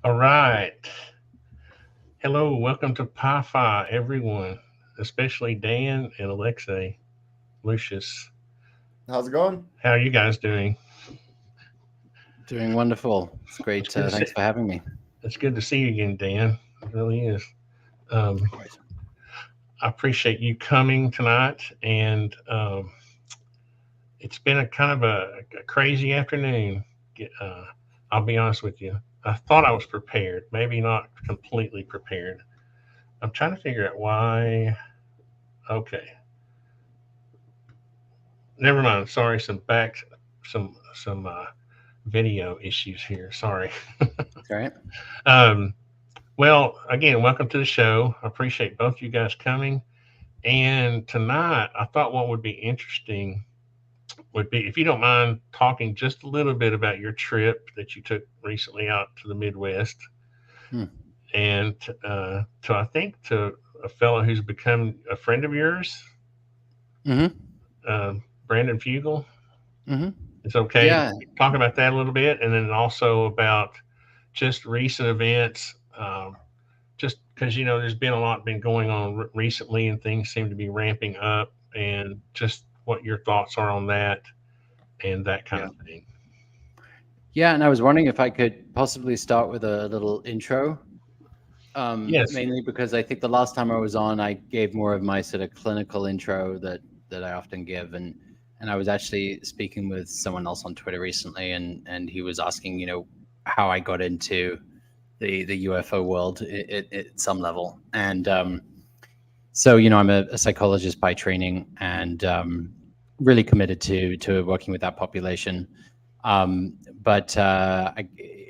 All right. Hello, welcome to PiFi, everyone, especially Dan and Alexei, Lucius. How's it going? How are you guys doing? Doing wonderful. It's It's great. good to see. Thanks for having me. It's good to see you again, Dan. It really is. Um, Likewise. I appreciate you coming tonight, and it's been a kind of a crazy afternoon. Uh, I'll be honest with you. I thought I was prepared, maybe not completely prepared. I'm trying to figure out why. Okay, never mind. Sorry, some video issues here. Sorry. All right. um, well, again, welcome to the show. I appreciate both you guys coming. And tonight, I thought what would be interesting would be if you don't mind talking just a little bit about your trip that you took recently out to the Midwest, Hmm. and to I think to a fellow who's become a friend of yours, Mm-hmm. uh, Brandon Fugal. Mm-hmm. It's okay to Yeah. talk about that a little bit, and then also about just recent events. Just because there's been a lot been going on recently, and things seem to be ramping up, and just what your thoughts are on that and that kind Yeah. of thing. Yeah. And I was wondering if I could possibly start with a little intro. Yes. Mainly because I think the last time I was on, I gave more of my sort of clinical intro that I often give, and I was actually speaking with someone else on Twitter recently, and he was asking, how I got into the UFO world at some level, and so I'm a psychologist by training, and really committed to working with that population. But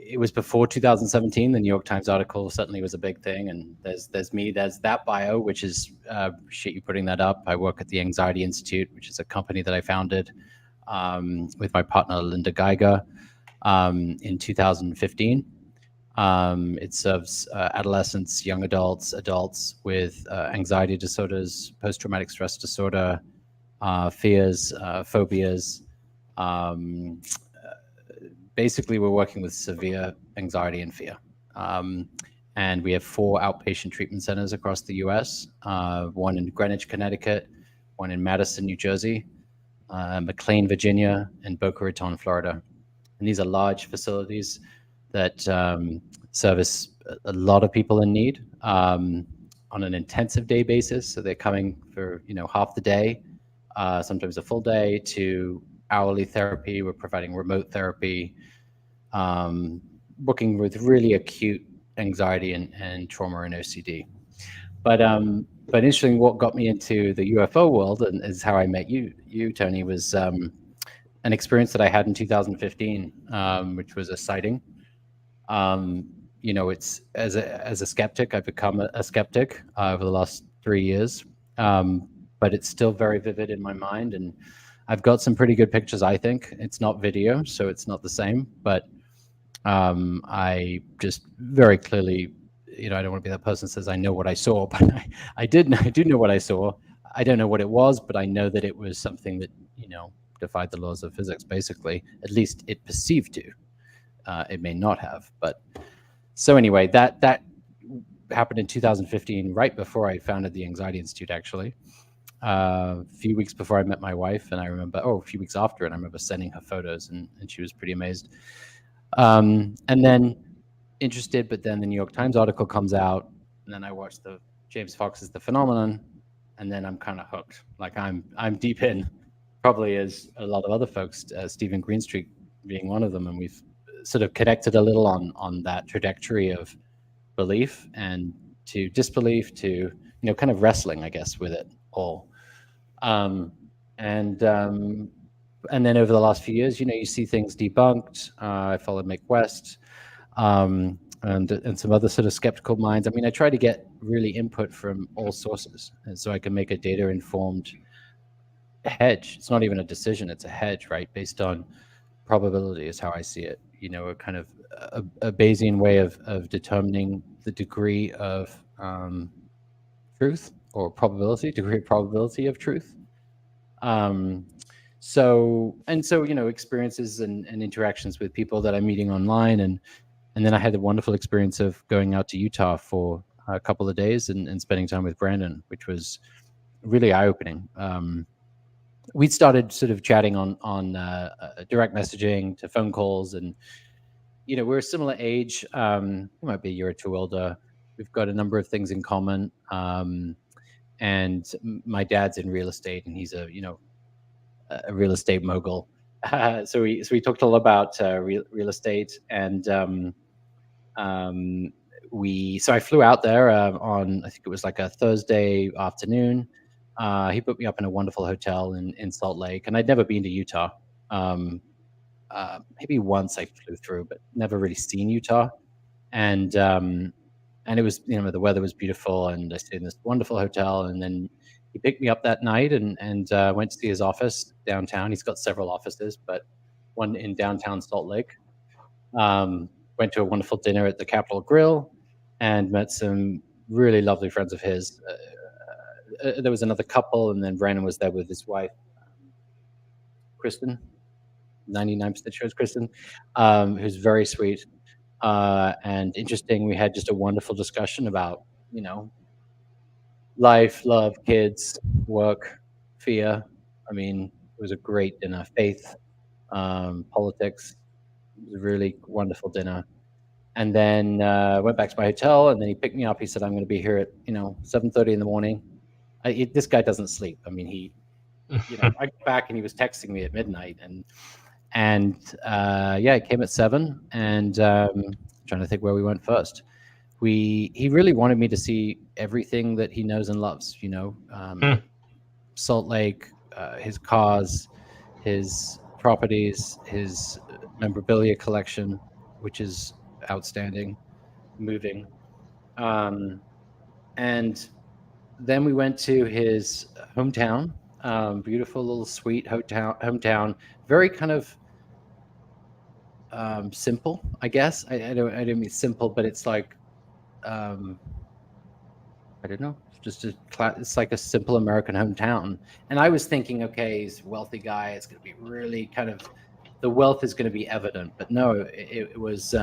it was before 2017. The New York Times article certainly was a big thing, and there's me, there's that bio, which is shit. You putting that up. I work at the Anxiety Institute, which is a company that I founded with my partner Linda Geiger in 2015. It serves adolescents, young adults, adults with anxiety disorders, post-traumatic stress disorder, fears, phobias. Um, Basically, we're working with severe anxiety and fear. Um, and we have 4 outpatient treatment centers across the US, one in Greenwich, Connecticut, one in Madison, New Jersey, McLean, Virginia, and Boca Raton, Florida. And these are large facilities that service a lot of people in need on an intensive day basis. So they're coming for half the day, sometimes a full day, to hourly therapy. We're providing remote therapy, um, working with really acute anxiety and trauma and OCD. But interesting, what got me into the UFO world and is how I met you Tony, was an experience that I had in 2015, which was a sighting. Um, it's as a skeptic, I've become a skeptic over the last 3 years, but it's still very vivid in my mind, and I've got some pretty good pictures. I think it's not video, so it's not the same, but I just very clearly, I don't want to be that person who says I know what I saw, but I do know what I saw. I don't know what it was, but I know that it was something that defied the laws of physics. Basically, at least it perceived to. It may not have, but so anyway, that happened in 2015, right before I founded the Anxiety Institute. Actually, a few weeks before I met my wife, and I remember, a few weeks after, and I remember sending her photos, and she was pretty amazed. And then interested, but then the New York Times article comes out, and then I watch the James Fox's The Phenomenon, and then I'm kind of hooked. Like I'm deep in, probably as a lot of other folks, Stephen Greenstreet being one of them, and we've sort of connected a little on that trajectory of belief and to disbelief to kind of wrestling, I guess, with it all. Um, and and then over the last few years, you see things debunked. I followed Mick West, and some other sort of skeptical minds. I mean, I try to get really input from all sources, and so I can make a data informed hedge. It's not even a decision; it's a hedge, right? Based on probability is how I see it. A kind of a Bayesian way of determining the degree of truth or degree of probability of truth. Um, so experiences and interactions with people that I'm meeting online, and And then I had the wonderful experience of going out to Utah for a couple of days and spending time with Brandon, which was really eye-opening. We'd started sort of chatting on direct messaging to phone calls, and we're a similar age. He might be a year or two older. We've got a number of things in common. And my dad's in real estate, and he's a real estate mogul. So we talked a lot about real estate, and so I flew out there on, I think it was like a Thursday afternoon. He put me up in a wonderful hotel in Salt Lake, and I'd never been to Utah. Maybe once I flew through, but never really seen Utah. And it was, the weather was beautiful, and I stayed in this wonderful hotel. And then he picked me up that night and went to see his office downtown. He's got several offices, but one in downtown Salt Lake. Went to a wonderful dinner at the Capitol Grill and met some really lovely friends of his. There was another couple, and then Brandon was there with his wife, Kristen. 99% sure it's Kristen, who's very sweet and interesting. We had just a wonderful discussion about, life, love, kids, work, fear. I mean, it was a great dinner. Faith, politics. It was a really wonderful dinner. And then went back to my hotel, and then he picked me up. He said, "I'm going to be here at 7:30 in the morning." This guy doesn't sleep. I mean, I got back and he was texting me at midnight, and he came at 7, and trying to think where we went first. He really wanted me to see everything that he knows and loves. Salt Lake, his cars, his properties, his memorabilia collection, which is outstanding, moving. And then we went to his hometown, beautiful little sweet hometown, very kind of simple, I guess. I don't mean simple, but it's like I don't know, it's like a simple American hometown. And I was thinking, okay, he's a wealthy guy, it's going to be really kind of, the wealth is going to be evident, but no, it was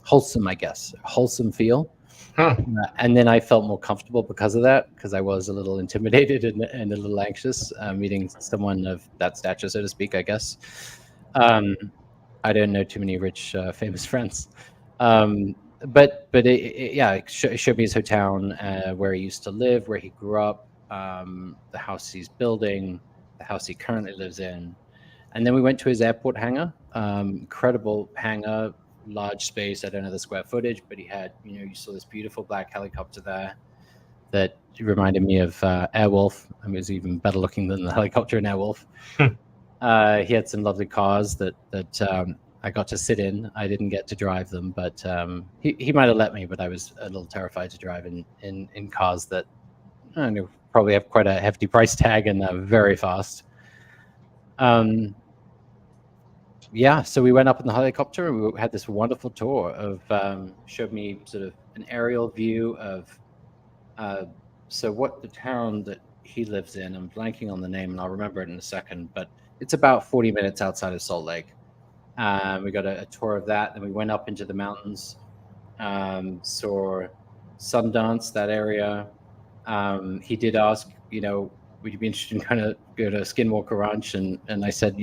wholesome, I guess, wholesome feel. And then I felt more comfortable because of that, because I was a little intimidated and a little anxious meeting someone of that stature, so to speak, I guess. I don't know too many rich, famous friends. But it showed me his hometown, where he used to live, where he grew up, the house he's building, the house he currently lives in. And then we went to his airport hangar, incredible hangar, large space. I don't know the square footage, but he had, you saw this beautiful black helicopter there that reminded me of Airwolf. I mean, it was even better looking than the helicopter in Airwolf. He had some lovely cars that I got to sit in. I didn't get to drive them, but he might have let me, but I was a little terrified to drive in cars that I don't know, probably have quite a hefty price tag and are very fast. So we went up in the helicopter and we had this wonderful tour of, showed me sort of an aerial view of, so what the town that he lives in, I'm blanking on the name and I'll remember it in a second, but it's about 40 minutes outside of Salt Lake. We got a tour of that, and we went up into the mountains, saw Sundance, that area. He did ask, would you be interested in kind of go to Skinwalker Ranch? And I said,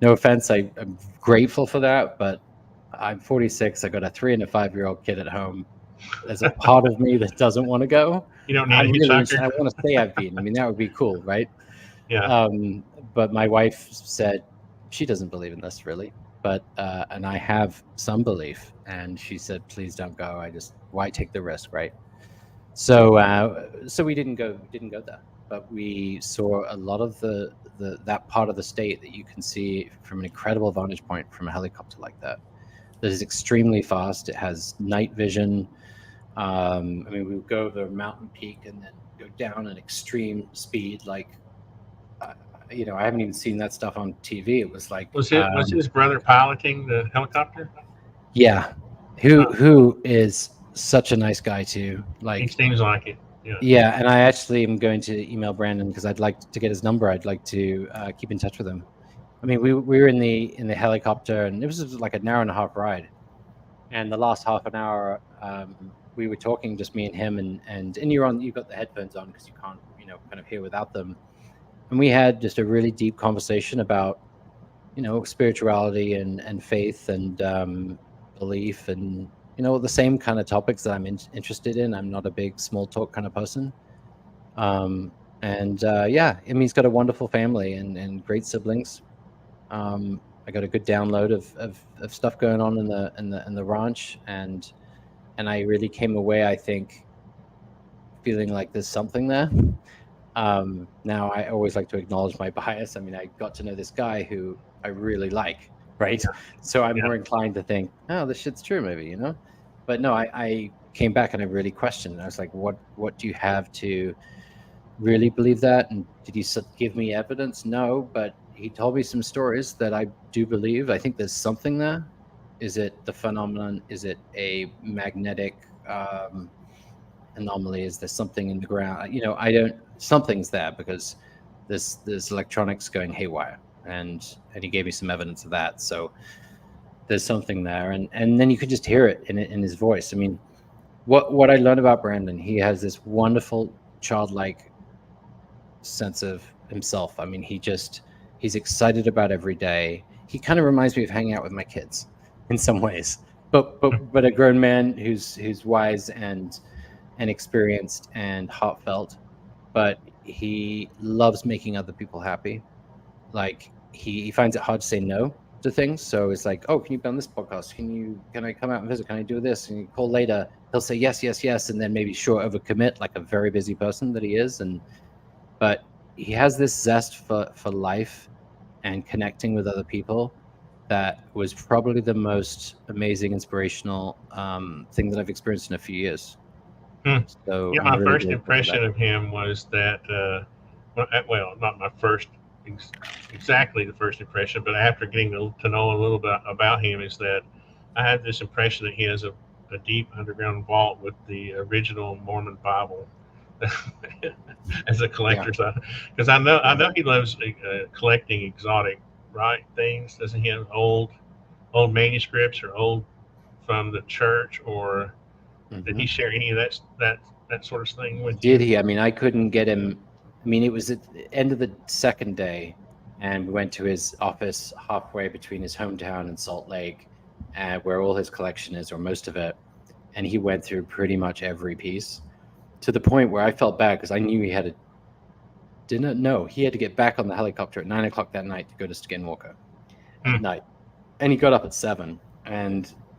no offense, I'm grateful for that, but I'm 46. I got a 3 and a 5-year-old kid at home. There's a part of me that doesn't want to go. You don't need any soccer. I want to say I've been. I mean, that would be cool, right? Yeah. But my wife said she doesn't believe in this really, but and I have some belief. And she said, please don't go. Why take the risk, right? So we didn't go there, but we saw a lot of that part of the state that you can see from an incredible vantage point from a helicopter like that. That is extremely fast. It has night vision. I mean, we would go over a mountain peak and then go down at extreme speed. Like, I haven't even seen that stuff on TV. It was like, was his brother piloting the helicopter? Yeah, who is such a nice guy too. Like, he seems like it. Yeah, and I actually am going to email Brandon because I'd like to get his number. I'd like to keep in touch with him. I mean, we were in the helicopter, and it was like an hour and a half ride. And the last half an hour, we were talking, just me and him, and you've got the headphones on because you can't, kind of hear without them. And we had just a really deep conversation about, spirituality and faith and belief and, the same kind of topics that I'm interested in. I'm not a big small talk kind of person. And yeah, I mean, he's got a wonderful family and great siblings. I got a good download of stuff going on in the ranch, and I really came away, I think, feeling like there's something there. Now I always like to acknowledge my bias. I mean, I got to know this guy who I really like, right? So I'm Yeah. more inclined to think, oh, this shit's true, maybe, But no, I came back and I really questioned. I was like, what do you have to really believe that? And did you give me evidence? No, but he told me some stories that I do believe. I think there's something there. Is it the phenomenon? Is it a magnetic anomaly? Is there something in the ground? I don't. Something's there because there's electronics going haywire, and he gave me some evidence of that. So there's something there, and then you could just hear it in his voice. I mean, what I learned about Brandon, he has this wonderful childlike sense of himself. I mean, he's excited about every day. He kind of reminds me of hanging out with my kids in some ways, but a grown man who's wise and experienced and heartfelt. But he loves making other people happy. Like he finds it hard to say no to things. So it's like, oh, can you be on this podcast? Can I come out and visit? Can I do this? And you call later. He'll say yes, yes, yes, and then maybe sure overcommit like a very busy person that he is. But he has this zest for life and connecting with other people that was probably the most amazing, inspirational thing that I've experienced in a few years. Hmm. So Yeah, I'm my really first grateful for that. impression of him was that, well, not my first, exactly the first impression, but after getting to know a little bit about him, is that I had this impression that he has a deep underground vault with the original Mormon Bible as a Yeah. collector's item. Because I know he loves collecting exotic, right, things. Doesn't he have old manuscripts or old from the church, or did Mm-hmm. he share any of that sort of thing with Did you? he? I mean, I couldn't get him. I mean, it was at the end of the second day, and we went to his office halfway between his hometown and Salt Lake, where all his collection is, or most of it. And he went through pretty much every piece to the point where I felt bad because I knew he had a didn't know he had to get back on the helicopter at 9 o'clock that night to go to Skinwalker Hmm. at night, and he got up at 7.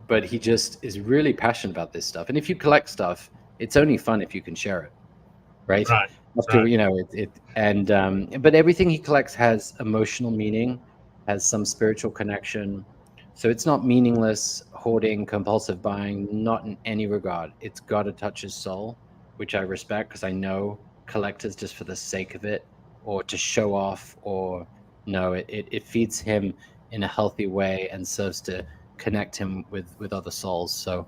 But he just is really passionate about this stuff. And if you collect stuff, it's only fun if you can share it, right? Right, After right. but everything he collects has emotional meaning, has some spiritual connection. So it's not meaningless hoarding, compulsive buying, not in any regard. It's got to touch his soul, which I respect because I know collectors just for the sake of it or to show off, or no, it feeds him in a healthy way and serves to connect him with other souls. So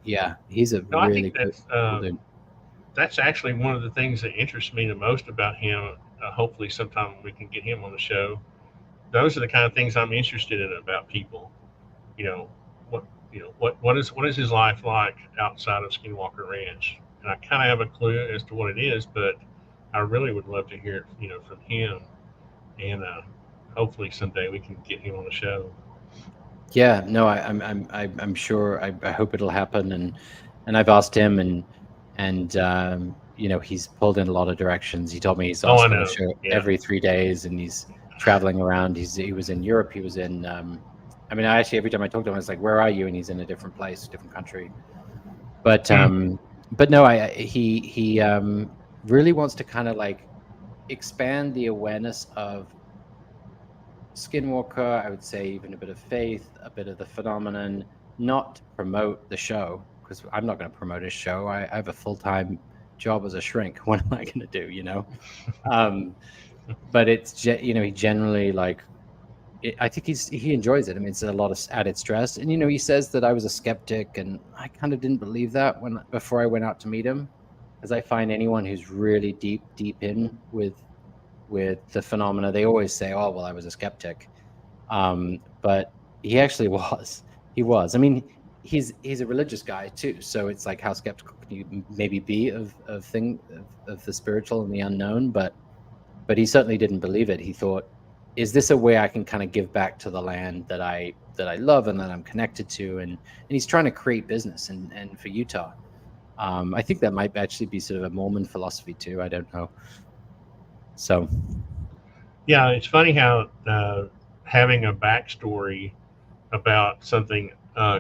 yeah, he's a No, I think really cool dude. that's actually one of the things that interests me the most about him. Hopefully, sometime we can get him on the show. Those are the kind of things I'm interested in about people. You know, what what is his life like outside of Skinwalker Ranch? And I kind of have a clue as to what it is, but I really would love to hear it, from him. And hopefully someday we can get him on the show. Yeah, no, I'm sure. I hope it'll happen, and I've asked him, and he's pulled in a lot of directions. He told me he's Oh, I asked on the know. show Yeah. every 3 days, and he's traveling around. He was in Europe. He was in. I mean, I actually every time I talk to him, I was like, "Where are you?" And he's in a different place, different country. But Hmm. no, he really wants to kind of like expand the awareness of Skinwalker, I would say even a bit of faith, a bit of the phenomenon, not to promote the show, because I'm not going to promote his show. I have a full time job as a shrink. What am I going to do? Um, but he generally like, I think he enjoys it. I mean, it's a lot of added stress. And, he says that I was a skeptic, and I kind of didn't believe that before I went out to meet him, because I find anyone who's really deep in with the phenomena, they always say, oh, well, I was a skeptic. But he actually was. He was. I mean, he's a religious guy too, so it's like how skeptical can you maybe be of the spiritual and the unknown, but he certainly didn't believe it. He thought, is this a way I can kind of give back to the land that I love and that I'm connected to? And he's trying to create business and for Utah. I think that might actually be sort of a Mormon philosophy too. I don't know. So Yeah, it's funny how having a backstory about something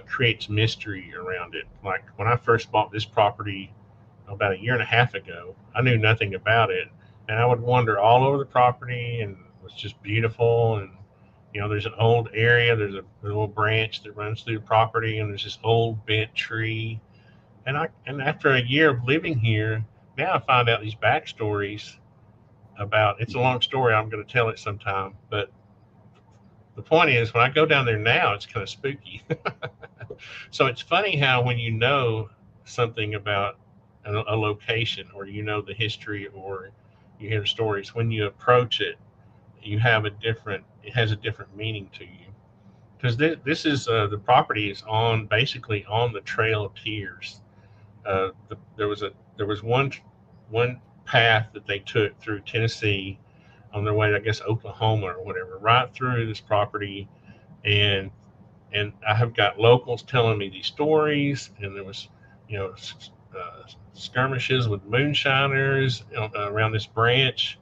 creates mystery around it. Like when I first bought this property about a year and a half ago, I knew nothing about it, and I would wander all over the property, and it was just beautiful. And there's an old area, there's a little branch that runs through the property, and there's this old bent tree. And after a year of living here, now I find out these backstories about. It's a long story. I'm going to tell it sometime, but the point is, when I go down there now, it's kind of spooky. So it's funny how when you know something about a location, or the history, or you hear the stories, when you approach it, it has a different meaning to you. Because this is the property is on basically on the Trail of Tears. There was one path that they took through Tennessee on their way to, I guess, Oklahoma or whatever, right through this property. And and I have got locals telling me these stories, and there was, you know, skirmishes with moonshiners around this branch,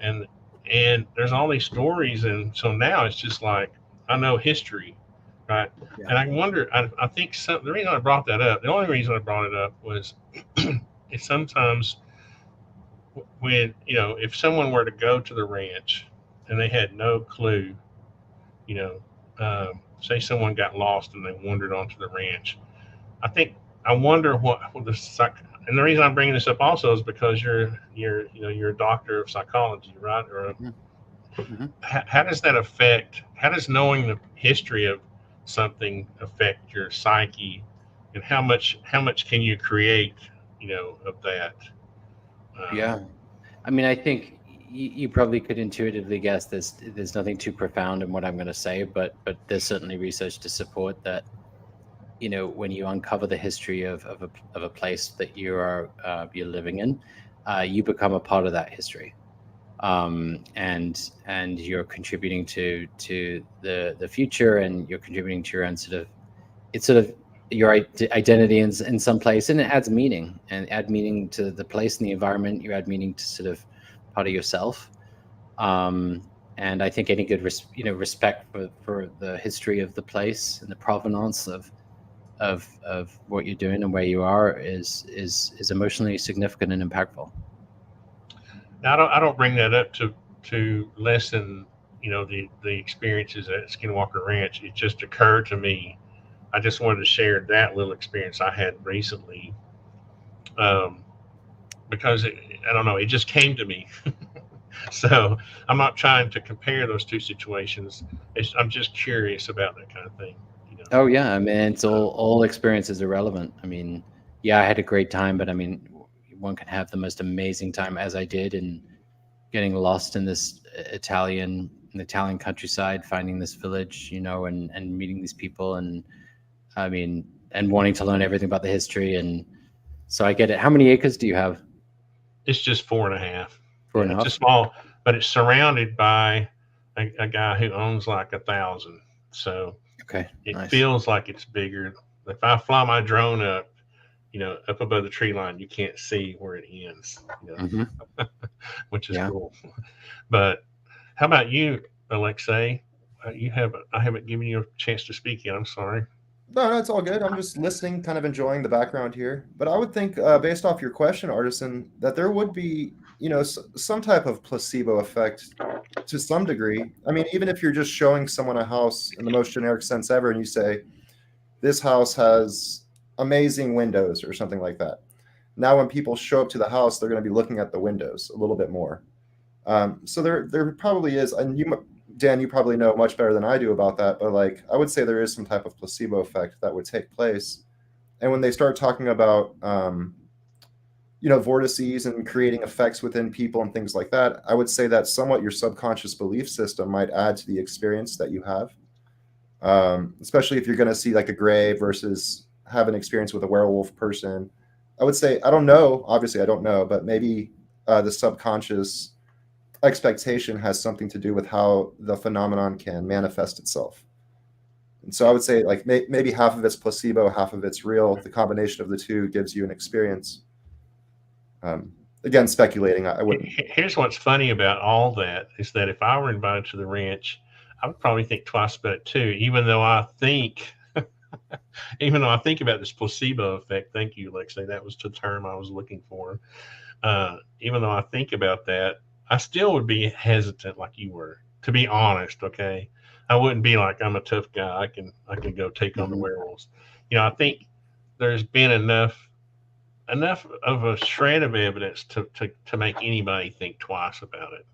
and there's all these stories, and so now it's just like I know history, right? yeah, And I wonder, I think the reason I brought that up, the only reason I brought it up was, it's sometimes when if someone were to go to the ranch and they had no clue, you know, say someone got lost and they wandered onto the ranch. I think I wonder what the and the reason I'm bringing this up also is because you're a doctor of psychology, right? Or hmm hmm how does that affect? How does knowing the history of something affect your psyche, and how much can you create, of that? Um, yeah. I mean, I think you probably could intuitively guess there's nothing too profound in what I'm going to say, but there's certainly research to support that. When you uncover the history of a place that you're living in, you become a part of that history, and you're contributing to the future, and you're contributing to your own sort of your identity in some place, and it adds meaning and add meaning to the place and the environment. You add meaning to sort of part of yourself. um, and I think any good respect for the history of the place and the provenance of what you're doing and where you are is emotionally significant and impactful. Now, I don't bring that up to lessen, the experiences at Skinwalker Ranch. It just occurred to me. I just wanted to share that little experience I had recently, um, because I don't know, it just came to me. So I'm not trying to compare those two situations. I'm just curious about that kind of thing. You know, Oh yeah, I mean, it's uh, all experiences are relevant. I mean, yeah, I had a great time, but I mean, one can have the most amazing time as I did, and getting lost in this Italian countryside, finding this village, and meeting these people, and I mean, and wanting to learn everything about the history. And so I get it. How many acres do you have? it's just 4.5. Four Yeah, and a it's a half. small, but it's surrounded by a guy who owns like 1,000. So Okay, it nice. feels like it's bigger. If I fly my drone up, up above the tree line, you can't see where it ends, Hmm. which is Yeah. cool. But how about you, Alexei? I haven't given you a chance to speak yet. I'm sorry. No, no, it's all good. I'm just listening, kind of enjoying the background here. But I would think, based off your question, Artisan, that there would be, some type of placebo effect to some degree. I mean, even if you're just showing someone a house in the most generic sense ever, and you say, this house has amazing windows or something like that. Now, when people show up to the house, they're going to be looking at the windows a little bit more. So there probably is, and Dan, you probably know much better than I do about that, but like I would say there is some type of placebo effect that would take place. And when they start talking about, vortices and creating effects within people and things like that, I would say that somewhat your subconscious belief system might add to the experience that you have. Especially if you're going to see like a grave versus have an experience with a werewolf person, I would say, I don't know, obviously I don't know, but maybe the subconscious expectation has something to do with how the phenomenon can manifest itself. And so I would say like maybe half of it's placebo, half of it's real. The combination of the two gives you an experience. Again, speculating, I wouldn't. Here's what's funny about all that is that if I were invited to the ranch, I would probably think twice about it too, even though I think about this placebo effect. Thank you, Alexei. That was the term I was looking for. Even though I think about that, I still would be hesitant, like you were. To be honest, okay, I wouldn't be like I'm a tough guy. I can go take on the werewolves. I think there's been enough of a shred of evidence to make anybody think twice about it.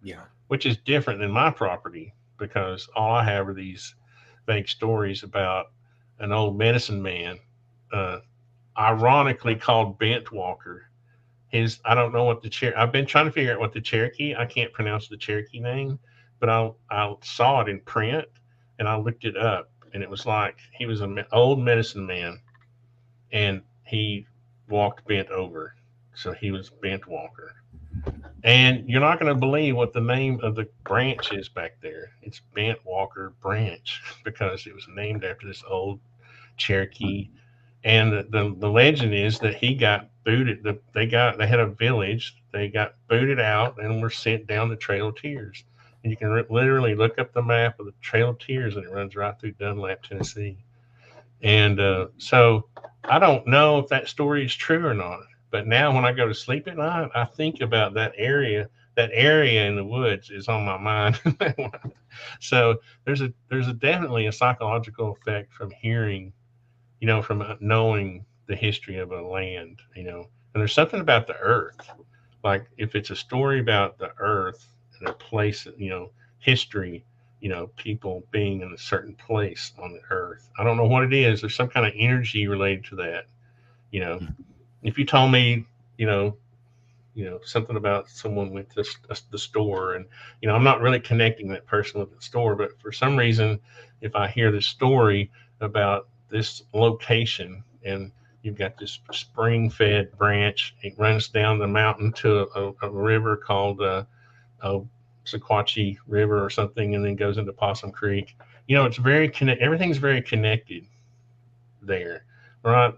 Yeah. Which is different than my property because all I have are these vague stories about an old medicine man, ironically called Bent Walker. I don't know what I've been trying to figure out what the Cherokee, I can't pronounce the Cherokee name, but I saw it in print and I looked it up and it was like he was an old medicine man and he walked bent over. So he was Bent Walker. And you're not going to believe what the name of the branch is back there. It's Bent Walker Branch because it was named after this old Cherokee. And the legend is that he got booted. They had a village. They got booted out and were sent down the Trail of Tears. And you can literally look up the map of the Trail of Tears, and it runs right through Dunlap, Tennessee. And so I don't know if that story is true or not. But now when I go to sleep at night, I think about that area. That area in the woods is on my mind. So there's definitely a psychological effect from hearing, from knowing the history of a land, and there's something about the earth. Like if it's a story about the earth and a place, history, people being in a certain place on the earth. I don't know what it is. There's some kind of energy related to that. If you told me, something about someone went to the store and, I'm not really connecting that person with the store, but for some reason, if I hear this story about this location and you've got this spring fed branch, it runs down the mountain to a river called Sequatchie River or something, and then goes into Possum Creek. It's very everything's very connected there, right?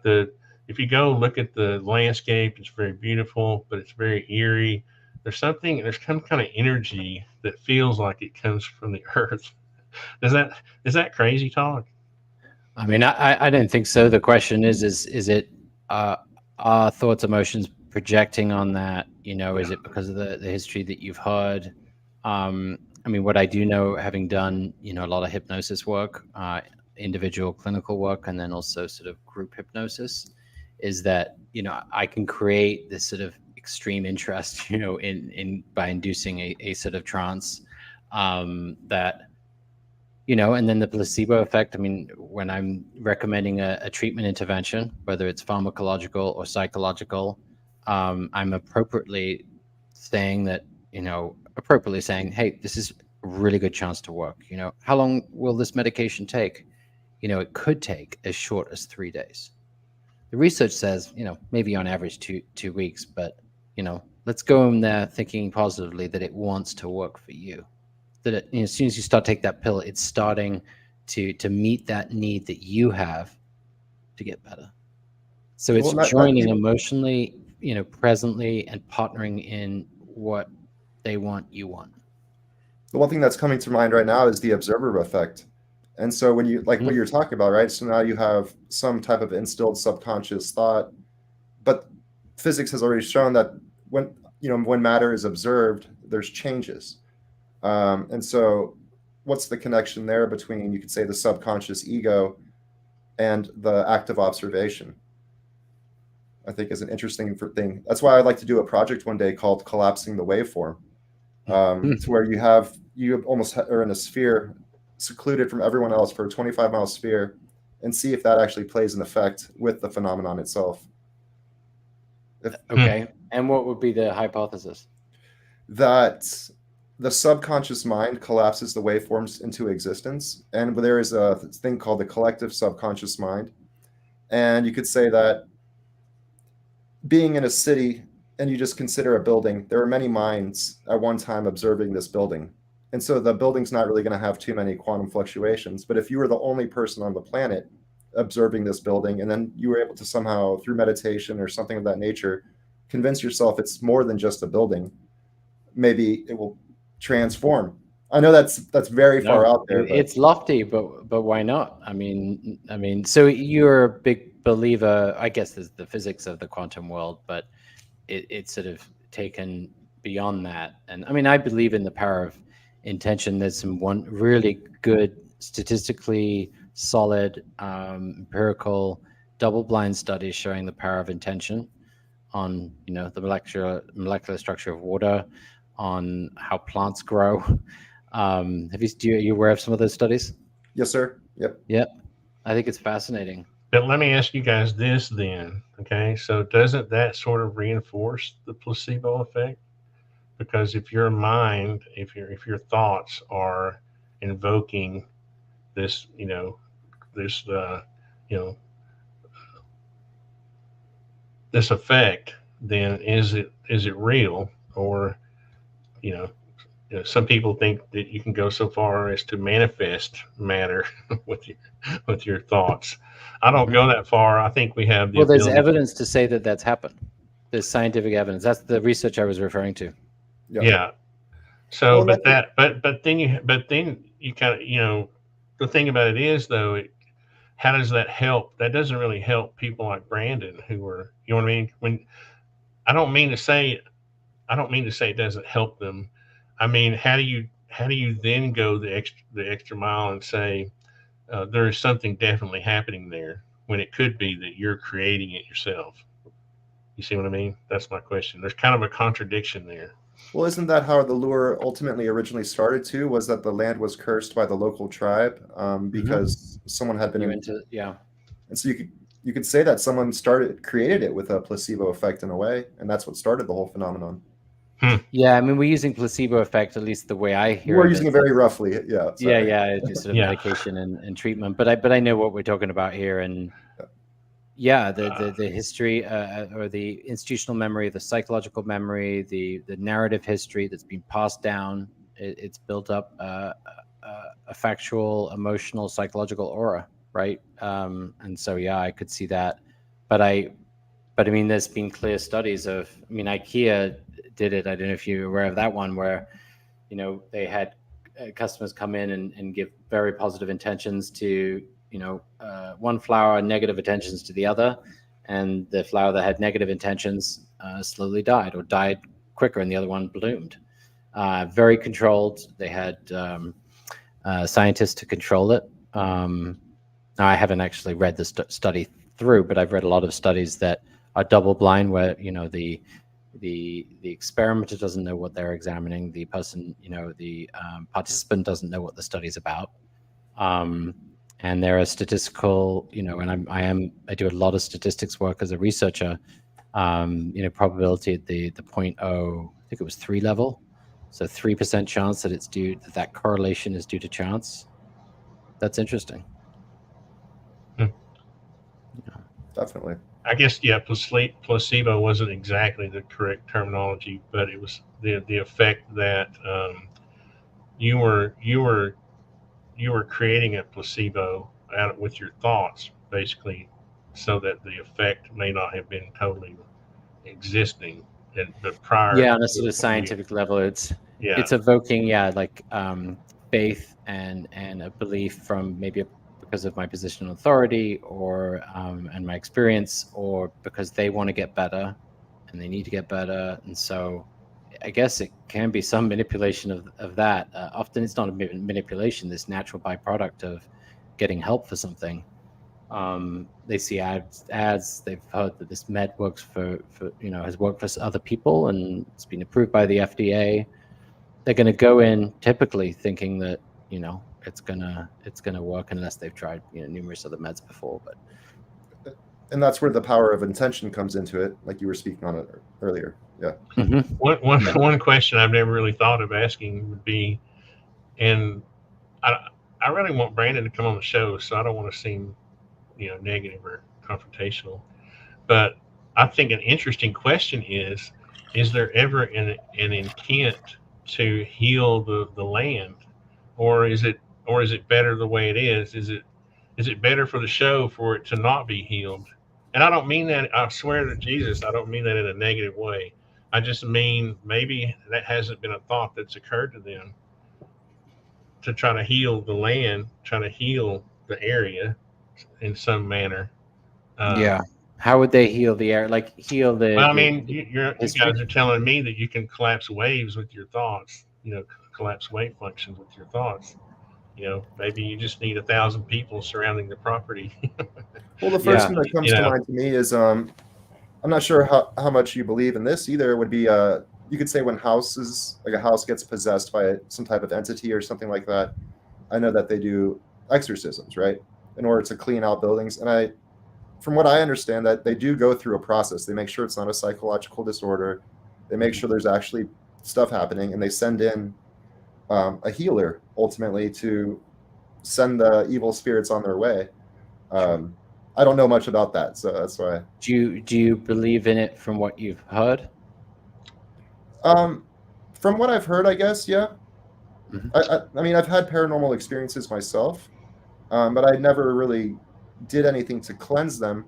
If you go look at the landscape, it's very beautiful, but it's very eerie. There's some kind of energy that feels like it comes from the earth. Is that crazy talk? I mean, I don't think so. The question is it our thoughts, emotions projecting on that? Is it because of the history that you've heard? I mean, what I do know, having done a lot of hypnosis work, individual clinical work, and then also sort of group hypnosis, is that I can create this sort of extreme interest, in by inducing a sort of trance, that. And then the placebo effect. I mean, when I'm recommending a treatment intervention, whether it's pharmacological or psychological, I'm appropriately saying, hey, this is a really good chance to work. How long will this medication take? It could take as short as 3 days. The research says, maybe on average two weeks, but, let's go in there thinking positively that it wants to work for you. That as soon as you start taking that pill, it's starting to meet that need that you have to get better. So it's joining emotionally, presently, and partnering in what they want, you want. The one thing that's coming to mind right now is the observer effect. And so when you what you're talking about, right? So now you have some type of instilled subconscious thought, but physics has already shown that when matter is observed, there's changes. And so what's the connection there between, you could say, the subconscious ego and the active observation? I think is an interesting thing. That's why I'd like to do a project one day called Collapsing the Waveform, to where you almost are in a sphere secluded from everyone else for a 25-mile sphere, and see if that actually plays an effect with the phenomenon itself. Okay. And what would be the hypothesis? That the subconscious mind collapses the waveforms into existence, and there is a thing called the collective subconscious mind, And you could say that being in a city and you just consider a building, there are many minds at one time observing this building. And so the building's not really going to have too many quantum fluctuations. But if you were the only person on the planet observing this building, and then you were able to somehow, through meditation or something of that nature, convince yourself it's more than just a building, maybe it will transform. I know that's very far out there. But It's lofty, but why not? I mean, so you're a big believer. I guess there's the physics of the quantum world, but it's sort of taken beyond that. And I mean, I believe in the power of intention. There's some really good, statistically solid, empirical, double-blind studies showing the power of intention on the molecular structure of water, on how plants grow. Are you aware of some of those studies? Yes, sir. Yep. I think it's fascinating. But let me ask you guys this then, okay? So doesn't that sort of reinforce the placebo effect? Because if your mind, if your thoughts are invoking this, this, this effect, then is it real? Or, some people think that you can go so far as to manifest matter with your thoughts. I don't go that far. I think we have the Well, there's ability evidence to say that that's happened. There's scientific evidence. That's the research I was referring to. Yeah. So, but then you kind of, the thing about it is though, how does that help? That doesn't really help people like Brandon who are, you know what I mean? When I don't mean to say it doesn't help them. I mean, how do you then go the extra mile and say there is something definitely happening there when it could be that you're creating it yourself? You see what I mean? That's my question. There's kind of a contradiction there. Well, isn't that how the lure ultimately originally started too? Was that the land was cursed by the local tribe because someone had been And so you could say that someone created it with a placebo effect in a way, and that's what started the whole phenomenon. Yeah, I mean, we're using placebo effect, at least the way I hear it. We're using it very roughly. Yeah. Sorry. Yeah. It's sort of medication and treatment, but I know what we're talking about here, and the history or the institutional memory, the psychological memory, the narrative history that's been passed down. It's built up a factual, emotional, psychological aura, right? And so I could see that, but I mean, there's been clear studies of. I mean, IKEA did it. I don't know if you're aware of that one, where they had customers come in and give very positive intentions to one flower, negative intentions to the other, and the flower that had negative intentions slowly died or died quicker, and the other one bloomed. Very controlled. They had scientists to control it. Now, I haven't actually read the study through, but I've read a lot of studies that are double blind, where the experimenter doesn't know what they're examining. The person, the participant doesn't know what the study's about. And there are statistical, and I do a lot of statistics work as a researcher. Probability at the 0.0, I think it was 3 level, so 3% chance that that correlation is due to chance. That's interesting. Definitely. I guess placebo wasn't exactly the correct terminology, but it was the effect that you were creating a placebo out with your thoughts, basically, so that the effect may not have been totally existing, but prior. Yeah, on a sort of scientific level, it's evoking like faith and a belief from maybe because of my position of authority or and my experience, or because they want to get better and they need to get better, and so I guess it can be some manipulation of that. Often it's not a manipulation, this natural byproduct of getting help for something. They see ads, they've heard that this med works for has worked for other people and it's been approved by the FDA. They're going to go in typically thinking that, it's gonna work unless they've tried, numerous other meds before. But and that's where the power of intention comes into it, like you were speaking on it earlier. Yeah. Mm-hmm. One question I've never really thought of asking would be, and I really want Brandon to come on the show, so I don't want to seem negative or confrontational. But I think an interesting question is there ever an intent to heal the land, or is it better the way it is? Is it better for the show for it to not be healed? And I don't mean that, I swear to Jesus, I don't mean that in a negative way. I just mean maybe that hasn't been a thought that's occurred to them to try to heal the land, try to heal the area in some manner. Yeah. Um, How would they heal the air? Like heal well, I the mean, you history? guys are telling me that you can collapse waves with your thoughts. Collapse wave functions with your thoughts. Maybe you just need 1,000 people surrounding the property. Well, the first Yeah. thing that you comes to know, mind to me is I'm not sure how much you believe in this either. It would be you could say when a house gets possessed by some type of entity or something like that. I know that they do exorcisms, right, in order to clean out buildings. And from what I understand, that they do go through a process. They make sure it's not a psychological disorder. They make sure there's actually stuff happening, and they send in a healer ultimately to send the evil spirits on their way. I don't know much about that, so that's why. Do you believe in it from what you've heard? From what I've heard, I guess, yeah. Mhm. I mean, I've had paranormal experiences myself, but I never really did anything to cleanse them.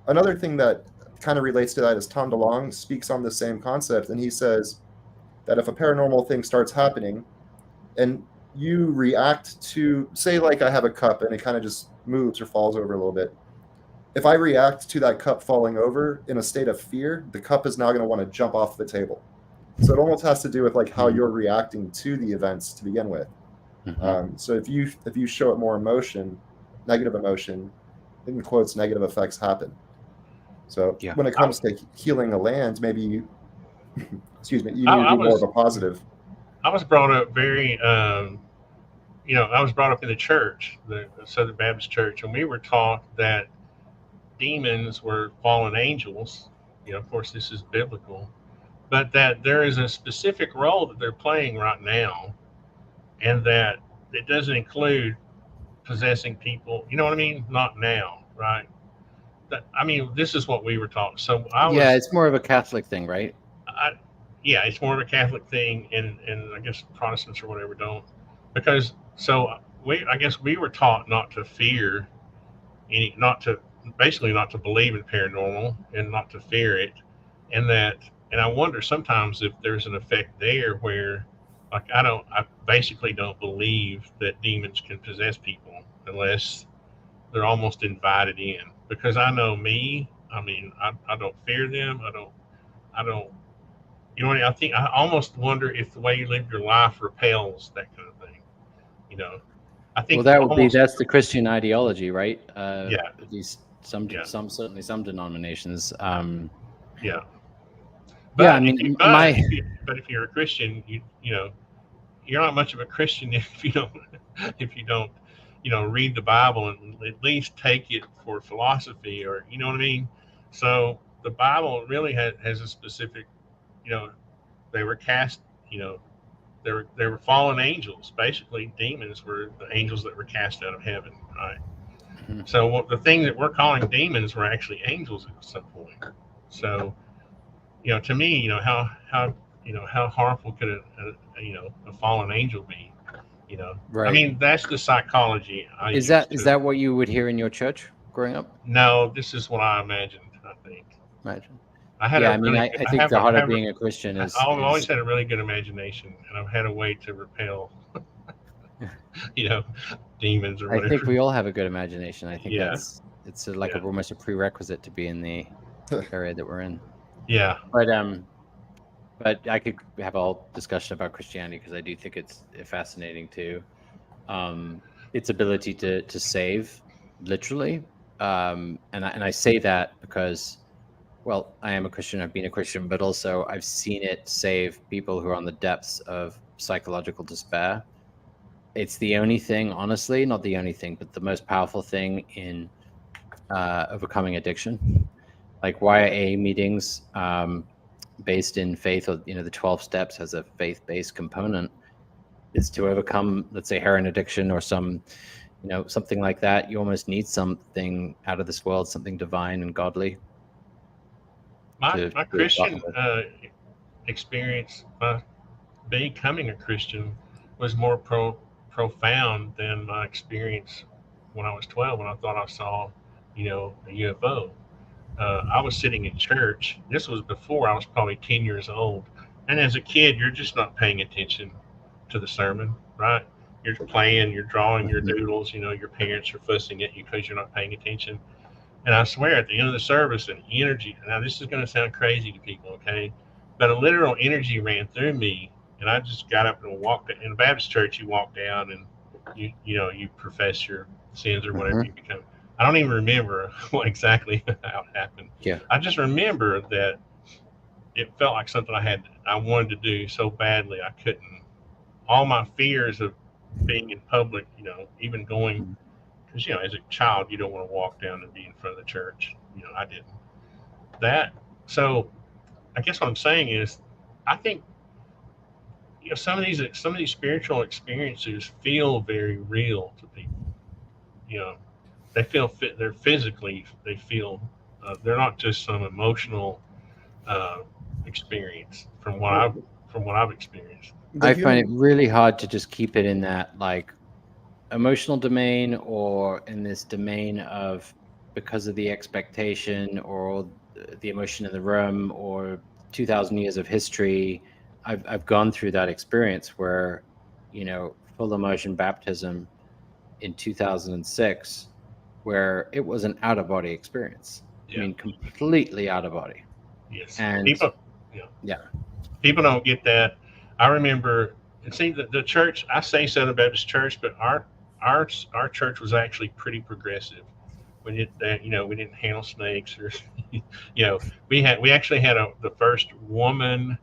Another thing that kind of relates to that is Tom DeLonge speaks on the same concept, and he says that if a paranormal thing starts happening and you react to, say, like I have a cup and it kind of just moves or falls over a little bit. If I react to that cup falling over in a state of fear, the cup is now going to want to jump off the table. So it almost has to do with like how you're reacting to the events to begin with. So if you show it more emotion, negative emotion, in quotes, negative effects happen. So Yeah. when it comes to healing a land, maybe you, excuse me, you I, need to I do more of was a positive. I was brought up very, I was brought up in the church, the Southern Baptist Church, and we were taught that demons were fallen angels. Of course, this is biblical, but that there is a specific role that they're playing right now, and that it doesn't include possessing people. You know what I mean? Not now, right? I mean, this is what we were taught. So Yeah, it's more of a Catholic thing, right? I, yeah, it's more of a Catholic thing, and I guess Protestants or whatever don't, because I guess we were taught not to fear not to basically not to believe in paranormal and not to fear it, and and I wonder sometimes if there's an effect there where, like, I basically don't believe that demons can possess people unless they're almost invited in, because I know me. I mean, I don't fear them. I don't. You know what I mean? I think I almost wonder if the way you live your life repels that kind of thing. You know, I Well, think almost. that's the Christian ideology, right? Yeah, At least yeah, certainly some denominations. yeah. Yeah, I But mean, my if you're a Christian, you're not much of a Christian if you don't if you don't read the Bible and at least take it for philosophy, or you know what I mean. So the Bible really has a specific, you know they were cast, you know they were fallen angels. Basically, demons were the angels that were cast out of heaven, right? So the things that we're calling demons were actually angels at some point. So to me, how harmful could a fallen angel be? I right. mean, that's the psychology I Is use is to. that what you would hear in your church growing up? No, this is what I imagined. I think Imagine. I had Yeah, a I mean, really, I I think have the a, heart of have a being a Christian I've always is had a really good imagination, and I've had a way to repel, you know, demons or I think whatever. we all have a good imagination. I think Yeah, it's like yeah, almost a prerequisite to be in the area that we're in. yeah. But I could have a whole discussion about Christianity because I do think it's fascinating too. Its ability to save, literally, and I say that because, well, I am a Christian. I've been a Christian, but also I've seen it save people who are on the depths of psychological despair. It's the only thing, honestly, not the only thing, but the most powerful thing in overcoming addiction. Like YA meetings, based in faith, or the 12 steps has a faith-based component, is to overcome, let's say, heroin addiction or some something like that. You almost need something out of this world, something divine and godly. My Christian with. experience, becoming a Christian, was more profound than my experience when I was 12, when I thought I saw, a UFO. I was sitting in church. This was before I was probably 10 years old. And as a kid, you're just not paying attention to the sermon, right? You're playing, you're drawing your doodles, your parents are fussing at you because you're not paying attention. And I swear at the end of the service, an energy, now this is going to sound crazy to people, okay? But a literal energy ran through me. And I just got up and walked. In a Baptist church, you walk down and you profess your sins or whatever you become. I don't even remember what exactly how it happened. Yeah. I just remember that it felt like something I wanted to do so badly I couldn't. All my fears of being in public, even going, because as a child you don't want to walk down and be in front of the church. I didn't. That so I guess what I'm saying is, I think some of these spiritual experiences feel very real to people. You know, they feel fit. They're physically. They feel. They're not just some emotional uh, experience from what I've experienced. I find it really hard to just keep it in that like emotional domain or in this domain of because of the expectation or the emotion in the room or 2,000 years of history. I've gone through that experience where, full immersion baptism in 2006, where it was an out of body experience. Yeah. I mean, completely out of body. Yes. And people don't get that. I remember, and see the church. I say Southern Baptist Church, but our church was actually pretty progressive. We did that. We didn't handle snakes or, we actually had the first woman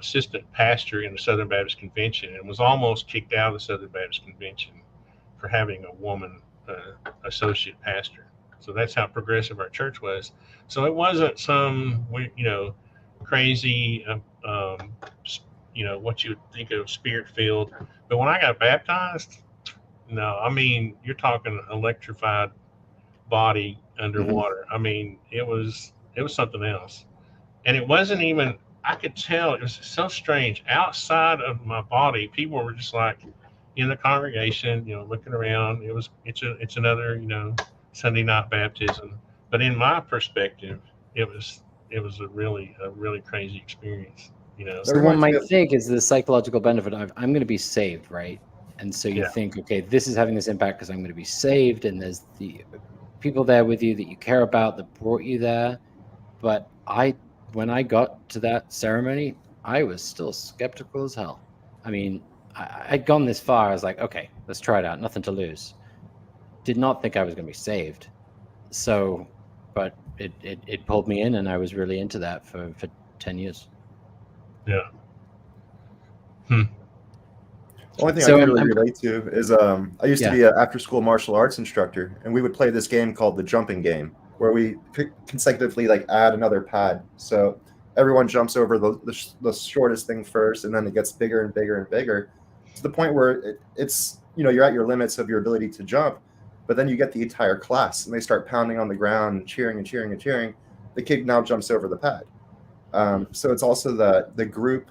assistant pastor in the Southern Baptist Convention, and was almost kicked out of the Southern Baptist Convention for having a woman associate pastor. So that's how progressive our church was. So it wasn't some crazy, what you would think of spirit filled. But when I got baptized, no, I mean, you're talking electrified body underwater. I mean, it was something else, and it wasn't even. I could tell it was so strange. Outside of my body, people were just like in the congregation, looking around. It's another Sunday night baptism, but in my perspective, it was a really crazy experience. So one might think is the psychological benefit of I'm going to be saved, right? And so you think, okay, this is having this impact because I'm going to be saved, and there's the people there with you that you care about that brought you there. But when I got to that ceremony, I was still skeptical as hell. I mean, I'd gone this far. I was like, okay, let's try it out. Nothing to lose. Did not think I was going to be saved. So, but it pulled me in, and I was really into that for 10 years. Yeah. The only thing I can really relate to is I used to be an after-school martial arts instructor, and we would play this game called the jumping game, where we consecutively add another pad. So everyone jumps over the shortest thing first, and then it gets bigger and bigger and bigger to the point where it's you're at your limits of your ability to jump, but then you get the entire class, and they start pounding on the ground and cheering and cheering and cheering. The kid now jumps over the pad. So it's also the group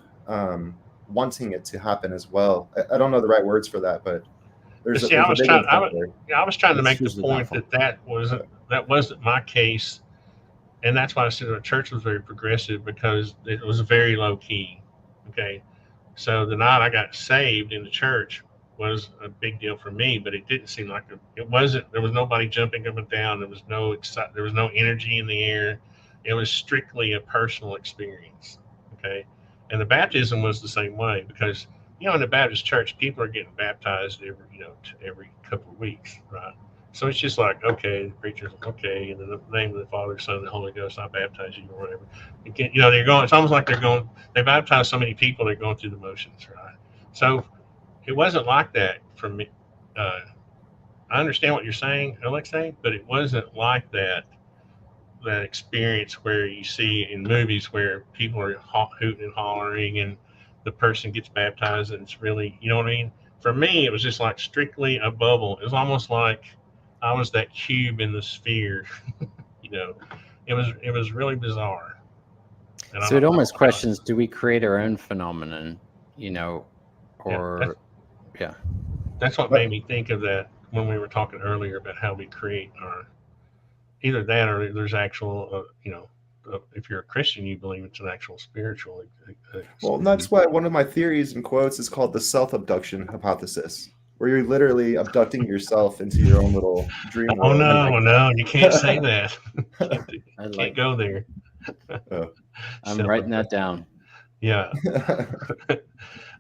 wanting it to happen as well. I don't know the right words for that, but there's I was trying to make the usually point that wasn't my case, and that's why I said the church was very progressive, because it was very low key. Okay, so the night I got saved in the church was a big deal for me, but it didn't seem like it wasn't. There was nobody jumping up and down. There was no energy in the air. It was strictly a personal experience. Okay. And the baptism was the same way, because, in the Baptist church, people are getting baptized every couple of weeks, right? So it's just like, okay, the preacher's okay, in the name of the Father, Son, and the Holy Ghost, I baptize you, or whatever. They're going. It's almost like they baptize so many people, they're going through the motions, right? So it wasn't like that for me. I understand what you're saying, Alexei, but it wasn't like that experience where you see in movies where people are hooting and hollering and the person gets baptized, and it's really, you know what I mean? for me, it was just like strictly a bubble. It was almost like I was that cube in the sphere. You know, it was really bizarre. And I So it don't know almost how. questions: do we create our own phenomenon? You know, Yeah, or yeah. that's what But made me think of that when we were talking earlier about how we create our either that or there's actual, if you're a Christian, you believe it's an actual spiritual. well, that's why one of my theories in quotes is called the self-abduction hypothesis, where you're literally abducting yourself into your own little dream Oh world. I no, like no, you can't say that. I Can't like go there. Oh. I'm writing that down. Yeah,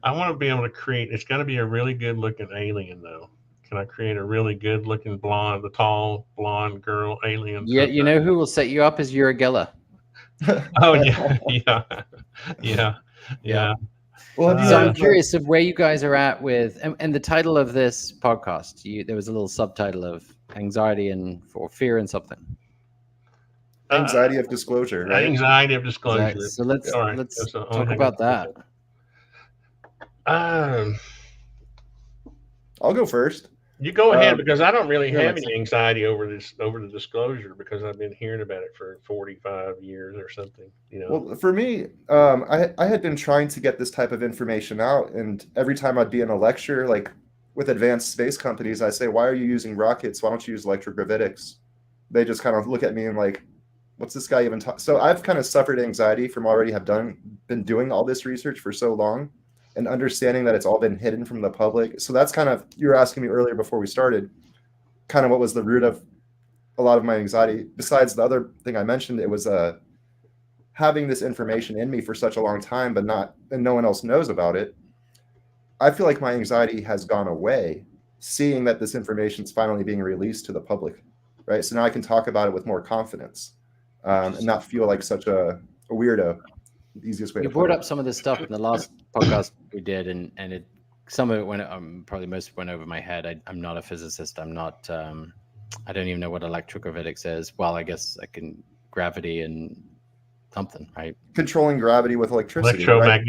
I want to be able to create. It's got to be a really good looking alien, though. Can I create a really good looking blonde, the tall blonde girl alien? Yeah, you know who will set you up is Uri Geller. Oh yeah, yeah, yeah, Yeah. yeah. Well, have you So heard I'm of curious of where you guys are at with, and the title of this podcast. There was a little subtitle of anxiety and or fear and something. Uh, anxiety of disclosure, right? Anxiety of disclosure. So let's Sorry, let's that's the only talk thing I about can think that. of. Um, I'll go first. you go ahead Um, because I don't really Sure, have Alexei. any anxiety over the disclosure because I've been hearing about it for 45 years or something. well, for me, I had been trying to get this type of information out, and every time I'd be in a lecture, like with advanced space companies, I say, "Why are you using rockets? Why don't you use electrogravitics?" They just kind of look at me and like, "What's this guy even talking?" So I've kind of suffered anxiety from already been doing all this research for so long, and understanding that it's all been hidden from the public. So that's kind of, you were asking me earlier before we started, kind of what was the root of a lot of my anxiety. Besides the other thing I mentioned, it was having this information in me for such a long time, and no one else knows about it. I feel like my anxiety has gone away, seeing that this information is finally being released to the public, right? So now I can talk about it with more confidence, and not feel like such a weirdo. The easiest way You to put brought it. up some of this stuff in the last podcast we did, and it some of it went probably most of it went over my head. I'm not a physicist. I'm not. I don't even know what electrogravitics is. Well, I guess I can gravity and something, right? Controlling gravity with electricity, right?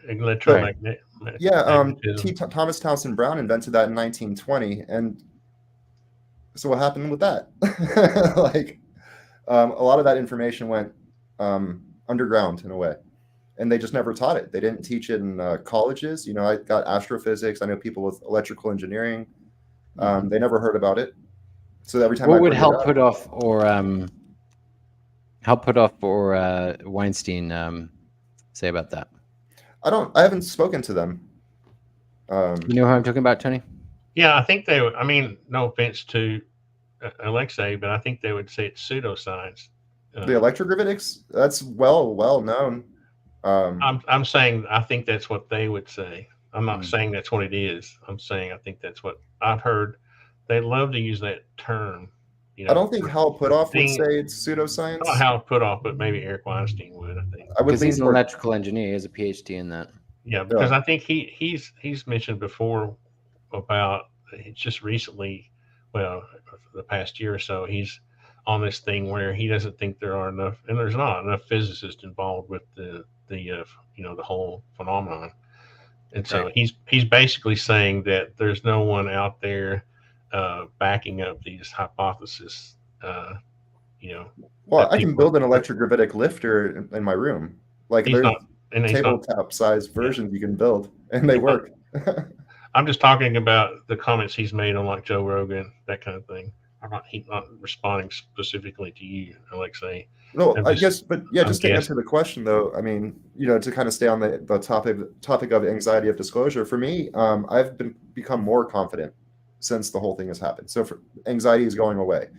Electromagnet, Yeah, magnetism. Thomas Townsend Brown invented that in 1920, and so what happened with that? Like, a lot of that information went underground in a way, and they just never taught it. They didn't teach it in colleges. I got astrophysics. I know people with electrical engineering. They never heard about it. So every time I What would bring it help up, put off or Weinstein say about that? I haven't spoken to them. You know who I'm talking about, Tony? Yeah, I think they would. I mean, no offense to Alexei, but I think they would say it's pseudoscience. The electrogravitics, that's well known. I'm saying I think that's what they would say. I'm not Mm. saying that's what it is. I'm saying I think that's what I've heard. They love to use that term. I don't think Hal Puthoff would Being say it's not pseudoscience. how put off, but maybe Eric Weinstein would. I think. I would Because lean he's an toward, electrical engineer. He has a PhD in that. Yeah, because I think he's mentioned before about just recently, well, the past year or so, he's on this thing where he doesn't think there are enough, and there's not enough physicists involved with the whole phenomenon, and so Right. he's basically saying that there's no one out there backing up these hypotheses. well, That I can people build an electrogravitic lifter in my room. Like, he's there's not, and he's not. tabletop size versions you can build, and they He's not work. I'm just talking about the comments he's made on like Joe Rogan, that kind of thing. He's not responding specifically to you, Alexei. No, I'm I just, guess, but yeah, I'm just to answer guessing. the question though, I mean, to kind of stay on the topic of anxiety of disclosure, for me, I've become more confident since the whole thing has happened. So anxiety is going away.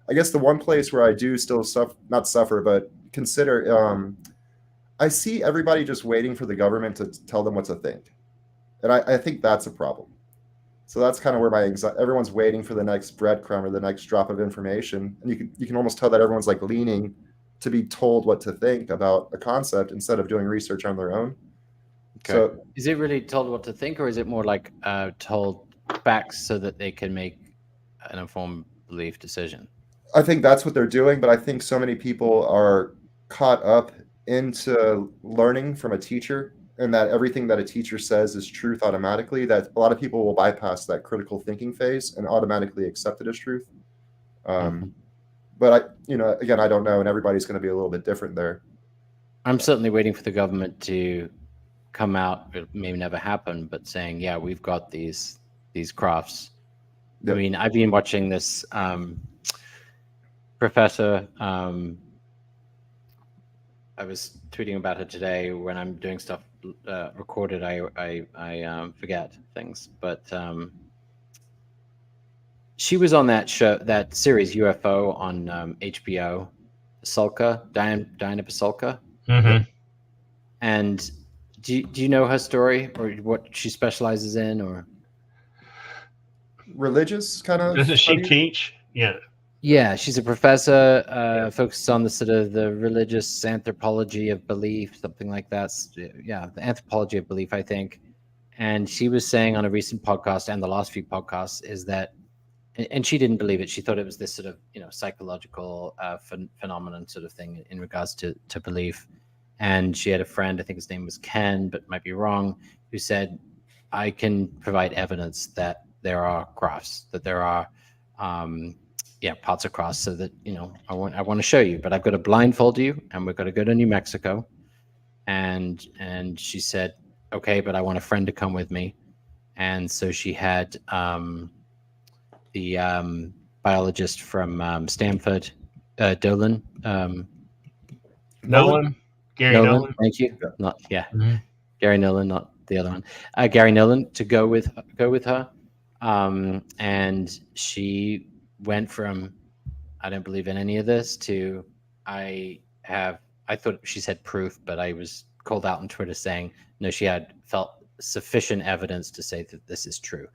I guess the one place where I do still not suffer, but consider, I see everybody just waiting for the government to tell them what to think. And I think that's a problem. So that's kind of where my anxiety, everyone's waiting for the next breadcrumb or the next drop of information. And you can almost tell that everyone's like leaning to be told what to think about a concept instead of doing research on their own. Okay. So is it really told what to think, or is it more like told facts so that they can make an informed belief decision? I think that's what they're doing, but I think so many people are caught up into learning from a teacher and that everything that a teacher says is truth automatically, that a lot of people will bypass that critical thinking phase and automatically accept it as truth. But again, I don't know, and everybody's going to be a little bit different there. I'm certainly waiting for the government to come out. It may never happen, but saying, yeah, we've got these crafts. Yep. I mean, I've been watching this professor. I was tweeting about her today. When I'm doing stuff recorded, I forget things. But she was on that show, that series UFO on HBO, Pasulka, Diana Pasulka. Mm-hmm. And do you know her story or what she specializes in, or? Religious kind of. Doesn't she teach? Yeah. Yeah, she's a professor focused on the sort of the religious anthropology of belief, something like that. Yeah, the anthropology of belief, I think. And she was saying on a recent podcast and the last few podcasts is that, and she didn't believe it. She thought it was this sort of psychological phenomenon sort of thing in regards to belief. And she had a friend, I think his name was Ken, but might be wrong, who said, I can provide evidence that there are crafts, that there are parts of crafts, so that I want to show you, but I've got to blindfold you, and we've got to go to New Mexico. And she said, okay, but I want a friend to come with me. And so she had the biologist from Stanford, Dolan. Nolan? Gary Nolan. Thank you. Mm-hmm. Gary Nolan, not the other one. Gary Nolan to go with her. And she went from, I don't believe in any of this, to I thought she said proof, but I was called out on Twitter saying, no, she had felt sufficient evidence to say that this is true.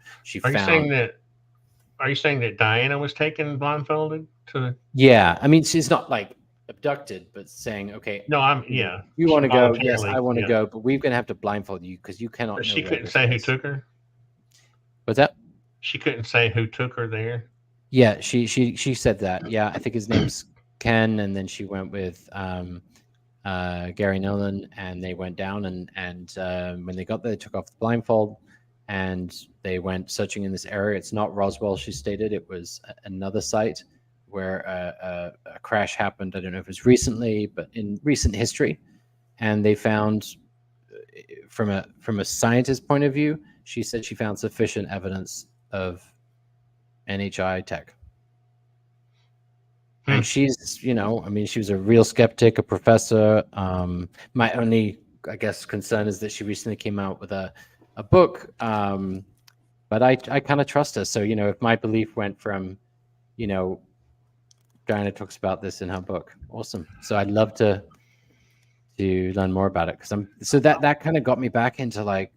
Are you saying that Diana was taken blindfolded to? Yeah. I mean, she's not like abducted, but saying, okay, no, you want to go? Yes, I want to go, but we're going to have to blindfold you because you cannot. But she couldn't say who took her. What's that? She couldn't say who took her there. Yeah, she said that. Yeah, I think his name's Ken, and then she went with Gary Nolan, and they went down, and when they got there, they took off the blindfold, and they went searching in this area. It's not Roswell, she stated. It was another site where a crash happened. I don't know if it was recently, but in recent history, and they found, from a scientist point of view, she said she found sufficient evidence of NHI tech. And she's, she was a real skeptic, a professor. My only, I guess, concern is that she recently came out with a book, but I kind of trust her. So, if my belief went from, Diana talks about this in her book. Awesome. So I'd love to learn more about it, because that kind of got me back into like,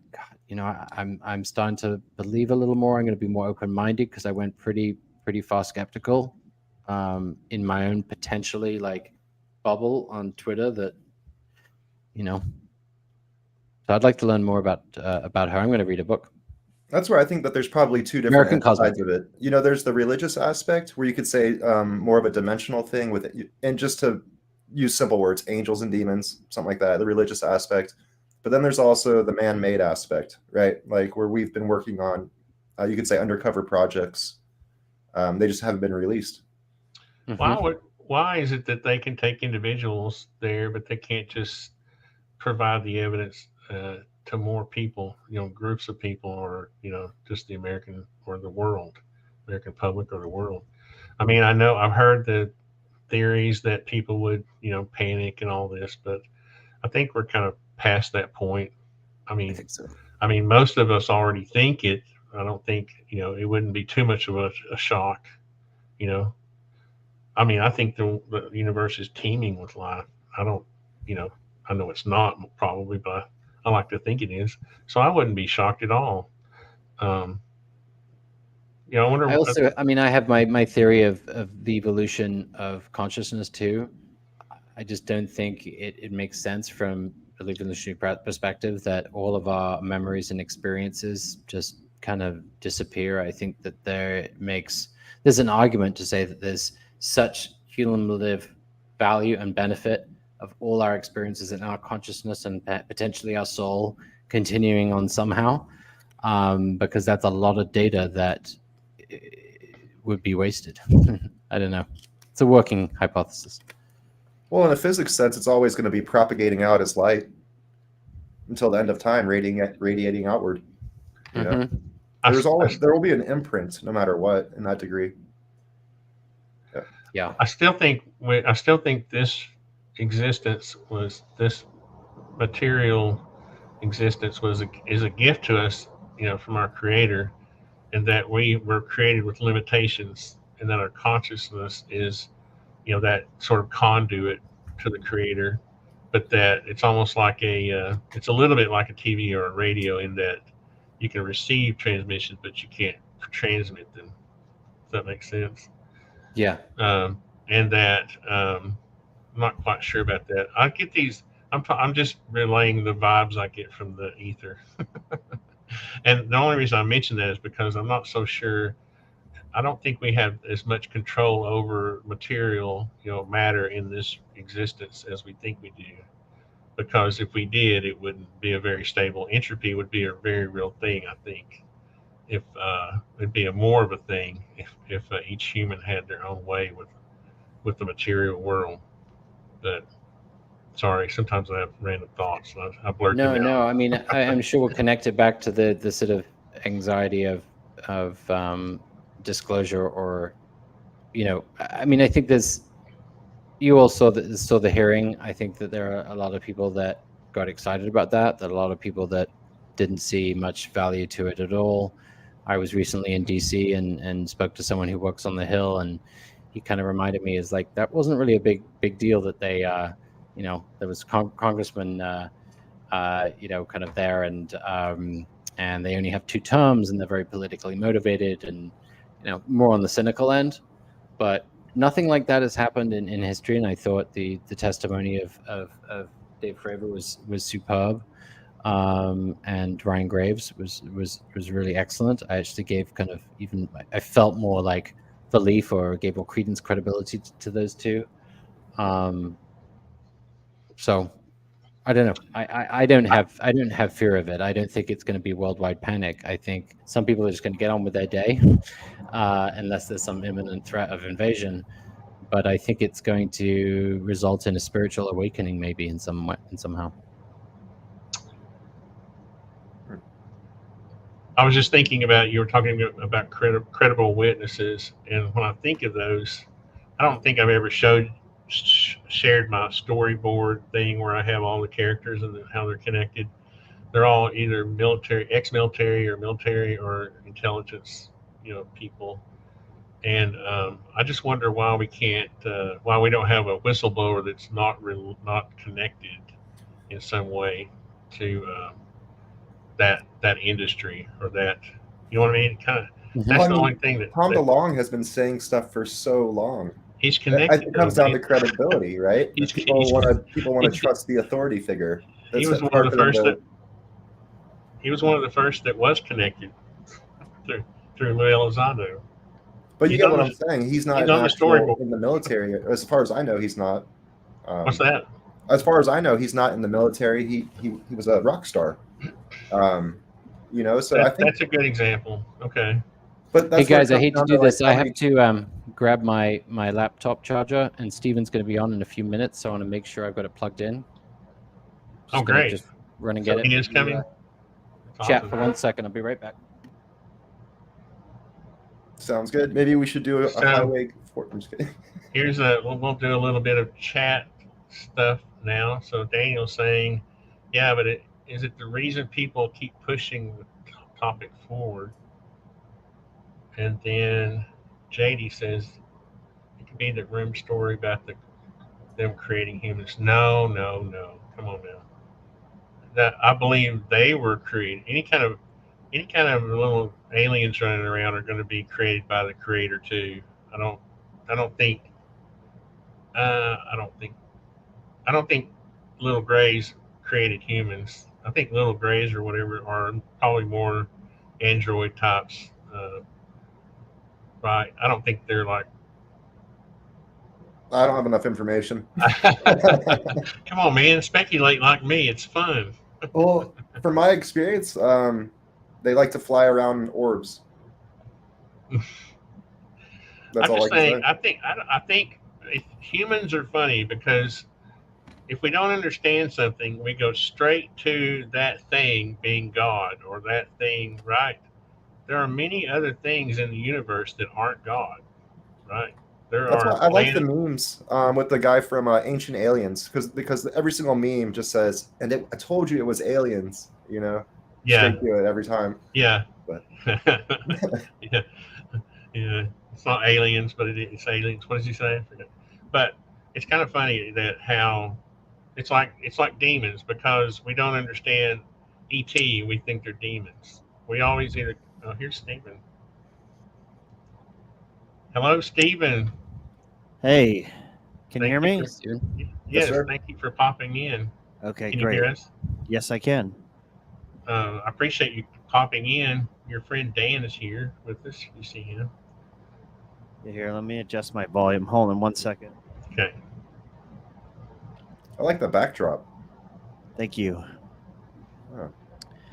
I'm starting to believe a little more. I'm going to be more open-minded because I went pretty far skeptical in my own potentially like bubble on Twitter that, so I'd like to learn more about her. I'm going to read a book. That's where I think that there's probably two different sides of it. There's the religious aspect where you could say more of a dimensional thing with it, and just to use simple words, angels and demons, something like that, the religious aspect. But then there's also the man-made aspect, right? Like where we've been working on, you could say undercover projects. They just haven't been released. Mm-hmm. Why is it that they can take individuals there, but they can't just provide the evidence to more people, groups of people, or, just the American or the world, American public or the world? I mean, I know I've heard the theories that people would, panic and all this, but I think we're kind of past that point. I think so. I mean, most of us already think it. I don't think, it wouldn't be too much of a shock, I mean, I think the universe is teeming with life. I don't, I know it's not probably, but I like to think it is. So I wouldn't be shocked at all. I wonder. I have my theory of the evolution of consciousness too. I just don't think it makes sense from a evolutionary perspective that all of our memories and experiences just kind of disappear. I think that there's an argument to say that there's such cumulative value and benefit all our experiences in our consciousness and potentially our soul continuing on somehow, because that's a lot of data that would be wasted. I don't know. It's a working hypothesis. Well, in a physics sense, it's always going to be propagating out as light until the end of time, radiating outward. You know, there will be an imprint no matter what in that degree. Yeah. I still think this existence was this material existence is a gift to us, from our Creator, and that we were created with limitations, and that our consciousness is, that sort of conduit to the Creator, but that it's almost like it's a little bit like a TV or a radio in that you can receive transmissions, but you can't transmit them. Does that make sense? Yeah. And that I'm not quite sure about that. I get these. I'm just relaying the vibes I get from the ether. And the only reason I mention that is because I'm not so sure. I don't think we have as much control over material, matter in this existence as we think we do. Because if we did, it wouldn't be a very stable. Entropy would be a very real thing, I think. If it'd be a more of a thing if each human had their own way with the material world. But sorry, sometimes I have random thoughts. I blurt them out. No. I mean, I'm sure we'll connect it back to the sort of anxiety of disclosure, or, I mean, I think you all saw the hearing. I think that there are a lot of people that got excited about that. That a lot of people that didn't see much value to it at all. I was recently in DC and spoke to someone who works on the Hill, and he kind of reminded me, is like, that wasn't really a big deal that they, there was congressman, kind of there, and they only have 2 terms, and they're very politically motivated, and more on the cynical end. But nothing like that has happened in history, and I thought the testimony of Dave Fravor was superb. And Ryan Graves was really excellent. I actually gave I felt more like belief, or gave more credence, credibility to those two. So I don't know. I don't have fear of it. I don't think it's going to be worldwide panic. I think some people are just going to get on with their day, unless there's some imminent threat of invasion. But I think it's going to result in a spiritual awakening, maybe in somehow. I was just thinking about, you were talking about credible witnesses, and when I think of those, I don't think I've ever shared my storyboard thing where I have all the characters and how they're connected. They're all either ex-military, or military, or intelligence, people. And I just wonder why we can't, why we don't have a whistleblower that's not connected in some way to that industry, or that, you know what I mean? That's the only thing that Tom DeLonge has been saying stuff for so long. He's connected. It comes down to credibility, right? People want to trust the authority figure. He was one of the first that was connected through Louis Elizondo. But you get what I'm saying. He's not in the military. As far as I know, he's not. What's that? As far as I know, he's not in the military. He was a rock star. So I think that's a good example. Okay. But hey guys, I hate to do this. I have to grab my laptop charger, and Steven's going to be on in a few minutes, so I want to make sure I've got it plugged in. Great. Just run and get it. He is coming. Chat for 1 second. I'll be right back. Sounds good. Maybe we should do a highway. I'm just kidding. We'll do a little bit of chat stuff now. So Daniel's saying, yeah, but is it the reason people keep pushing the topic forward? And then JD says it could be the room story about them creating humans. No. Come on now. That I believe they were created. Any kind of little aliens running around are going to be created by the Creator too. I don't think little grays created humans. I think little grays or whatever are probably more android types. Right? I don't think they're like. I don't have enough information. Come on, man, speculate like me. It's fun. Well, from my experience, they like to fly around in orbs. That's I'm all I just can saying. say. I think if humans are funny because if we don't understand something, we go straight to that thing being God or that thing, right? There are many other things in the universe that aren't God, right? There That's are why I like the planets. memes with the guy from Ancient Aliens, because every single meme just says, I told you it was aliens, Yeah, straight to it every time. yeah, But yeah, yeah. It's not aliens, but it's aliens. What did you say? I forget. But it's kind of funny that how it's like demons because we don't understand ET. We think they're demons. We always either. Oh, here's Stephen. Hello, Stephen. Hey, can you Thank hear you me? for. Hey, Steven. yes, Yes, sir. thank you for popping in. Okay, Can you hear great. us? Yes, I can. I appreciate you popping in. Your friend Dan is here with us. You see him. Here, let me adjust my volume. Hold on 1 second. Okay. I like the backdrop. Thank you. Oh.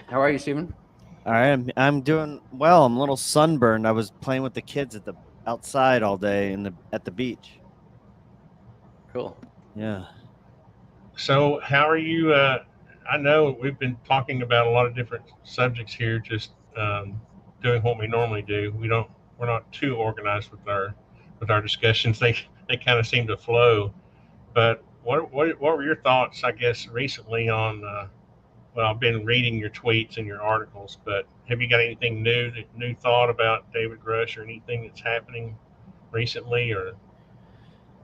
How are you, Steven? All right, I'm doing well. I'm a little sunburned. I was playing with the kids at the outside all day at the beach. Cool. Yeah. So, how are you? I know we've been talking about a lot of different subjects here, just doing what we normally do. We're not too organized with our discussions. They kind of seem to flow. But what were your thoughts? I guess recently on. Well, I've been reading your tweets and your articles, but have you got anything new thought about David Rush or anything that's happening recently, or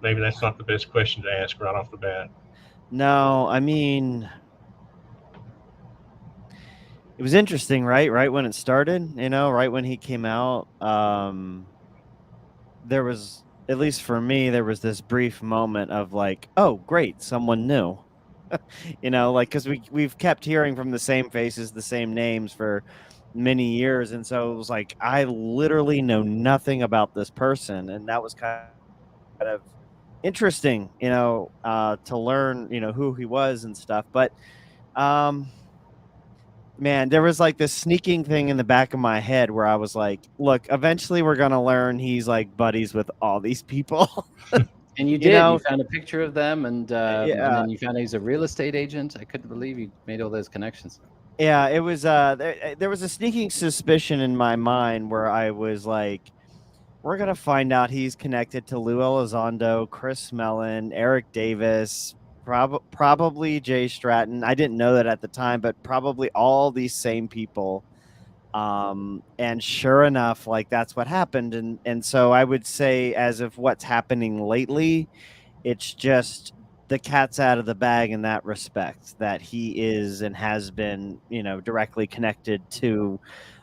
maybe that's not the best question to ask right off the bat. No, I mean, it was interesting, right? Right when it started, right when he came out, there was, at least for me, there was this brief moment of like, oh, great, someone new. Like because we've kept hearing from the same faces, the same names for many years, and so it was like I literally know nothing about this person, and that was kind of interesting, to learn, who he was and stuff. But um, man, there was like this sneaking thing in the back of my head where I was like, look, eventually we're gonna learn he's like buddies with all these people. And you you did. You know, found a picture of them, and yeah, then you found he's a real estate agent. I couldn't believe you made all those connections. yeah, it was there was a sneaking suspicion in my mind where I was like, we're gonna find out he's connected to Lou Elizondo, Chris Mellon, Eric Davis, probably Jay Stratton. I didn't know that at the time, but probably all these same people. And sure enough, like that's what happened. And so I would say, as of what's happening lately, it's just the cat's out of the bag in that respect, that he is and has been, directly connected to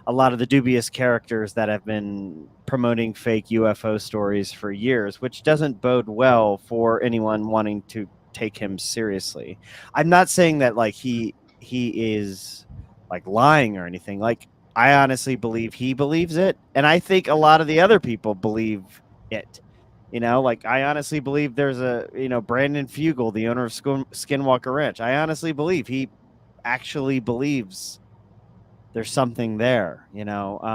a lot of the dubious characters that have been promoting fake UFO stories for years, which doesn't bode well for anyone wanting to take him seriously. I'm not saying that like he is like lying or anything. Like I honestly believe he believes it, and I think a lot of the other people believe it. Like I honestly believe there's a, Brandon Fugal, the owner of Skinwalker Ranch. I honestly believe he actually believes there's something there, But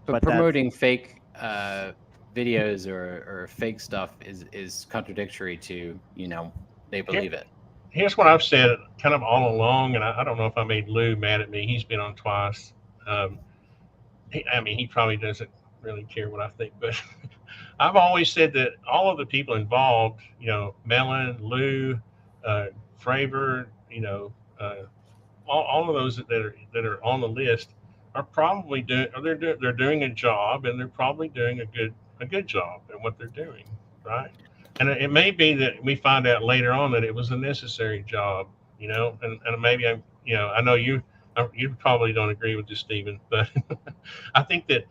but that's, promoting fake videos or fake stuff is contradictory to they Here, believe it. here's what I've said kind of all along, and I don't know if I made Lou mad at me. He's been on twice. Um, I mean, he probably doesn't really care what I think, but I've always said that all of the people involved, Mellon, Lou, uh, Fravor, all of those that are on the list are probably doing they're doing a job, and they're probably doing a good job at what they're doing, right? And it may be that we find out later on that it was a necessary job, and maybe I know you probably don't agree with this, Stephen, but I think that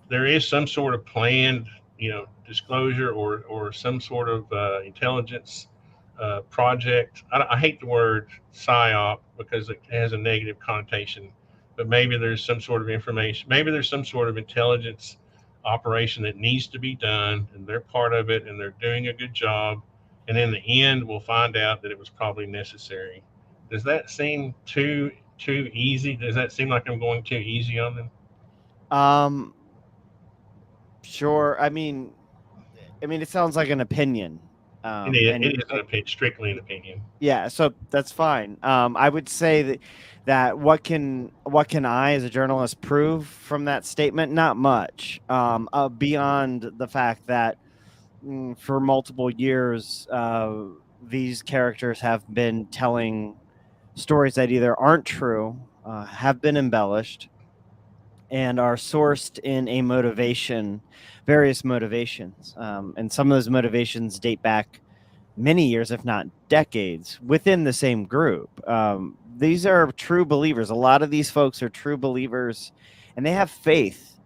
there is some sort of planned, disclosure or some sort of intelligence project. I hate the word psyop because it has a negative connotation, but maybe there's some sort of information. Maybe there's some sort of intelligence operation that needs to be done, and they're part of it, and they're doing a good job. And in the end, we'll find out that it was probably necessary. Does that seem too easy? Does that seem like I'm going too easy on them? Um, sure. I mean, it sounds like an opinion. It is And strictly an opinion. yeah, so that's fine. I would say that what can I as a journalist prove from that statement? Not much. Beyond the fact that for multiple years, these characters have been telling stories that either aren't true, have been embellished, and are sourced in a motivation, various motivations. And some of those motivations date back many years, if not decades, within the same group. These are true believers. A lot of these folks are true believers, and they have faith.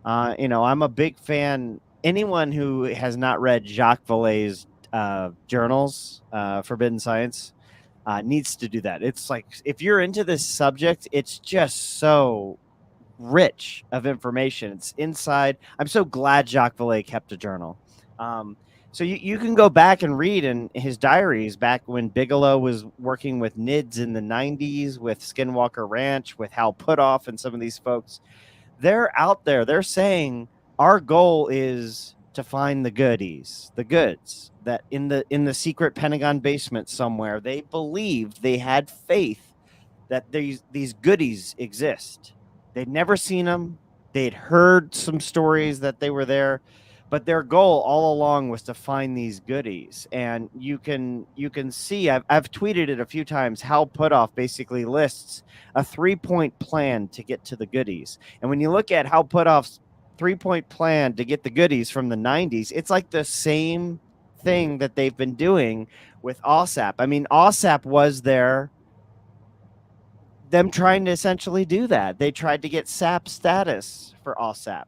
I'm a big fan. Anyone who has not read Jacques Vallée's journals, Forbidden Science, needs to do that. It's like, if you're into this subject, it's just so rich of information. It's inside. I'm so glad Jacques Vallée kept a journal. So you can go back and read in his diaries back when Bigelow was working with NIDS in the 90s, with Skinwalker Ranch, with Hal Puthoff and some of these folks. They're out there. They're saying our goal is to find the goodies, the goods that in the secret Pentagon basement somewhere. They believed, they had faith that these goodies exist. They'd never seen them. They'd heard some stories that they were there, but their goal all along was to find these goodies. And you can see, I've tweeted it a few times. Hal Puthoff basically lists a 3-point plan to get to the goodies. And when you look at Hal Puthoff's 3-point plan to get the goodies from the 90s, it's like the same thing that they've been doing with OSAP. I mean, OSAP was there, them trying to essentially do that. They tried to get SAP status for OSAP,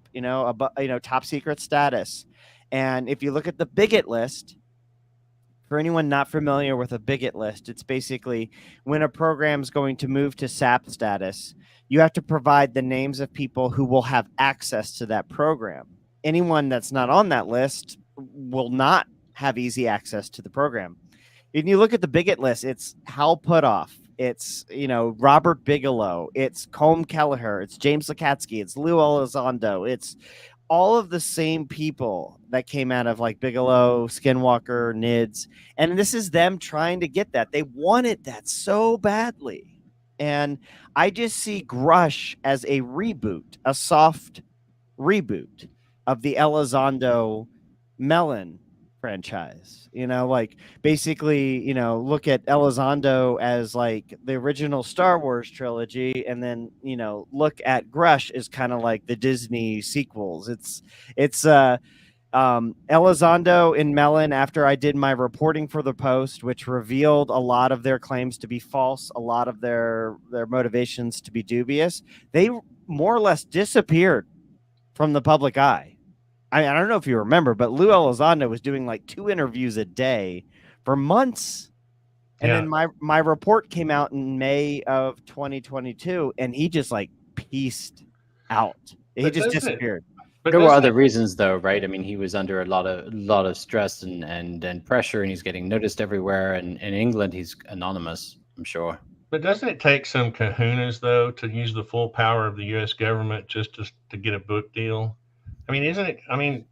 top secret status. And if you look at the bigot list, for anyone not familiar with a bigot list, it's basically when a program's going to move to SAP status, you have to provide the names of people who will have access to that program. Anyone that's not on that list will not have easy access to the program. If you look at the bigot list, it's Hal Puthoff, it's Robert Bigelow, it's Colm Kelleher, it's James Lukatsky, it's Lou Elizondo, it's all of the same people that came out of like Bigelow, Skinwalker, NIDS, and this is them trying to get that. They wanted that so badly, and I just see Grush as a reboot, a soft reboot of the Elizondo Mellon franchise. Basically, look at Elizondo as like the original Star Wars trilogy, and then look at Grush as kind of like the Disney sequels. It's Elizondo and Mellon, after I did my reporting for the Post, which revealed a lot of their claims to be false, a lot of their motivations to be dubious, they more or less disappeared from the public eye. I don't know if you remember, but Lou Elizondo was doing like 2 interviews a day for months. And then my report came out in May of 2022, and he just like pieced out. He just disappeared. But there were other reasons, though, right? I mean, he was under a lot of stress and pressure, and he's getting noticed everywhere. And in England, he's anonymous, I'm sure. But doesn't it take some kahunas, though, to use the full power of the U.S. government just to get a book deal? I mean, isn't it? I mean,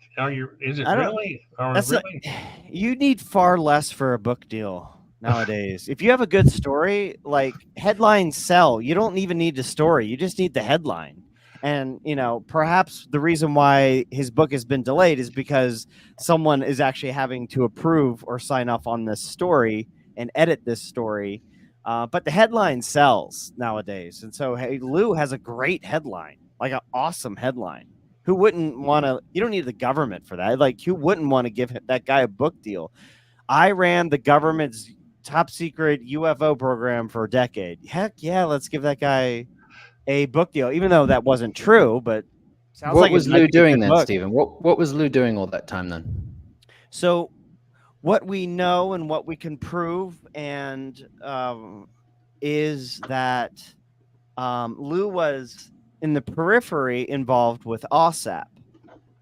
is it really? You need far less for a book deal nowadays. If you have a good story, like, headlines sell. You don't even need the story. You just need the headline. And, perhaps the reason why his book has been delayed is because someone is actually having to approve or sign off on this story and edit this story. But the headline sells nowadays. And so, hey, Lou has a great headline, like an awesome headline. Who wouldn't want to? You don't need the government for that. Like, who wouldn't want to give that guy a book deal? I ran the government's top secret UFO program for a decade. Heck yeah, let's give that guy a book deal, even though that wasn't true. But sounds what like was Lou doing then, Stephen? What was Lou doing all that time then? So, what we know and what we can prove, and is that Lou was in the periphery involved with OSAP.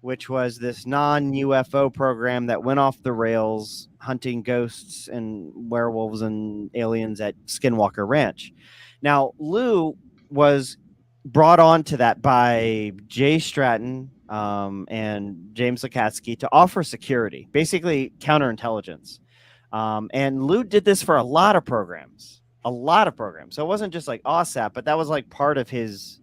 which was this non-UFO program that went off the rails, hunting ghosts and werewolves and aliens at Skinwalker Ranch. Now, Lou was brought on to that by Jay Stratton and James Lukatsky to offer security, basically counterintelligence. And Lou did this for a lot of programs. So it wasn't just like OSAP, but that was like part of his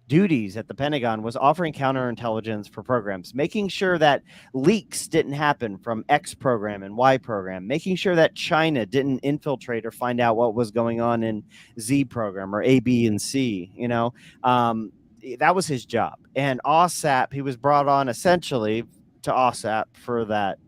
duties at the Pentagon, was offering counterintelligence for programs, making sure that leaks didn't happen from X program and Y program, making sure that China didn't infiltrate or find out what was going on in Z program or A, B, and C. That was his job. And OSAP, he was brought on essentially to OSAP for that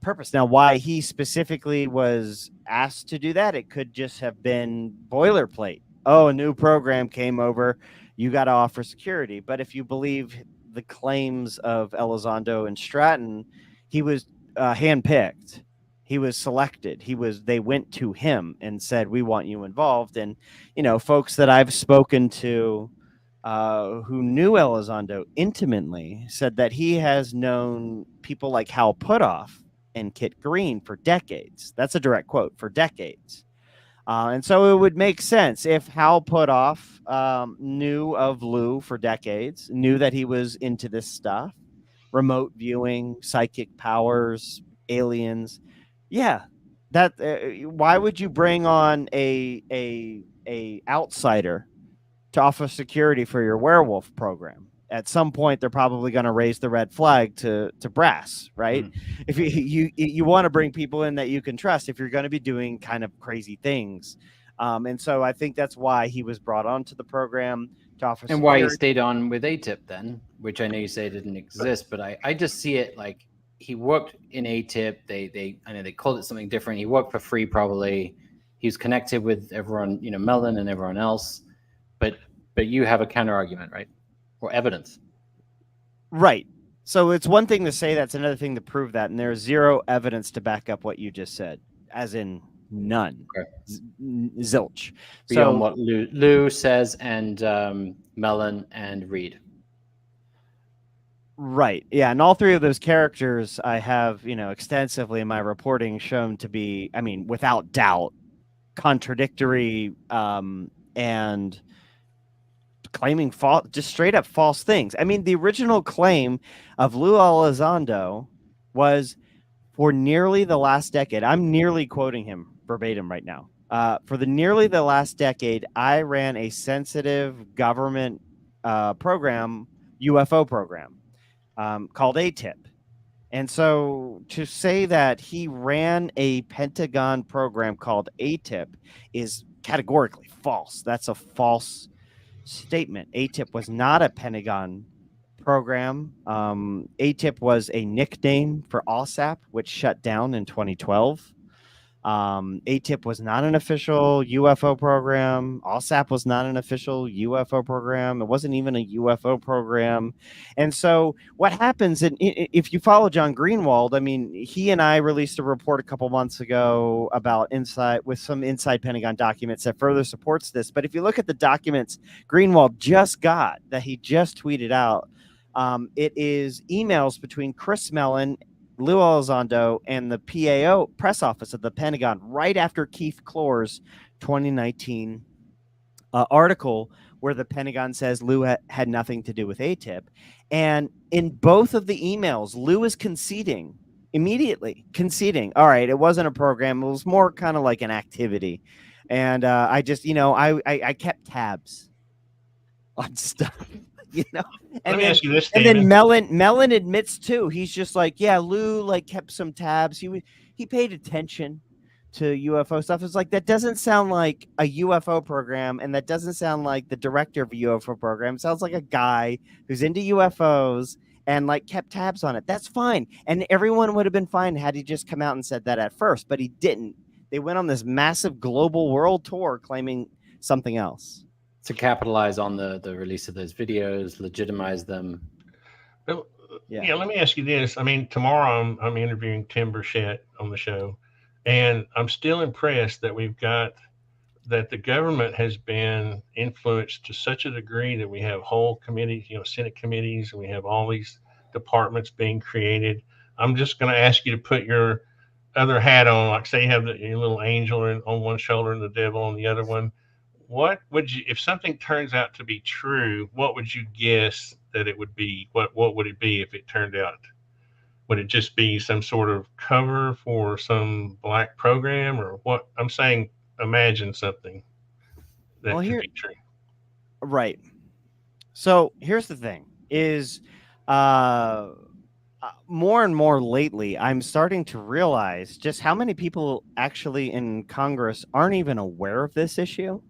purpose. Now, why he specifically was asked to do that, it could just have been boilerplate. Oh, a new program came over, you got to offer security. But if you believe the claims of Elizondo and Stratton, he was handpicked. He was selected. They went to him and said, we want you involved. And, folks that I've spoken to who knew Elizondo intimately said that he has known people like Hal Puthoff and Kit Green for decades. That's a direct quote, for decades. And so it would make sense if Hal Puthoff knew of Lou for decades, knew that he was into this stuff, remote viewing, psychic powers, aliens. Yeah, that. Why would you bring on a outsider to offer security for your werewolf program? At some point, they're probably going to raise the red flag to brass, right? Mm-hmm. If you want to bring people in that you can trust, if you're going to be doing kind of crazy things, and so I think that's why he was brought onto the program to offer. And why he stayed on with ATIP then, which I know you say didn't exist, but I just see it like he worked in ATIP. I know they called it something different. He worked for free, probably. He was connected with everyone, Mellon and everyone else, but you have a counter argument, right? Or evidence. Right. So it's one thing to say that's another thing to prove that. And there's zero evidence to back up what you just said, as in none. Okay. Zilch. Beyond what Lou says and Mellon and Reed. Right. Yeah. And all three of those characters I have, extensively in my reporting shown to be, without doubt, contradictory and claiming just straight up false things. The original claim of Lou Elizondo was for nearly the last decade. I'm nearly quoting him verbatim right now. For nearly the last decade, I ran a sensitive government program, UFO program, called ATIP. And so to say that he ran a Pentagon program called ATIP is categorically false. That's a false statement. ATIP was not a Pentagon program. ATIP was a nickname for OSAP, which shut down in 2012. ATIP was not an official UFO program. OSAP was not an official UFO program. It wasn't even a UFO program. And so what happens, if you follow John Greenwald, he and I released a report a couple months ago about some inside Pentagon documents that further supports this. But if you look at the documents Greenwald just got, that he just tweeted out, it is emails between Chris Mellon, Lou Elizondo, and the PAO press office of the Pentagon right after Keith Clore's 2019 article where the Pentagon says Lou had nothing to do with ATIP. And in both of the emails, Lou is immediately conceding, all right, it wasn't a program. It was more kind of like an activity. And I just, I kept tabs on stuff. Let me ask you this, and then Mellon admits too. He's just like, yeah, Lou kept some tabs. He paid attention to UFO stuff. It's like, that doesn't sound like a UFO program, and that doesn't sound like the director of a UFO program. It sounds like a guy who's into UFOs and kept tabs on it. That's fine, and everyone would have been fine had he just come out and said that at first, but he didn't. They went on this massive global world tour claiming something else. To capitalize on the release of those videos, legitimize them. Well, yeah. Let me ask you this. Tomorrow I'm interviewing Tim Burchett on the show, and I'm still impressed that that the government has been influenced to such a degree that we have whole committees, Senate committees, and we have all these departments being created. I'm just going to ask you to put your other hat on, like say you have your little angel on one shoulder and the devil on the other one. What would you, if something turns out to be true, what would you guess that it would be? What would it be if it turned out? Would it just be some sort of cover for some black program, or what? I'm saying, imagine something Well, that could here, be true. right. So here's the thing: is more and more lately, I'm starting to realize just how many people actually in Congress aren't even aware of this issue.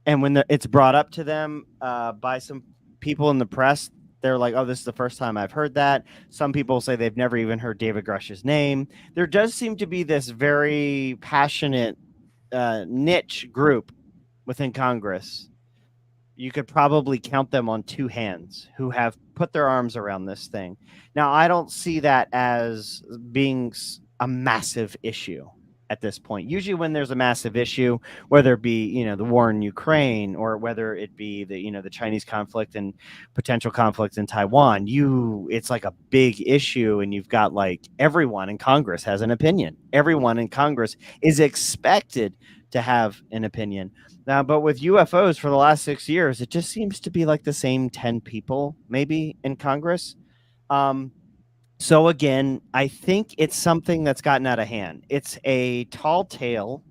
And when it's brought up to them by some people in the press, they're like, oh, this is the first time I've heard that. Some people say they've never even heard David Grush's name. There does seem to be this very passionate niche group within Congress. You could probably count them on two hands who have put their arms around this thing. Now, I don't see that as being a massive issue at this point. Usually when there's a massive issue, whether it be, the war in Ukraine, or whether it be the Chinese conflict and potential conflict in Taiwan, it's like a big issue, and you've got like everyone in Congress has an opinion. Everyone in Congress is expected to have an opinion. Now, but with UFOs for the last 6 years, it just seems to be like the same 10 people maybe in Congress. So again, I think it's something that's gotten out of hand. It's a tall tale.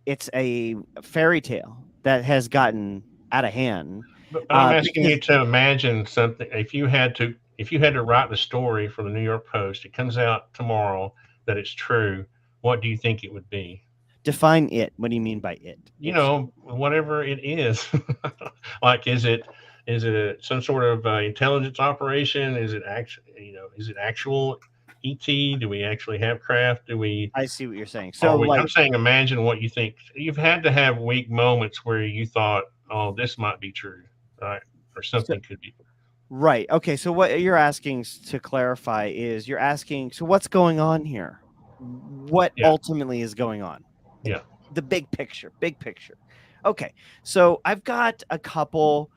It's a fairy tale that has gotten out of hand. But I'm asking you to imagine something. If you had to write the story for the New York Post, it comes out tomorrow that it's true. What do you think it would be? Define it. What do you mean by it? Whatever it is. Like, is it some sort of intelligence operation? Is it actual ET? Do we actually have craft? I see what you're saying. So I'm saying, imagine what you think. You've had to have weak moments where you thought, oh, this might be true, right? Or something could be. Right. Okay. So what you're asking to clarify is you're asking, so what's going on here? What ultimately is going on? Yeah. The big picture. Okay. So I've got a couple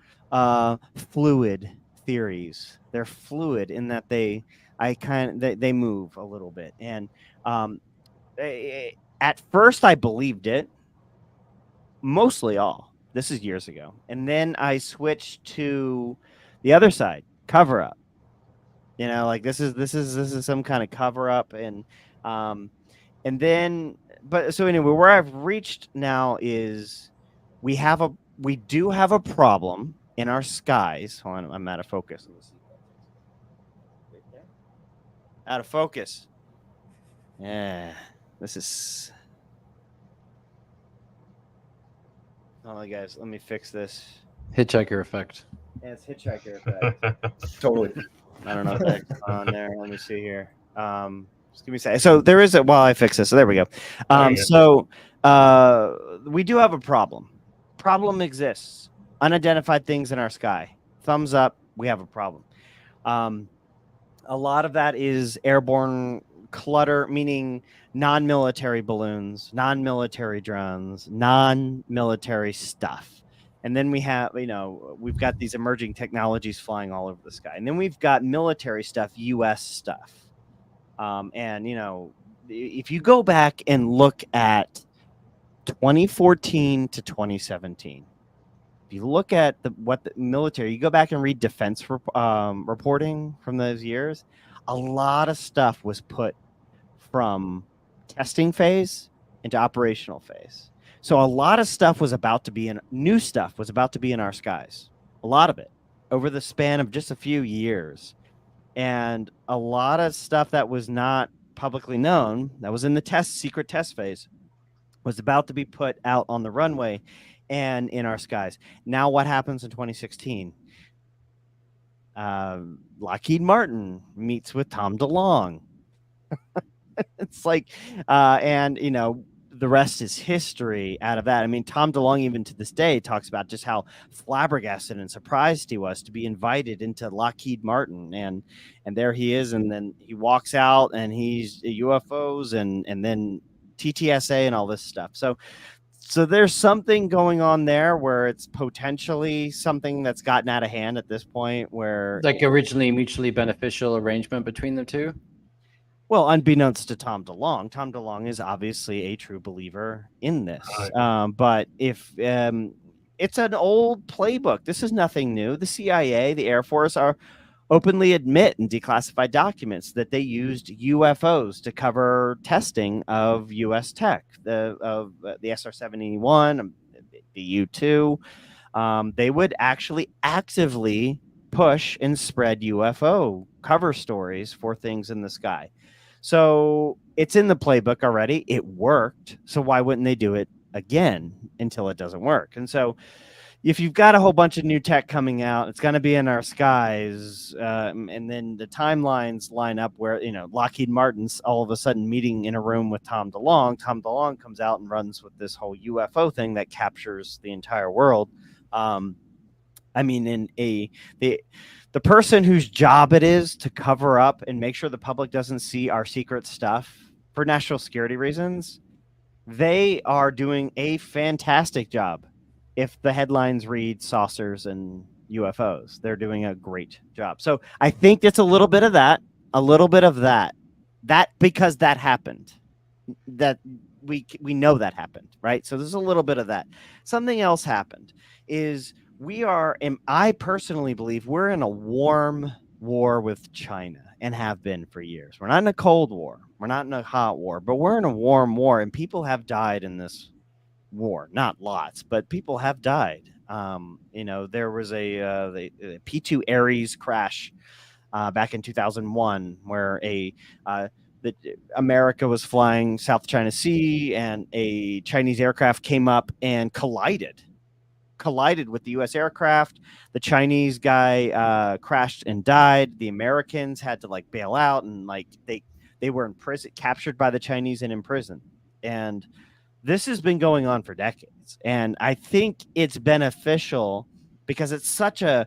fluid theories. They're fluid in that they move a little bit. And at first I believed it, mostly all. This is years ago. And then I switched to the other side, cover up. Like this is some kind of cover up, and then, but so anyway, where I've reached now is we do have a problem in our skies. Hold on, I'm out of focus. Out of focus. Yeah, this is. Oh, guys, let me fix this. Hitchhiker effect. Yeah, it's hitchhiker effect. Totally. I don't know if that's on there. Let me see here. Just give me a second. So there is while I fix this. So there we go. So we do have a problem. Problem exists. Unidentified things in our sky. Thumbs up. We have a problem. A lot of that is airborne clutter, meaning non-military balloons, non-military drones, non-military stuff. And then we have, we've got these emerging technologies flying all over the sky. And then we've got military stuff, U.S. stuff. And, if you go back and look at 2014 to 2017, if you look at what the military, you go back and read defense reporting from those years, a lot of stuff was put from testing phase into operational phase. So a lot of stuff was about to be new stuff was about to be in our skies. A lot of it over the span of just a few years. And a lot of stuff that was not publicly known, that was in the secret test phase, was about to be put out on the runway and in our skies. Now what happens in 2016? Lockheed Martin meets with Tom DeLonge. It's like, and the rest is history out of that. I mean, Tom DeLonge, even to this day, talks about just how flabbergasted and surprised he was to be invited into Lockheed Martin. And there he is. And then he walks out and he's UFOs and then TTSA and all this stuff. So So there's something going on there where it's potentially something that's gotten out of hand at this point where, Like originally mutually beneficial arrangement between the two. well, unbeknownst to Tom DeLonge is obviously a true believer in this. Right. But if it's an old playbook, this is nothing new. The CIA, the Air Force are openly admit in declassified documents that they used UFOs to cover testing of U.S. tech, the SR-71, the U-2. They would actually actively push and spread UFO cover stories for things in the sky. So it's in the playbook already. It worked. So why wouldn't they do it again until it doesn't work? And so if you've got a whole bunch of new tech coming out, it's going to be in our skies. And then the timelines line up where, Lockheed Martin's all of a sudden meeting in a room with Tom DeLonge. Tom DeLonge comes out and runs with this whole UFO thing that captures the entire world. The person whose job it is to cover up and make sure the public doesn't see our secret stuff for national security reasons, they are doing a fantastic job. If the headlines read saucers and UFOs, they're doing a great job. So I think it's a little bit of that, because that happened, that we know that happened, right? So there's a little bit of that. Something else happened is I personally believe we're in a warm war with China and have been for years. We're not in a Cold War. We're not in a hot war, but we're in a warm war, and people have died in this war. Not lots, but people have died. There was the P2 Ares crash back in 2001 where America was flying South China Sea and a Chinese aircraft came up and collided with the U.S. aircraft. The Chinese guy crashed and died. The Americans had to bail out, and they were in prison, captured by the Chinese and in prison. And this has been going on for decades. And I think it's beneficial because it's such a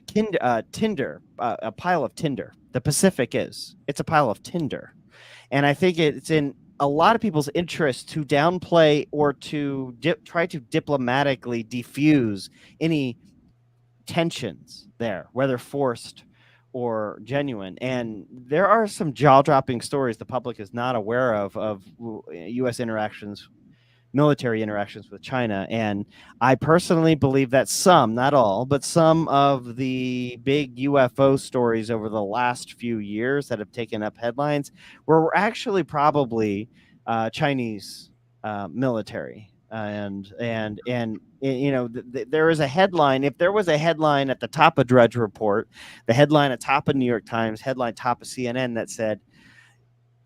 tinder, a pile of tinder. The Pacific it's a pile of tinder. And I think it's in a lot of people's interest to downplay or to try to diplomatically diffuse any tensions there, whether forced or genuine. And there are some jaw-dropping stories the public is not aware of U.S. military interactions with China. And I personally believe that some, not all, but some of the big UFO stories over the last few years that have taken up headlines were actually probably Chinese military. There is a headline. If there was a headline at the top of Drudge Report, the headline at top of New York Times, headline top of CNN that said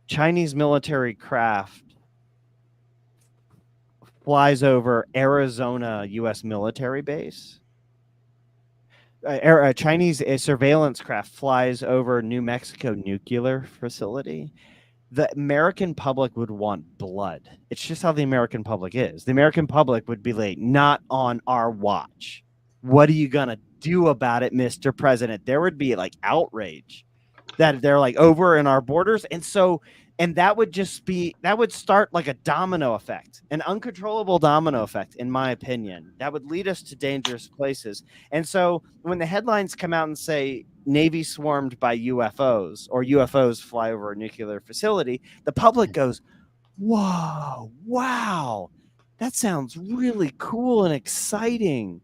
Chinese military craft flies over Arizona U.S. military base. Chinese surveillance craft flies over New Mexico nuclear facility. The American public would want blood. It's just how the American public is. The American public would be like, not on our watch. What are you going to do about it, Mr. President? There would be outrage that they're over in our borders. And that would start a domino effect, an uncontrollable domino effect, in my opinion. That would lead us to dangerous places. And so when the headlines come out and say Navy swarmed by UFOs or UFOs fly over a nuclear facility, the public goes, whoa, wow, that sounds really cool and exciting.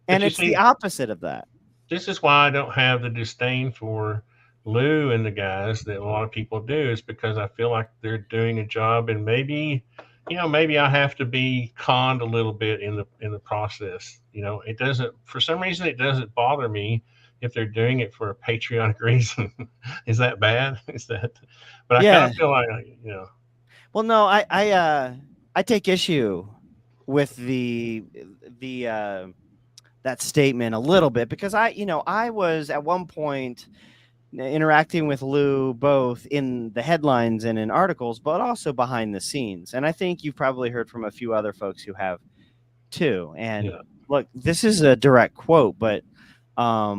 And it's the opposite of that. This is why I don't have the disdain for Lou and the guys that a lot of people do, is because I feel like they're doing a job, and maybe I have to be conned a little bit in the process. It doesn't, for some reason, it doesn't bother me if they're doing it for a patriotic reason. Is that bad? But I kind of feel like, Well, no, I take issue with that statement a little bit, because I was at one point interacting with Lou both in the headlines and in articles, but also behind the scenes. And I think you've probably heard from a few other folks who have too. And look, this is a direct quote, but I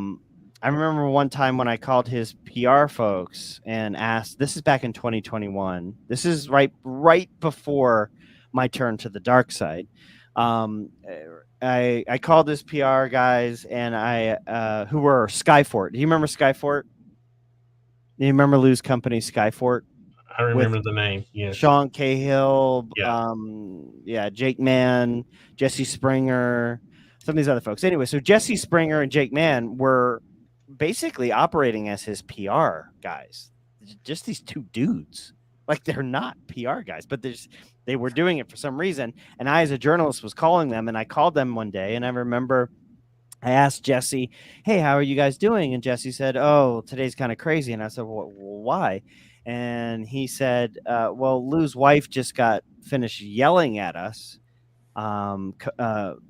remember one time when I called his PR folks and asked, this is back in 2021. This is right before my turn to the dark side. I called this PR guys, and I who were Skyfort. Do you remember Skyfort? Do you remember Lou's company Skyfort? I remember the name. Yes. Sean Cahill, Yeah. Jake Mann, Jesse Springer, some of these other folks. Anyway, so Jesse Springer and Jake Mann were basically operating as his PR guys. Just these two dudes. Like, they're not PR guys, but they were doing it for some reason. And I, as a journalist, was calling them, and I called them one day, and I remember I asked Jesse, "Hey, how are you guys doing?" And Jesse said, "Oh, today's kind of crazy." And I said, "Well, why?" And he said, "Well, Lou's wife just got finished yelling at us,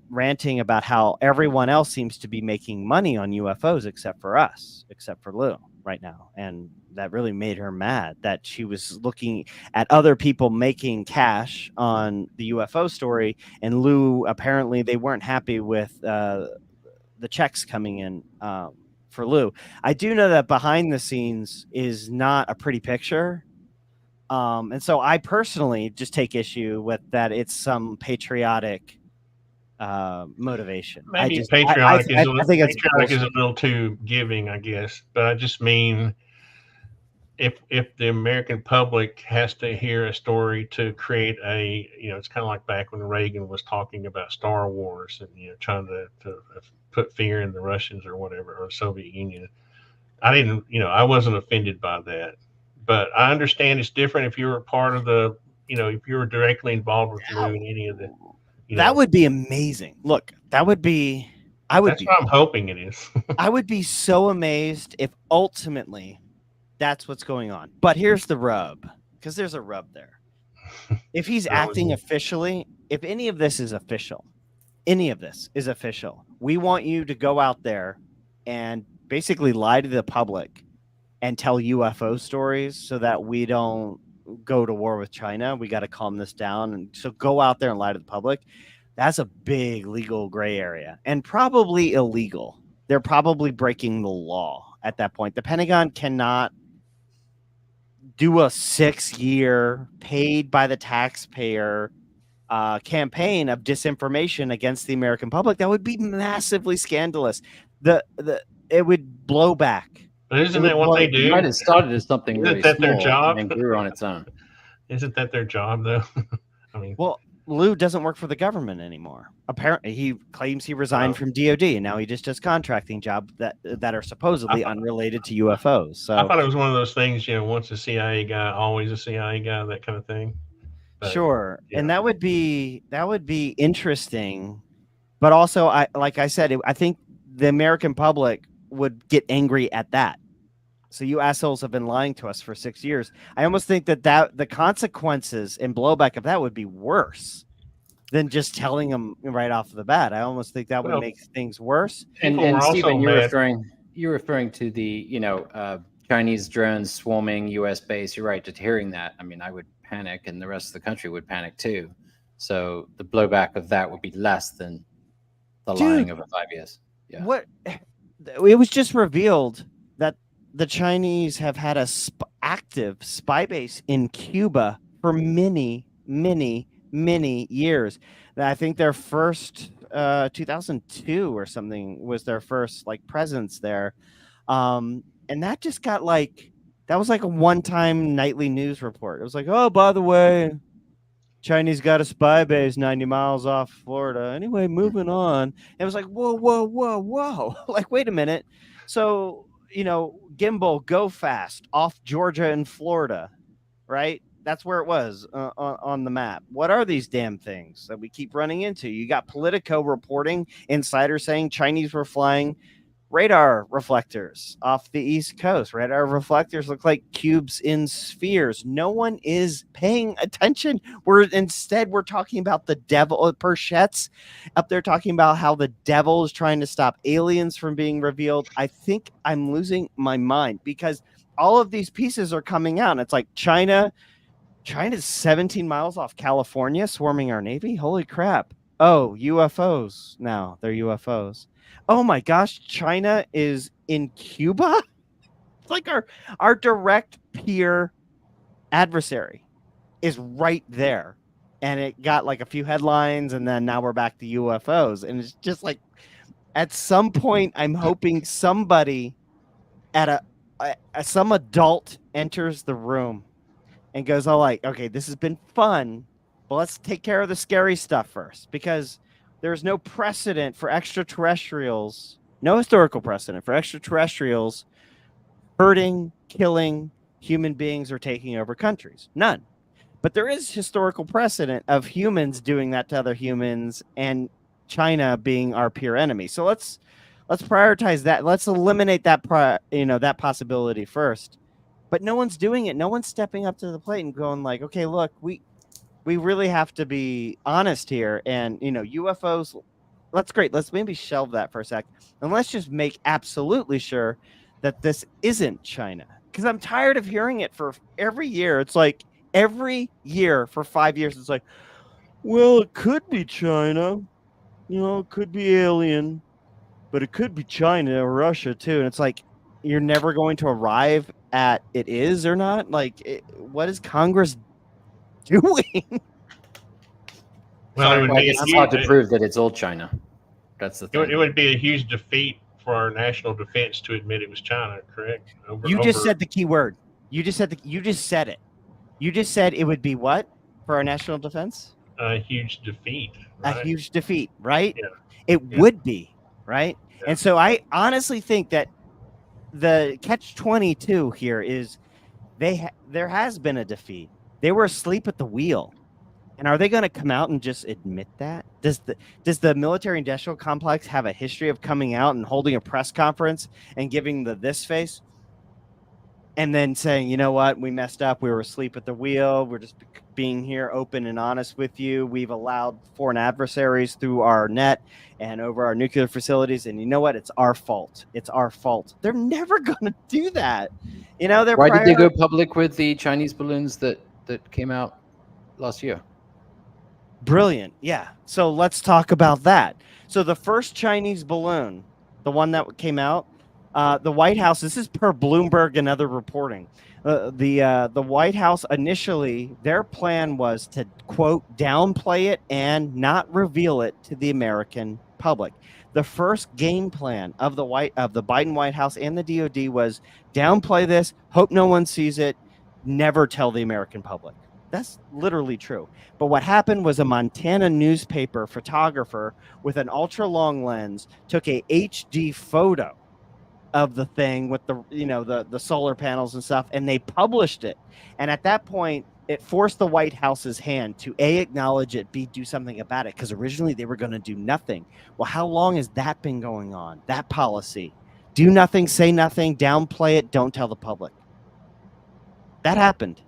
ranting about how everyone else seems to be making money on UFOs except for us, except for Lou right now." And that really made her mad, that she was looking at other people making cash on the UFO story. And Lou, apparently they weren't happy with the checks coming in for Lou. I do know that behind the scenes is not a pretty picture. And so I personally just take issue with that. It's some patriotic motivation. Maybe I think it's patriotic is a little too giving, I guess. But I just mean, if the American public has to hear a story to create a, it's kind of like back when Reagan was talking about Star Wars and, trying to put fear in the Russians or whatever, or Soviet Union. I wasn't offended by that, but I understand it's different if you were part of the, if you were directly involved with Lou in any of the, that would be amazing. Look, that's what I'm hoping it is. I would be so amazed if ultimately that's what's going on. But here's the rub, because there's a rub there. If he's acting officially, if any of this is official, we want you to go out there and basically lie to the public and tell UFO stories so that we don't go to war with China. We got to calm this down. And so go out there and lie to the public. That's a big legal gray area and probably illegal. They're probably breaking the law at that point. The Pentagon cannot do a 6-year paid by the taxpayer campaign of disinformation against the American public. That would be massively scandalous. It would blow back. But isn't that what they do? It might have started as something really small their job? and grew on its own. Isn't that their job, though? I mean, well, Lou doesn't work for the government anymore. Apparently, he claims he resigned from DOD, and now he just does contracting jobs that are supposedly unrelated to UFOs. So I thought it was one of those things, once a CIA guy, always a CIA guy, that kind of thing. But, sure, and that would be interesting, but also, like I said, I think the American public would get angry at that. So you assholes have been lying to us for 6 years. I almost think that the consequences and blowback of that would be worse than just telling them right off the bat. I almost think that would make things worse. And Stephen, you're referring to the Chinese drones swarming U.S. base. You're right. Just hearing that, I mean, I would panic, and the rest of the country would panic too. So the blowback of that would be less than the lying of a 5 years. Yeah. What? It was just revealed that the Chinese have had a active spy base in Cuba for many, many, many years. I think their first 2002 or something was their first presence there, and that just got that was like a one-time nightly news report. It was like, oh, by the way, Chinese got a spy base 90 miles off Florida. Anyway, moving on. It was like, whoa, whoa, whoa, whoa. Wait a minute. So, gimbal, go fast off Georgia and Florida, right? That's where it was on the map. What are these damn things that we keep running into? You got Politico reporting, insiders saying Chinese were flying radar reflectors off the East Coast. Radar reflectors look like cubes in spheres. No one is paying attention. We're talking about the devil. Perchette's up there talking about how the devil is trying to stop aliens from being revealed. I think I'm losing my mind because all of these pieces are coming out. And it's like China's 17 miles off California swarming our Navy. Holy crap. Oh, UFOs now. They're UFOs. Oh my gosh, China is in Cuba? It's like our direct peer adversary is right there. and it got like a few headlines, and then now we're back to UFOs, and it's just like at some point I'm hoping somebody at some adult enters the room and goes, "Oh, like, okay, this has been fun, but let's take care of the scary stuff first," because there's no precedent for extraterrestrials, no historical precedent for extraterrestrials hurting, killing human beings or taking over countries. None. But there is historical precedent of humans doing that to other humans, and China being our peer enemy. So let's prioritize that. Let's eliminate that that possibility first. But no one's doing it. No one's stepping up to the plate and going like, okay, look, we really have to be honest here. And UFOs, that's great. Let's maybe shelve that for a sec. And let's just make absolutely sure that this isn't China. Because I'm tired of hearing it for every year. It's like every year for 5 years, it's like, well, it could be China. It could be alien, but it could be China or Russia too. And it's like, you're never going to arrive at it is or not. Like, what is Congress doing? Well, it would be it's hard to prove that it's all China. That's the thing. It would be a huge defeat for our national defense to admit it was China, correct? Just said the key word. You just said it. You just said it would be what for our national defense? A huge defeat. Right? A huge defeat, right? Yeah. It would be, right? Yeah. And so I honestly think that the catch-22 here is there has been a defeat. They were asleep at the wheel. And are they going to come out and just admit that? Does the military industrial complex have a history of coming out and holding a press conference and giving this face and then saying, you know what, we messed up. We were asleep at the wheel. We're just being here open and honest with you. We've allowed foreign adversaries through our net and over our nuclear facilities. And you know what? It's our fault. It's our fault. They're never going to do that. Why did they go public with the Chinese balloons that came out last year? Brilliant. Yeah. So let's talk about that. So the first Chinese balloon, the one that came out, the White House, this is per Bloomberg and other reporting. The White House initially, their plan was to, quote, downplay it and not reveal it to the American public. The first game plan of the Biden White House and the DOD was downplay this, hope no one sees it, never tell the American public. That's literally true. But what happened was a Montana newspaper photographer with an ultra long lens took a HD photo of the thing with the solar panels and stuff, and they published it. And at that point, it forced the White House's hand to A, acknowledge it, B, do something about it, because originally they were going to do nothing. Well, how long has that been going on? That policy. Do nothing, say nothing, downplay it, don't tell the public. That happened.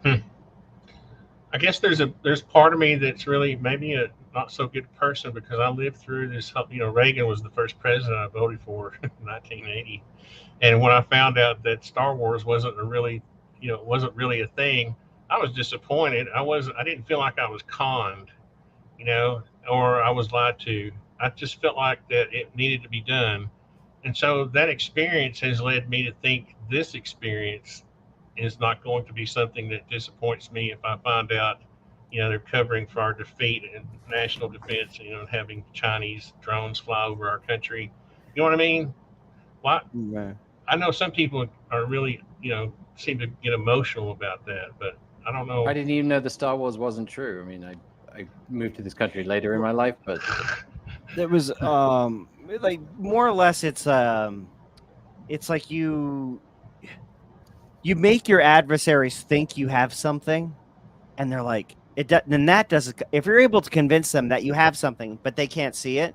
I guess there's part of me that's really maybe a not so good person, because I lived through this. Reagan was the first president I voted for in 1980, and when I found out that Star Wars wasn't really a thing, I was disappointed. I didn't feel like I was conned, or I was lied to. I just felt like that it needed to be done, and so that experience has led me to think this experience is not going to be something that disappoints me if I find out, they're covering for our defeat and national defense, having Chinese drones fly over our country. You know what I mean? Why? Right. I know some people are really, seem to get emotional about that, but I don't know. I didn't even know the Star Wars wasn't true. I mean, I moved to this country later in my life, but there was like more or less it's like you make your adversaries think you have something, and they're like, if you're able to convince them that you have something, but they can't see it,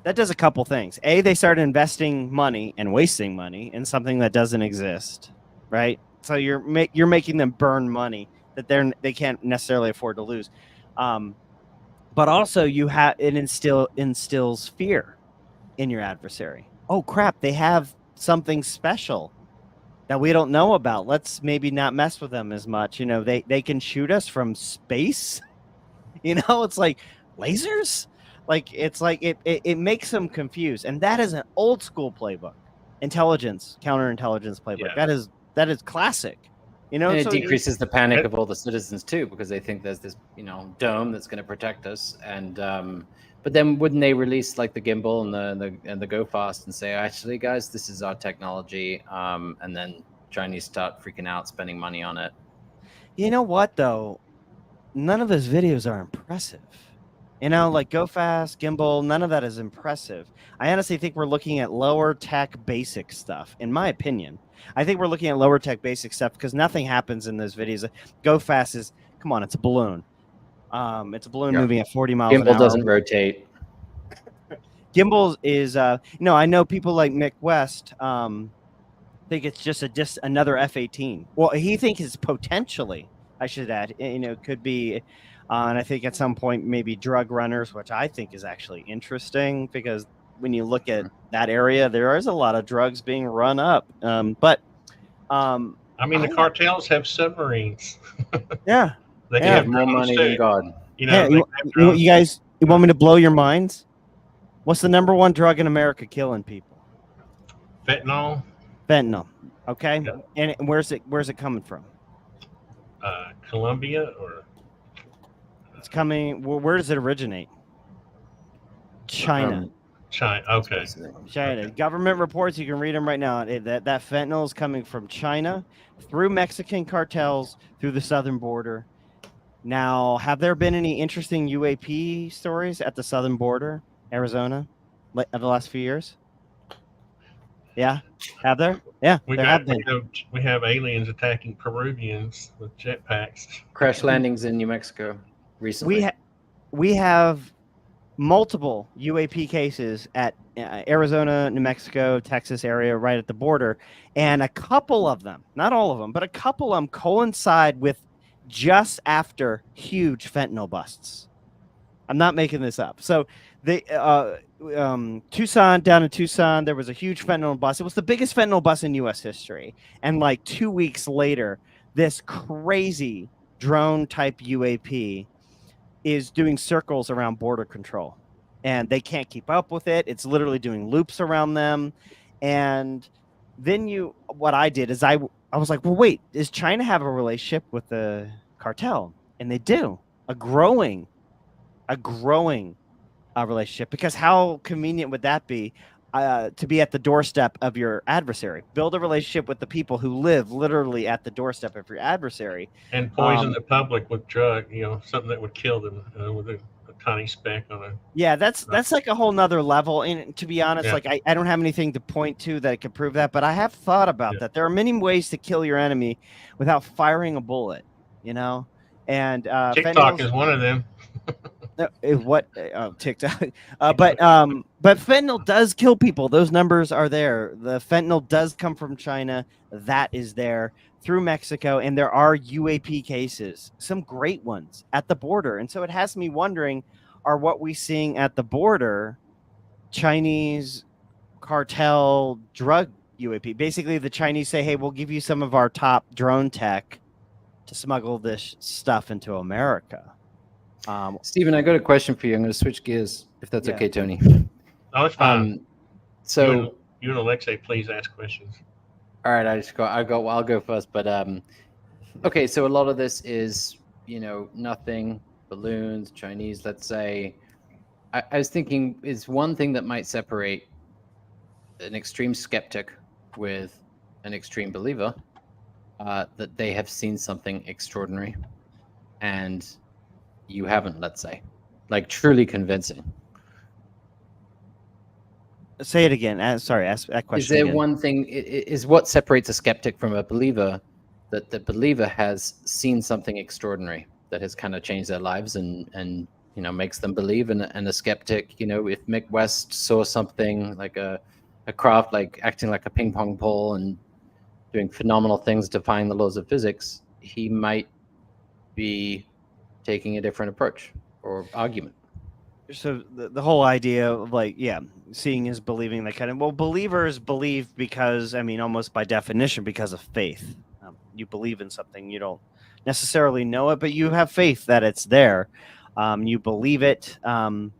that does a couple things. A, they start investing money and wasting money in something that doesn't exist, right? So you're making them burn money that they can't necessarily afford to lose. But also it instills fear in your adversary. Oh crap, they have something special that we don't know about. Let's maybe not mess with them as much. They can shoot us from space. It's like lasers. Like it's like it makes them confused, and that is an old school playbook, counterintelligence playbook. Yeah. That is classic. You know, And it so decreases the panic of all the citizens too, because they think there's this, dome that's going to protect us. And but then wouldn't they release like the gimbal and the go fast and say, actually, guys, this is our technology, and then Chinese start freaking out, spending money on it. You know what though? None of his videos are impressive. Like Go Fast, Gimbal, none of that is impressive. I honestly think we're looking at lower tech basic stuff, in my opinion. I think we're looking at lower tech basic stuff because nothing happens in those videos. Go Fast is, come on, it's a balloon. It's a balloon moving at 40 miles an Gimbal hour. doesn't rotate. Gimbal is, I know people like Mick West think it's just another F-18. Well, he thinks it's potentially, I should add, could be, and I think at some point maybe drug runners, which I think is actually interesting because when you look at that area, there is a lot of drugs being run up. But I mean, the cartels have submarines. Yeah, They They can have have more drones money too. than God. You know, hey, they you, can have you drones. guys, you want me to blow your minds? What's the number one drug in America killing people? Fentanyl, Fentanyl. Okay, Yeah. and where's it coming from? Colombia, or It's coming. Where does it originate? China. China. Okay. China. Okay. Government reports, you can read them right now. That fentanyl is coming from China through Mexican cartels through the southern border. Now, have there been any interesting UAP stories at the southern border, Arizona, of the last few years? Yeah, have there? Yeah, there have been. We have aliens attacking Peruvians with jetpacks. Crash landings in New Mexico recently. We have multiple UAP cases at Arizona, New Mexico, Texas area, right at the border, and a couple of them, not all of them, but a couple of them coincide with just after huge fentanyl busts. I'm not making this up. So they Tucson, down in Tucson, there was a huge fentanyl bust. It was the biggest fentanyl bust in U.S. history. And like 2 weeks later, this crazy drone type UAP is doing circles around border control, and they can't keep up with it. It's literally doing loops around them. And then what I did is I was like, well, wait, does China have a relationship with the cartel? And they do, a growing relationship, because how convenient would that be to be at the doorstep of your adversary? Build a relationship with the people who live literally at the doorstep of your adversary. And poison the public with drug, something that would kill them with a tiny speck on it. Yeah, that's like a whole nother level. And to be honest, Yeah. like I don't have anything to point to that could prove that, but I have thought about that. There are many ways to kill your enemy without firing a bullet, and TikTok is one of them. TikTok? But fentanyl does kill people. Those numbers are there. The fentanyl does come from China. That is there through Mexico, and there are UAP cases, some great ones at the border. And so it has me wondering, are what we seeing at the border Chinese cartel drug UAP? Basically, the Chinese say, hey, we'll give you some of our top drone tech to smuggle this stuff into America. Stephen, I got a question for you. I'm going to switch gears, if that's okay, Tony. Oh, it's fine. So you and Alexei, please ask questions. All right, I'll go first. But okay, so a lot of this is nothing, balloons, Chinese. Let's say I was thinking is one thing that might separate an extreme skeptic with an extreme believer, that they have seen something extraordinary, and you haven't, let's say, like truly convincing. Say it again. Sorry, ask that question. Is there again. one thing, is what separates a skeptic from a believer, that the believer has seen something extraordinary that has kind of changed their lives and makes them believe, and a skeptic, if Mick West saw something like a craft like acting like a ping pong ball and doing phenomenal things defying the laws of physics, he might be taking a different approach or argument. So the whole idea of seeing is believing, that kind of, well, believers believe because, almost by definition, because of faith. You believe in something, you don't necessarily know it, but you have faith that it's there. You believe it. But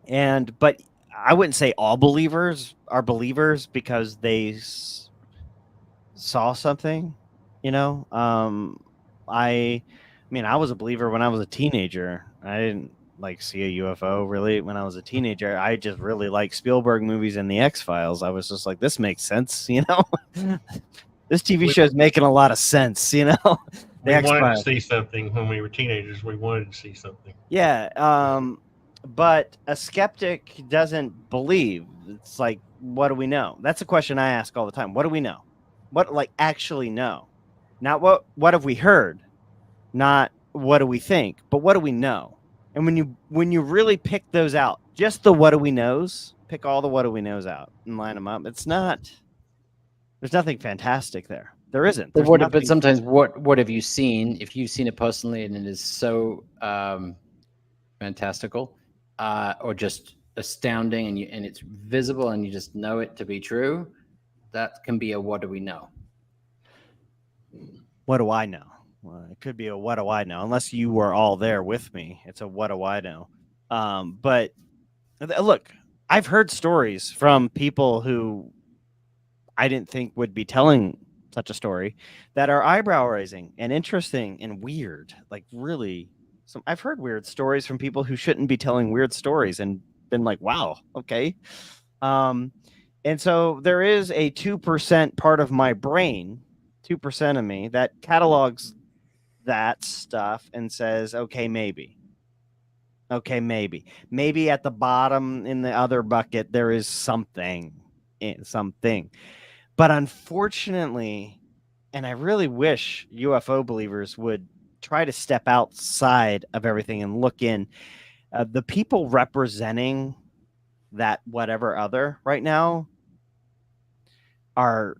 I wouldn't say all believers are believers because they saw something. I mean, I was a believer when I was a teenager. I didn't like see a UFO really when I was a teenager. I just really liked Spielberg movies and the X-Files. I was just like, this makes sense, This TV We, show is making a lot of sense, The we wanted to X-Files. see something when we were teenagers. We wanted to see something. Yeah, but a skeptic doesn't believe. It's like, what do we know? That's a question I ask all the time. What do we know? What actually know? Not what have we heard? Not what do we think, but what do we know? And when you really pick those out, just the what do we knows, pick all the what do we knows out and line them up. There's nothing fantastic there. There isn't. But There's but sometimes what have you seen? If you've seen it personally and it is so fantastical, or just astounding, and it's visible, and you just know it to be true, that can be a what do we know? What do I know? Well, it could be a what do I know, unless you were all there with me. It's a what do I know. But look, I've heard stories from people who I didn't think would be telling such a story that are eyebrow raising and interesting and weird. Like really, I've heard weird stories from people who shouldn't be telling weird stories and been like, wow, okay. And so there is a 2% part of my brain, 2% of me that catalogs that stuff and says, okay, maybe. Okay, maybe at the bottom in the other bucket, there is something. But unfortunately, and I really wish UFO believers would try to step outside of everything and look in. The people representing that whatever other right now are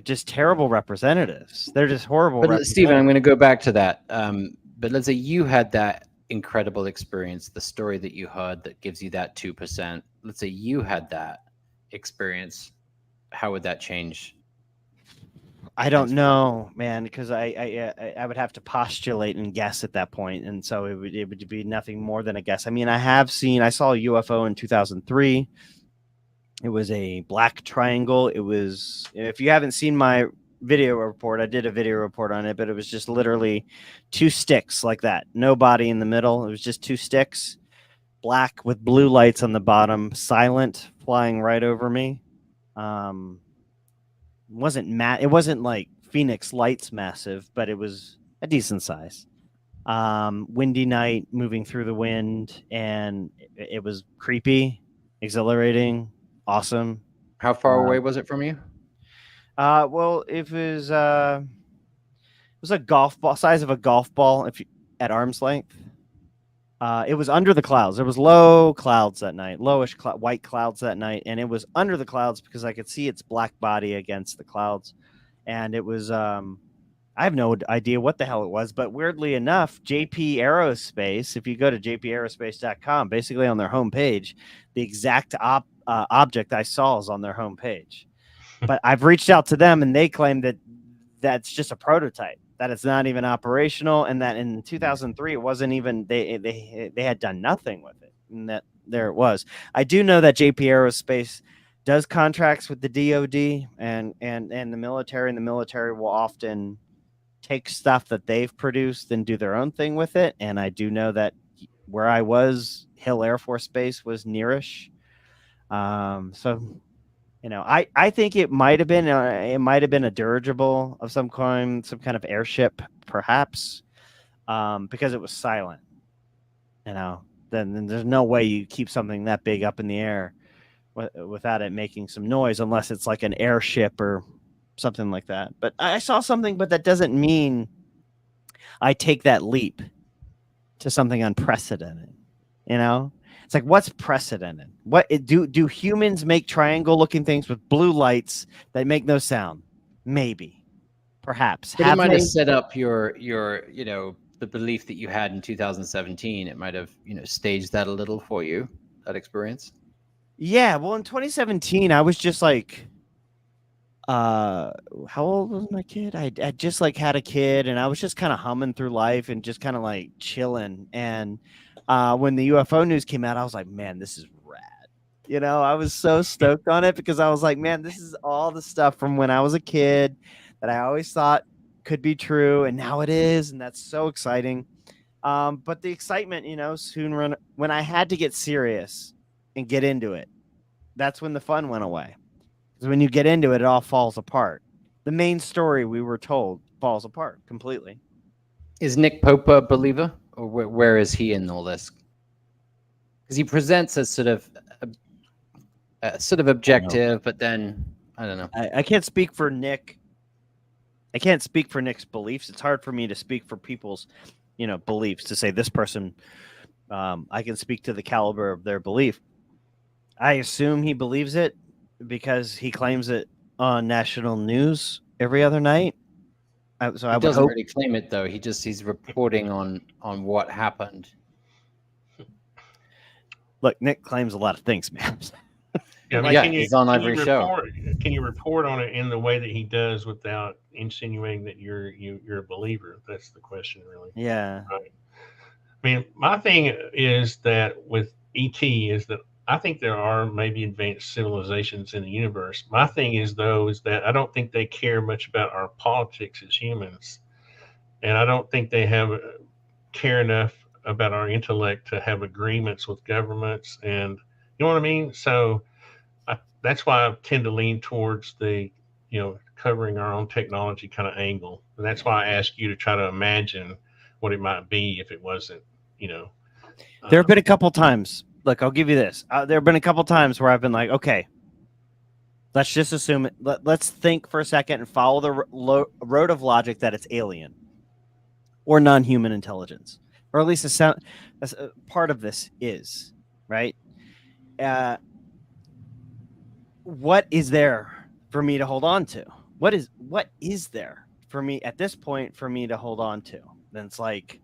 just terrible representatives. They're just horrible. But Stephen, I'm going to go back to that. But let's say you had that incredible experience, the story that you heard that gives you that 2%. Let's say you had that experience. How would that change? I don't know, man, because I would have to postulate and guess at that point, and so it would be nothing more than a guess. I mean, I saw a UFO in 2003. It was a black triangle. It was, if you haven't seen my video report, I did a video report on it, but it was just literally two sticks like that, no body in the middle. It was just two sticks, black with blue lights on the bottom, silent, flying right over me. It wasn't like Phoenix Lights massive, but it was a decent size. Windy night, moving through the wind, and it was creepy, exhilarating, awesome. How far away was it from you? Well, it was a golf ball, size of a golf ball, at arm's length. It was under the clouds. There was low clouds that night, lowish white clouds that night, and it was under the clouds because I could see its black body against the clouds. And it was, I have no idea what the hell it was, but weirdly enough, JP Aerospace, if you go to jpaerospace.com, basically on their homepage, the exact object I saw is on their homepage. But I've reached out to them, and they claim that that's just a prototype, that it's not even operational, and that in 2003 it wasn't even, they had done nothing with it, and that there it was. I do know that JP Aerospace does contracts with the DoD and the military, and the military will often take stuff that they've produced and do their own thing with it. And I do know that where I was, Hill Air Force Base was nearish. So I think it might have been a dirigible of some kind of airship, perhaps, because it was silent. Then there's no way you keep something that big up in the air without it making some noise, unless it's like an airship or something like that. But I saw something, but that doesn't mean I take that leap to something unprecedented. It's like, what's precedented? What do humans make triangle looking things with blue lights that make no sound? Maybe, perhaps. But it might have set up your the belief that you had in 2017. It might have staged that a little for you, that experience. Yeah, well, in 2017, I was just like, how old was my kid? I just like had a kid, and I was just kind of humming through life and just kind of like chilling. And when the UFO news came out, I was like, man, this is rad. I was so stoked on it because I was like, man, this is all the stuff from when I was a kid that I always thought could be true, and now it is, and that's so exciting. But the excitement, soon when I had to get serious and get into it, that's when the fun went away. Because when you get into it, it all falls apart. The main story we were told falls apart completely. Is Nick Pope a believer, or where is he in all this? Because he presents as sort of objective, but then I don't know. I can't speak for Nick. I can't speak for Nick's beliefs. It's hard for me to speak for people's, beliefs, to say this person. I can speak to the caliber of their belief. I assume he believes it because he claims it on national news every other night. So He doesn't really claim it, though. He's reporting on what happened. Look, Nick claims a lot of things, man. Yeah, I mean, he's on every show. Can you report on it in the way that he does without insinuating that you're a believer? That's the question, really. Yeah. Right. I mean, my thing is that with ET is that I think there are maybe advanced civilizations in the universe. My thing is, though, is that I don't think they care much about our politics as humans. And I don't think they care enough about our intellect to have agreements with governments. And you know what I mean? So that's why I tend to lean towards the, covering our own technology kind of angle. And that's why I ask you to try to imagine what it might be if it wasn't, There have been a couple times. Look, I'll give you this. There have been a couple times where I've been like, okay, let's just assume it. Let's think for a second and follow the road of logic that it's alien or non-human intelligence, or at least a part of this is, right? What is there for me to hold on to? What is there for me at this point for me to hold on to? Then it's like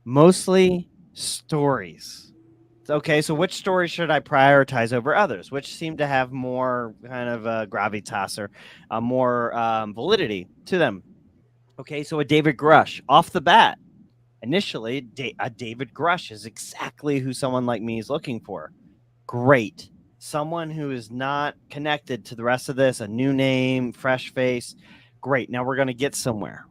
mostly stories. Okay, so which stories should I prioritize over others? Which seem to have more kind of gravitas or more validity to them? Okay, so a David Grush off the bat. Initially, a David Grush is exactly who someone like me is looking for. Great. Someone who is not connected to the rest of this, a new name, fresh face. Great. Now we're going to get somewhere,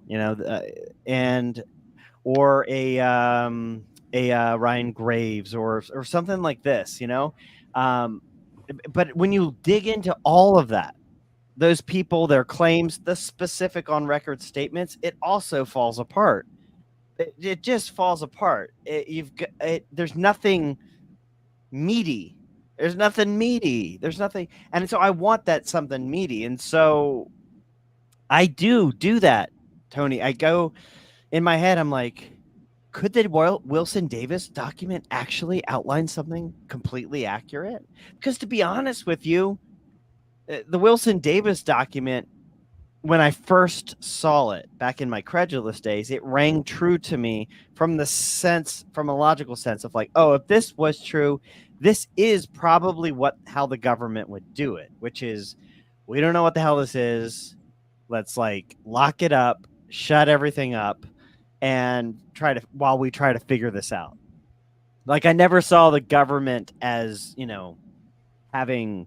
or a Ryan Graves or something like this, But when you dig into all of that, those people, their claims, the specific on record statements, it also falls apart. It just falls apart. There's nothing meaty. There's nothing. And so I want that something meaty. And so I do that, Tony. I go in my head, I'm like, could the Wilson Davis document actually outline something completely accurate? Because to be honest with you, the Wilson Davis document, when I first saw it back in my credulous days, it rang true to me from a logical sense of like, oh, if this was true, this is probably how the government would do it, which is, we don't know what the hell this is. Let's lock it up, shut everything up, and while we try to figure this out. I never saw the government as, having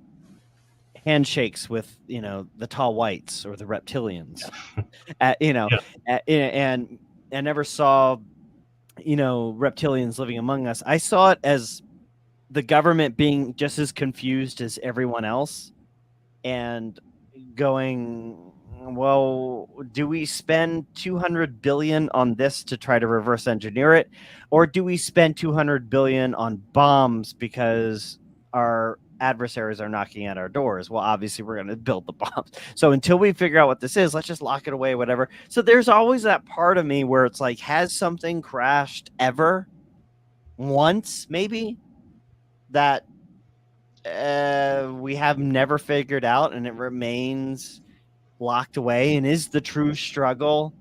handshakes with, the tall whites or the reptilians, and I never saw, reptilians living among us. I saw it as the government being just as confused as everyone else and going, well, do we spend 200 billion on this to try to reverse engineer it, or do we spend 200 billion on bombs because our adversaries are knocking at our doors? Well, obviously we're going to build the bombs. So until we figure out what this is, let's just lock it away, whatever. So there's always that part of me where it's like, has something crashed ever? Once, maybe, that we have never figured out and it remains locked away, and is the true struggle,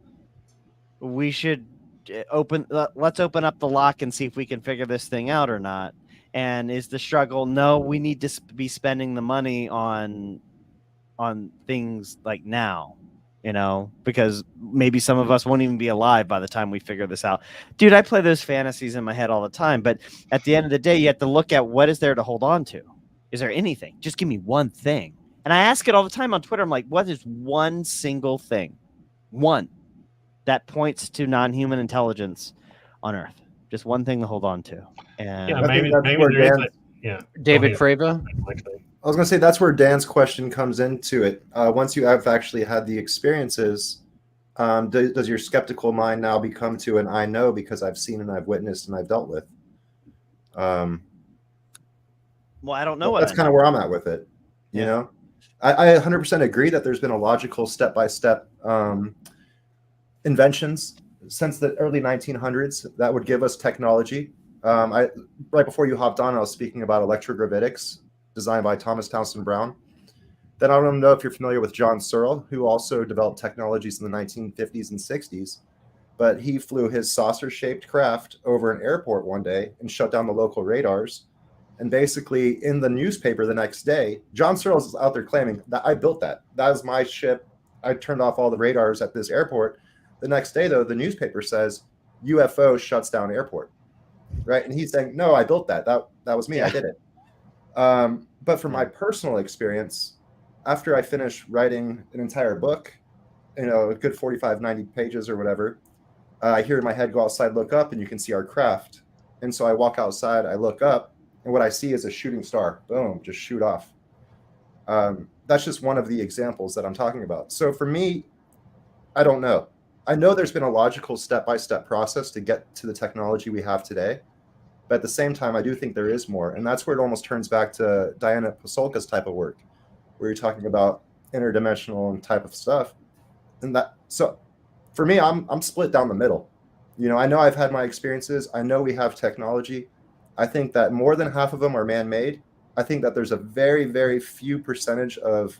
we should let's open up the lock and see if we can figure this thing out or not. And is the struggle, no, we need to be spending the money on things like now, because maybe some of us won't even be alive by the time we figure this out. Dude, I play those fantasies in my head all the time, but at the end of the day, you have to look at what is there to hold on to. Is there anything? Just give me one thing. And I ask it all the time on Twitter. I'm like, what is one single thing one that points to non-human intelligence on Earth. Just one thing to hold on to. And Yeah, I think that's maybe where there is Dan. a, yeah. David Go ahead, Fravor. Alexei. I was going to say that's where Dan's question comes into it. Once you have actually had the experiences, does your skeptical mind now become to an I know because I've seen and I've witnessed and I've dealt with? well, I don't know what That's I kind know. of where I'm at with it. You Yeah. know, I 100% agree that there's been a logical step-by-step inventions since the early 1900s that would give us technology. Right before you hopped on, I was speaking about electrogravitics, designed by Thomas Townsend Brown. Then I don't know if you're familiar with John Searle, who also developed technologies in the 1950s and 60s, but he flew his saucer-shaped craft over an airport one day and shut down the local radars. And basically, in the newspaper the next day, John Searle is out there claiming that I built that. That was my ship. I turned off all the radars at this airport. The next day, though, the newspaper says UFO shuts down airport, right? And he's saying, no, I built that. That was me. Yeah. I did it. But from my personal experience, after I finished writing an entire book, a good 45, 90 pages or whatever, I hear in my head, go outside, look up, and you can see our craft. And so I walk outside, I look up, and what I see is a shooting star. Boom, just shoot off. That's just one of the examples that I'm talking about. So for me, I don't know. I know there's been a logical step-by-step process to get to the technology we have today. But at the same time, I do think there is more. And that's where it almost turns back to Diana Pasulka's type of work, where you're talking about interdimensional and type of stuff. And so for me, I'm split down the middle. I know I've had my experiences. I know we have technology. I think that more than half of them are man-made. I think that there's a very, very few percentage of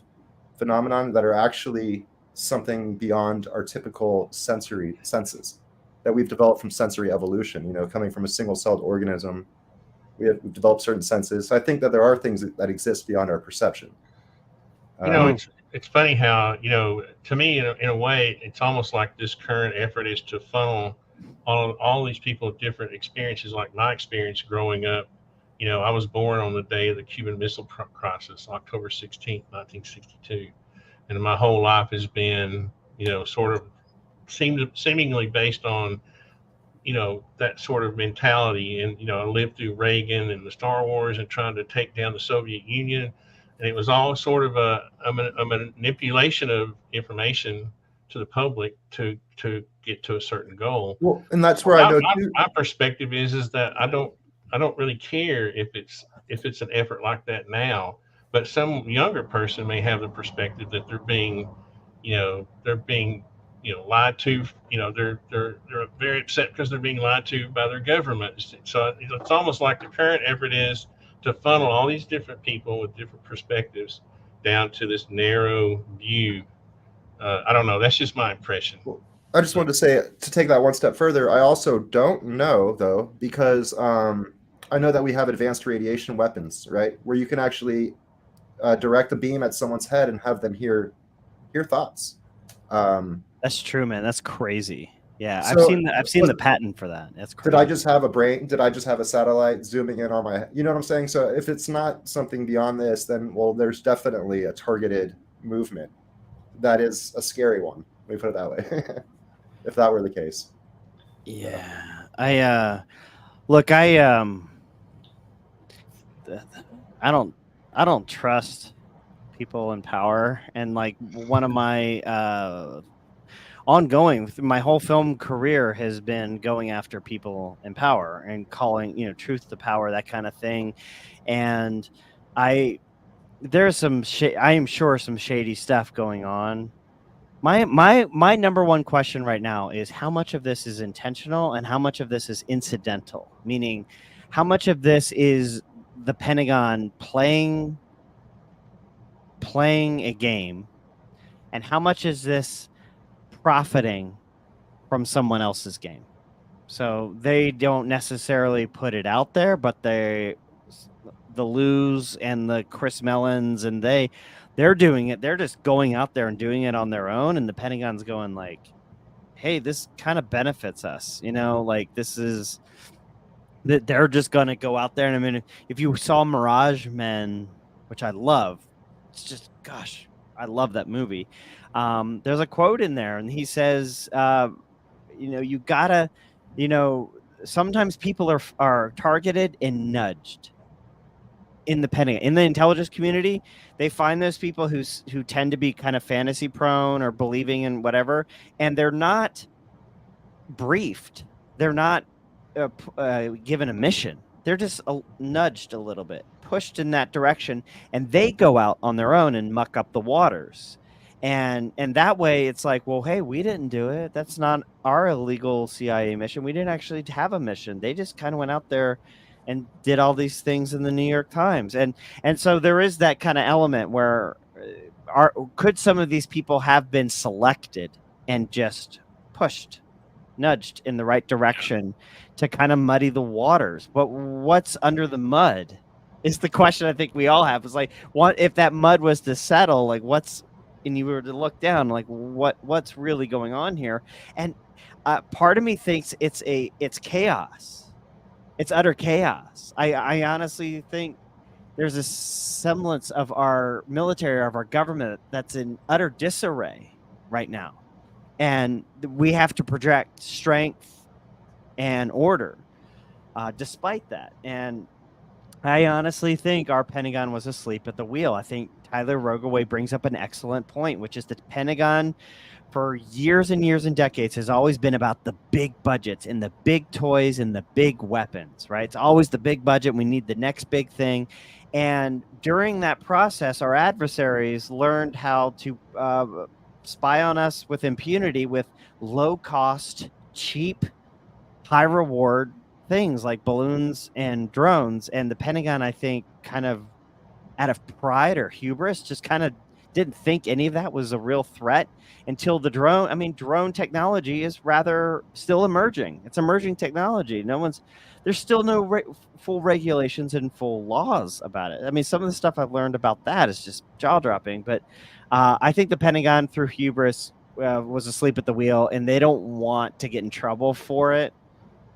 phenomenon that are actually something beyond our typical sensory senses that we've developed from sensory evolution. Coming from a single-celled organism, we've developed certain senses. So I think that there are things that exist beyond our perception. It's funny how, to me, in a way, it's almost like this current effort is to funnel all these people with different experiences, like my experience growing up. I was born on the day of the Cuban Missile Crisis, October 16th, 1962. And my whole life has been, sort of seemingly based on, that sort of mentality. And, I lived through Reagan and the Star Wars and trying to take down the Soviet Union. And it was all sort of a manipulation of information to the public to get to a certain goal. Well, and that's where I know too. My perspective is that I don't really care if it's an effort like that now, but some younger person may have the perspective that they're being lied to. They're very upset because they're being lied to by their government. So it's almost like the current effort is to funnel all these different people with different perspectives down to this narrow view. I don't know. That's just my impression. I just wanted to say, to take that one step further, I also don't know, though, because I know that we have advanced radiation weapons, right, where you can actually direct a beam at someone's head and have them hear thoughts. That's true, man. That's crazy. Yeah, So, I've seen the patent for that. That's crazy. did I just have a brain? Did I just have a satellite zooming in on my? You know what I'm saying? So if it's not something beyond this, then there's definitely a targeted movement. That is a scary one. Let me put it that way. If that were the case. Yeah, I don't trust people in power, and like one of my ongoing, my whole film career has been going after people in power and calling, truth to power, that kind of thing. And there's some I am sure some shady stuff going on. My number one question right now is how much of this is intentional and how much of this is incidental, meaning how much of this is the Pentagon playing a game, and how much is this profiting from someone else's game. So they don't necessarily put it out there, but the Luz and the Chris Mellons and they're doing it. They're just going out there and doing it on their own, and the Pentagon's going like, hey, this kind of benefits us, like this is that they're just gonna go out there. And I mean, if you saw Mirage Men, which I love, it's just, gosh, I love that movie. There's a quote in there, and he says, you gotta, sometimes people are targeted and nudged in the intelligence community. They find those people who tend to be kind of fantasy prone or believing in whatever, and they're not briefed. They're not given a mission. They're just nudged a little bit, pushed in that direction, and they go out on their own and muck up the waters. And that way it's like, well, hey, we didn't do it. That's not our illegal CIA mission. We didn't actually have a mission. They just kind of went out there and did all these things in the New York Times. And so there is that kind of element where could some of these people have been selected and just pushed, nudged in the right direction to kind of muddy the waters? But what's under the mud is the question I think we all have. Is like, what if that mud was to settle? Like, and you were to look down, like what's really going on here? And part of me thinks it's chaos. It's utter chaos. I honestly think there's a semblance of our military, of our government, that's in utter disarray right now. And we have to project strength and order despite that. And I honestly think our Pentagon was asleep at the wheel. I think Tyler Rogaway brings up an excellent point, which is the Pentagon for years and years and decades has always been about the big budgets and the big toys and the big weapons, right? It's always the big budget. We need the next big thing. And during that process, our adversaries learned how to spy on us with impunity with low cost, cheap, high reward things like balloons and drones. And the Pentagon, I think, kind of out of pride or hubris, just kind of didn't think any of that was a real threat until the drone technology is rather still emerging. It's emerging technology. There's still no full regulations and full laws about it. I mean, some of the stuff I've learned about that is just jaw dropping, but I think the Pentagon through hubris was asleep at the wheel, and they don't want to get in trouble for it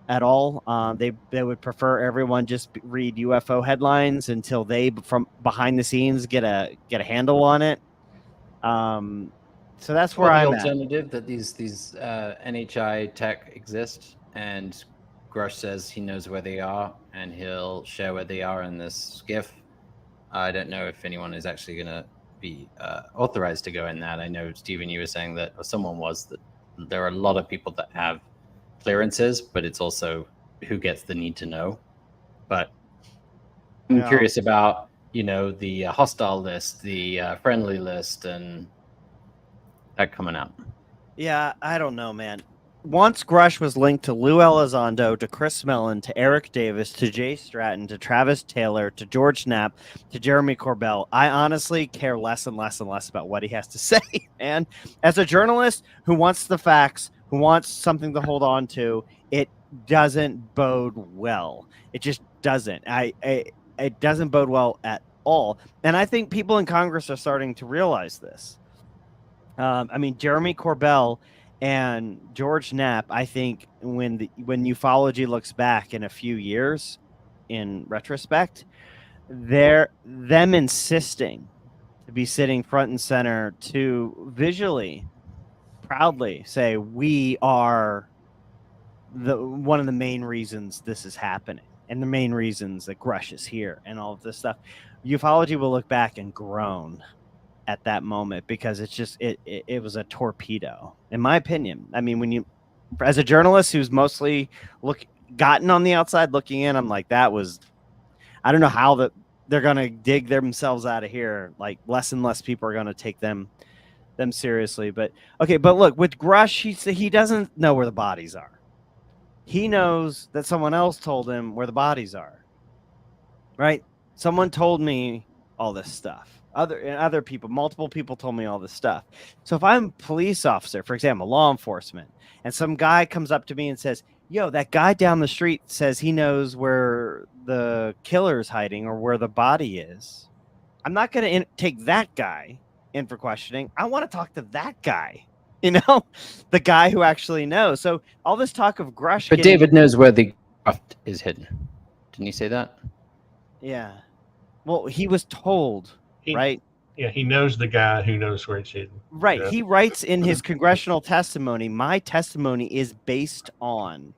at all. They would prefer everyone just read UFO headlines until they, from behind the scenes, get a handle on it. So that's where I'm the at. alternative that these NHI tech exist, and Grush says he knows where they are, and he'll share where they are in this skiff. I don't know if anyone is actually going to be authorized to go in that. I know, Stephen, you were saying that, or someone was, that there are a lot of people that have clearances, but it's also who gets the need to know. But I'm curious about, the hostile list, the friendly list, and that coming out. Yeah, I don't know, man. Once Grush was linked to Lou Elizondo, to Chris Mellon, to Eric Davis, to Jay Stratton, to Travis Taylor, to George Knapp, to Jeremy Corbell, I honestly care less and less and less about what he has to say. And as a journalist who wants the facts, who wants something to hold on to, it doesn't bode well. It just doesn't. It doesn't bode well at all. And I think people in Congress are starting to realize this. Jeremy Corbell and George Knapp, I think when ufology looks back in a few years, in retrospect, them insisting to be sitting front and center to visually, proudly say we are one of the main reasons this is happening, and the main reasons that Grush is here, and all of this stuff. Ufology will look back and groan at that moment, because it's just it was a torpedo, in my opinion. I mean, when you, as a journalist who's mostly gotten on the outside looking in, I'm like, I don't know how they're gonna dig themselves out of here. Like, less and less people are gonna take them seriously. But look, with Grush, he doesn't know where the bodies are. He knows that someone else told him where the bodies are, right? Someone told me all this stuff. Other people, multiple people told me all this stuff. So if I'm a police officer, for example, law enforcement, and some guy comes up to me and says, yo, that guy down the street says he knows where the killer's hiding or where the body is, I'm not going to take that guy in for questioning. I want to talk to that guy, the guy who actually knows. So all this talk of Grush. But David knows where the craft is hidden. Didn't you say that? Yeah. Well, he was told, right? Yeah, he knows the guy who knows where it's hidden. Right. You know? He writes in his congressional testimony, my testimony is based on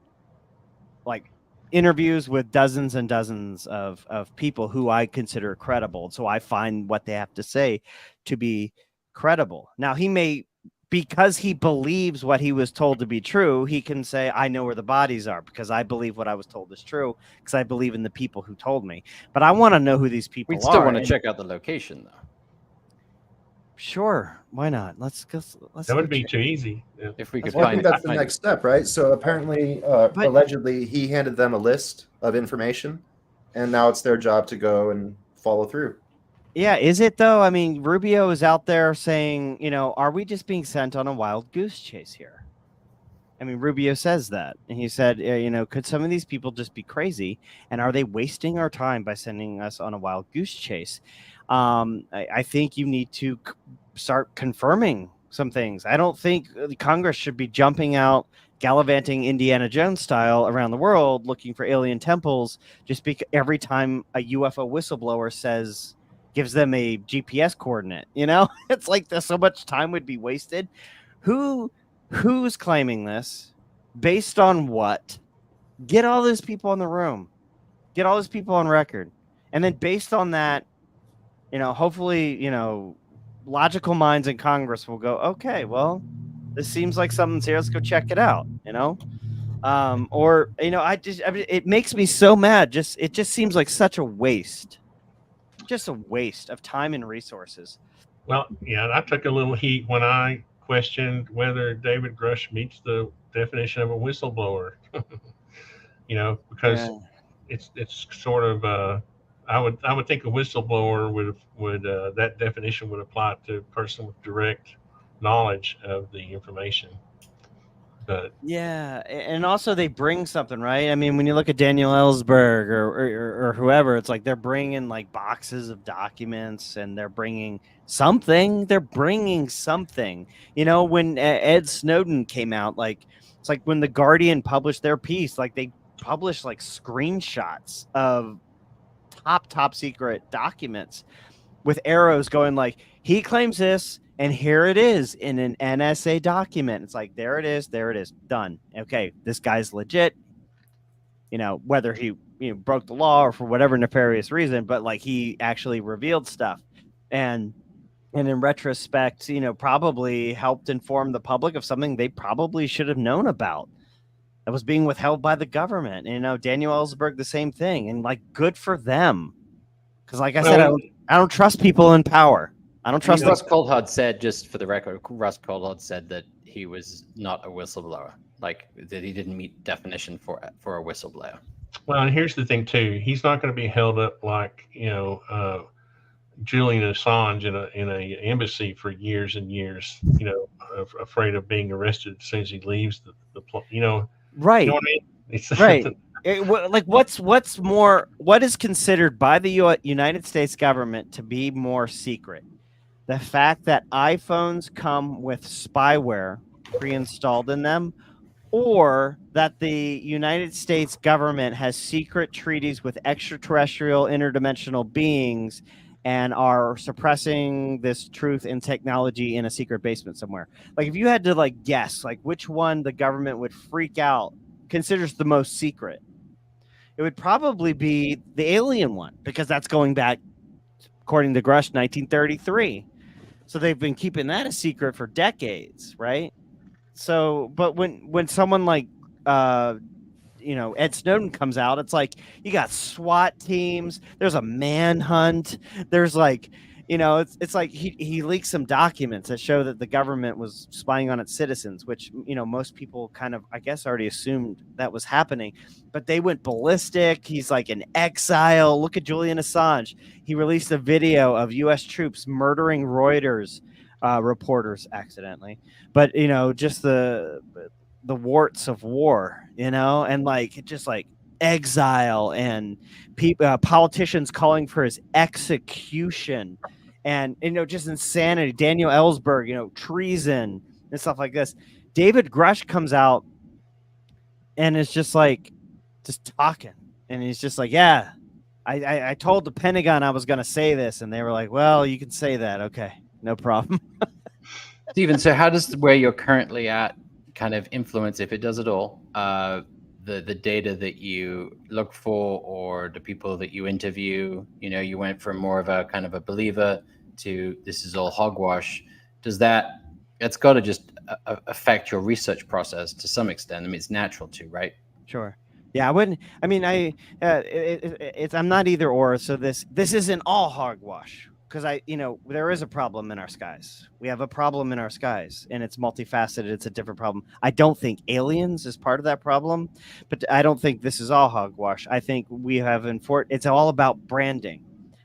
like interviews with dozens and dozens of people who I consider credible. So I find what they have to say to be credible. Now, he may, because he believes what he was told to be true, he can say, I know where the bodies are because I believe what I was told is true because I believe in the people who told me. But I want to know who these people We'd still are. want to check out the location, though. Sure. Why not? Let's go. That would be too easy. Yeah. If we could Well, I find think that's the find- next step, right? So apparently, allegedly, he handed them a list of information, and now it's their job to go and follow through. Yeah, is it though? I mean, Rubio is out there saying, are we just being sent on a wild goose chase here? I mean, Rubio says that. And he said, could some of these people just be crazy? And are they wasting our time by sending us on a wild goose chase? I think you need to start confirming some things. I don't think Congress should be jumping out, gallivanting Indiana Jones style around the world looking for alien temples just because every time a UFO whistleblower gives them a GPS coordinate, it's like so much time would be wasted. Who's claiming this? Based on what? Get all those people in the room. Get all those people on record. And then based on that, hopefully, logical minds in Congress will go, okay, well, this seems like something's here. Let's go check it out, it makes me so mad. It just seems like such a waste. Just a waste of time and resources. Well, yeah, I took a little heat when I questioned whether David Grush meets the definition of a whistleblower. Because it's sort of I would think a whistleblower would that definition would apply to a person with direct knowledge of the information. But yeah, and also they bring something, right? I mean, when you look at Daniel Ellsberg or whoever, it's like they're bringing like boxes of documents and they're bringing something. When Ed Snowden came out, like it's like when the Guardian published their piece, like they published like screenshots of top secret documents with arrows going like, he claims this. And here it is in an NSA document. It's like, there it is, done. Okay, this guy's legit. Whether he broke the law or for whatever nefarious reason, but like he actually revealed stuff, and in retrospect, probably helped inform the public of something they probably should have known about that was being withheld by the government. Daniel Ellsberg, the same thing, and like good for them, because like I said, I don't trust people in power. I don't trust Russ Coldhard said, just for the record, Russ Coldhard said that he was not a whistleblower, like that he didn't meet definition for a whistleblower. Well, and here's the thing too: he's not going to be held up like Julian Assange in a embassy for years and years. Afraid of being arrested as soon as he leaves the right. You know what I mean? It's right. What is considered by the United States government to be more secret? The fact that iPhones come with spyware pre-installed in them, or that the United States government has secret treaties with extraterrestrial interdimensional beings and are suppressing this truth and technology in a secret basement somewhere. Like if you had to like guess like which one the government would freak out, considers the most secret, it would probably be the alien one, because that's going back, according to Grush, 1933. So they've been keeping that a secret for decades, right? So, but when someone like, Ed Snowden comes out, it's like you got SWAT teams. There's a manhunt. There's like, it's like he leaked some documents that show that the government was spying on its citizens, which, most people kind of, I guess, already assumed that was happening. But they went ballistic. He's like in exile. Look at Julian Assange. He released a video of U.S. troops murdering Reuters reporters accidentally. But, just the warts of war, and like just like exile and politicians calling for his execution, and just insanity. Daniel Ellsberg, treason and stuff like this. David Grush comes out and is just talking, and he's just like, yeah, I told the Pentagon I was going to say this, and they were like, "Well, you can say that, okay, no problem." Stephen, so how does where you're currently at kind of influence, if it does at all, the data that you look for or the people that you interview? You know, you went from more of a kind of a believer to this is all hogwash. Does that's got to just affect your research process to some extent? I mean, it's natural to, right? Sure. Yeah, I wouldn't. I mean, I'm not either or. So this isn't all hogwash, because there is a problem in our skies. We have a problem in our skies, and it's multifaceted. It's a different problem. I don't think aliens is part of that problem, but I don't think this is all hogwash. I think we have it's all about branding.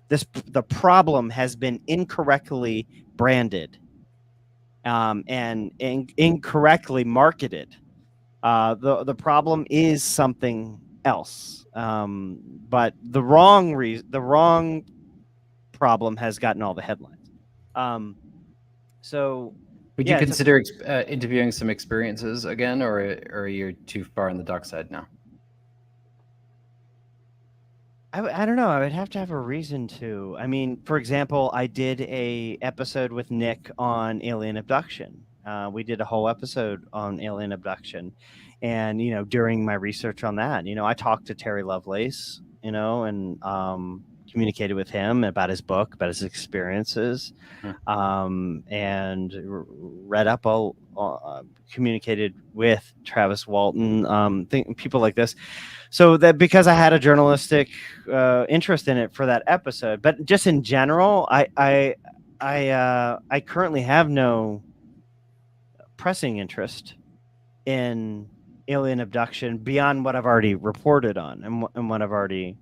The problem has been incorrectly branded, and incorrectly marketed. The problem is something else, but the wrong problem has gotten all the headlines. So, would you consider interviewing some experiences again, or are you too far on the dark side now? I don't know. I would have to have a reason to. I mean, for example, I did a episode with Nick on alien abduction. We did a whole episode on alien abduction, and during my research on that, I talked to Terry Lovelace, and communicated with him about his book, about his experiences, and read up communicated with Travis Walton, people like this. So that because I had a journalistic interest in it for that episode, but just in general, I currently have no pressing interest in alien abduction beyond what I've already reported on and what I've already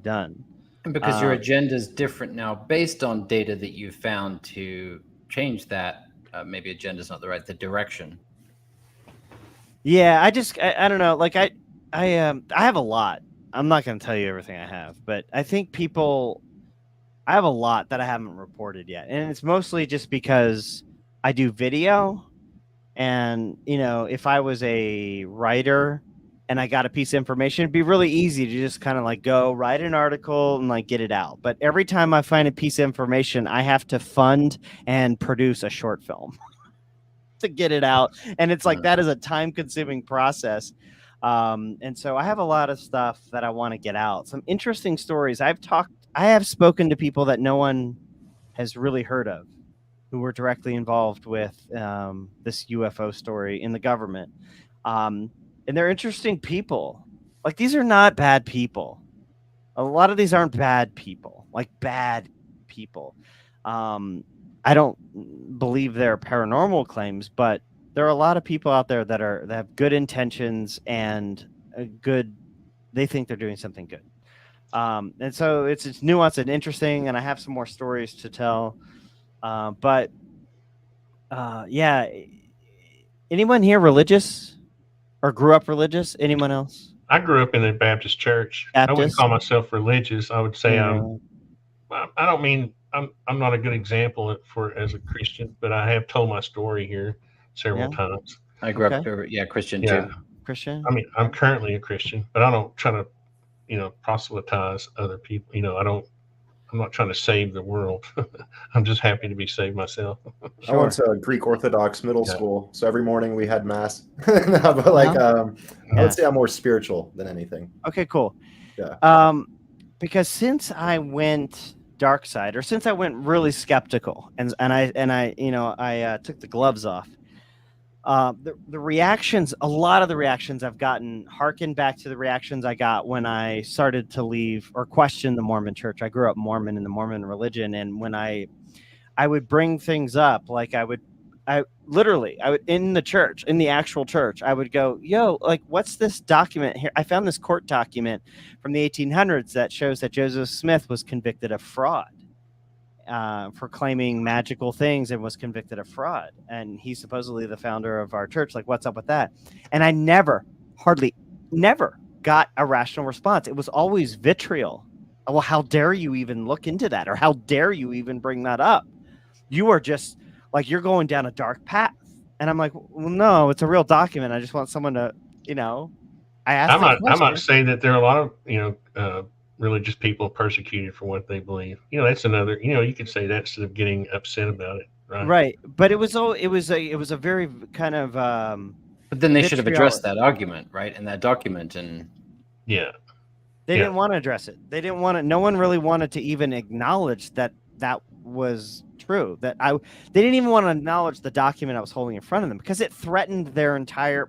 done. And because your agenda is different now, based on data that you found to change that, maybe agenda is not the direction. Yeah, I don't know. Like I have a lot. I'm not going to tell you everything I have, but I think I have a lot that I haven't reported yet, and it's mostly just because I do video, and if I was a writer and I got a piece of information, it'd be really easy to just kind of like go write an article and like get it out. But every time I find a piece of information, I have to fund and produce a short film to get it out, and it's like that is a time-consuming process. And so I have a lot of stuff that I want to get out. Some interesting stories. I have spoken to people that no one has really heard of, who were directly involved with this UFO story in the government. And they're interesting people. Like, these are not bad people. A lot of these aren't bad people, like bad people. I don't believe they're paranormal claims, but there are a lot of people out there that have good intentions and they think they're doing something good. And so it's nuanced and interesting, and I have some more stories to tell. But yeah, anyone here religious or grew up religious? Anyone else? I grew up in a Baptist church. I wouldn't call myself religious. I would say I don't mean I'm not a good example as a Christian, but I have told my story here several times. I grew up, Christian too. Christian. I mean, I'm currently a Christian, but I don't try to, proselytize other people. I'm not trying to save the world. I'm just happy to be saved myself. Sure. I went to a Greek Orthodox middle school, so every morning we had mass. But I would say I'm more spiritual than anything. Okay, cool. Yeah. Because since I went dark side, or since I went really skeptical, and I took the gloves off, the reactions, a lot of the reactions I've gotten harken back to the reactions I got when I started to leave or question the Mormon church. I grew up Mormon in the Mormon religion. And when I would bring things up, like I would in the church, in the actual church, I would go, yo, like, what's this document here? I found this court document from the 1800s that shows that Joseph Smith was convicted of fraud. For claiming magical things and was convicted of fraud. And he's supposedly the founder of our church. Like, what's up with that? And I hardly never got a rational response. It was always vitriol. Well, how dare you even look into that? Or how dare you even bring that up? You are just like, you're going down a dark path. And I'm like, well, no, it's a real document. I just want someone to, I asked. I'm not saying that there are a lot of, religious people persecuted for what they believe. That's another. You could say that instead of getting upset about it, right? Right, but it was a very kind of But then they should have addressed vitriolic. that argument, right, in that document. And Yeah, They Yeah. didn't want to address it. They didn't want to. No one really wanted to even acknowledge that was true. They didn't even want to acknowledge the document I was holding in front of them because it threatened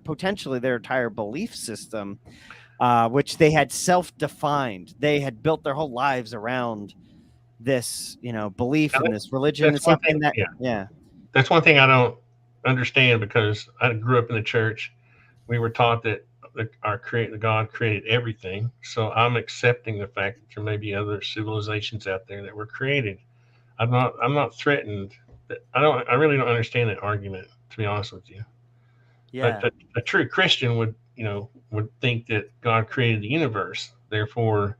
potentially their entire belief system, which they had self-defined. They had built their whole lives around this, belief Now, in this religion. that's It's one something thing. that, Yeah, yeah, that's one thing I don't understand because I grew up in the church. We were taught that the God created everything. So I'm accepting the fact that there may be other civilizations out there that were created. I'm not threatened. I really don't understand that argument, to be honest with you. yeah, A true Christian would think that God created the universe. Therefore,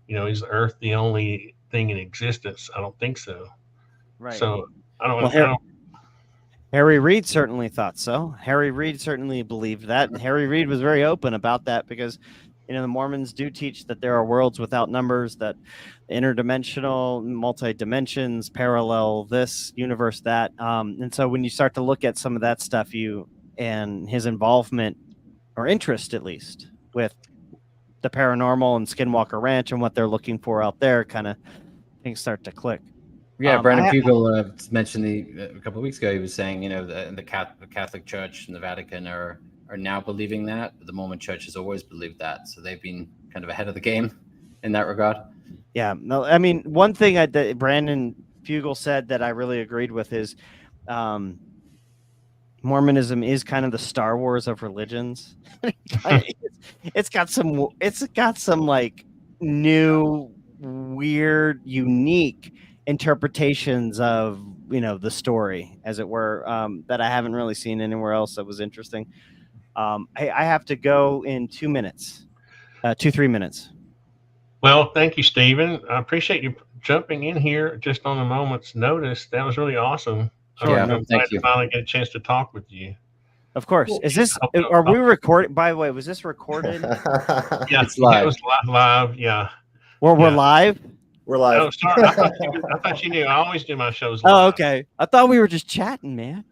is the Earth the only thing in existence? I don't think so. right. So I don't. Well, I don't. Harry Reid certainly thought so. Harry Reid certainly believed that. And Harry Reid was very open about that because, the Mormons do teach that there are worlds without numbers, that interdimensional, multi-dimensions, parallel this, universe that. And so when you start to look at some of that stuff, and his involvement or interest, at least, with the paranormal and Skinwalker Ranch and what they're looking for out there, kind of things start to click. yeah, Brandon Fugal mentioned a couple of weeks ago. He was saying, the Catholic Church and the Vatican are now believing that. But the Mormon Church has always believed that, so they've been kind of ahead of the game in that regard. Yeah, no, I mean, one thing that Brandon Fugal said that I really agreed with is, Mormonism is kind of the Star Wars of religions. It's got some like new, weird, unique interpretations of the story, as it were, that I haven't really seen anywhere else that was interesting. I have to go in 2 minutes, 3 minutes. Well, thank you, Stephen. I appreciate you jumping in here just on a moment's notice. That was really awesome. Sure, Yeah, no, I'm thank glad to you. finally get a chance to talk with you. Of course. Well, Is this? I'll- Are we recording? By the way, was this recorded? Yeah, It's live. It was live. Yeah. We're Yeah. live. We're live. Oh, sorry. I thought you knew. I always do my shows live. Oh, okay. I thought we were just chatting, man.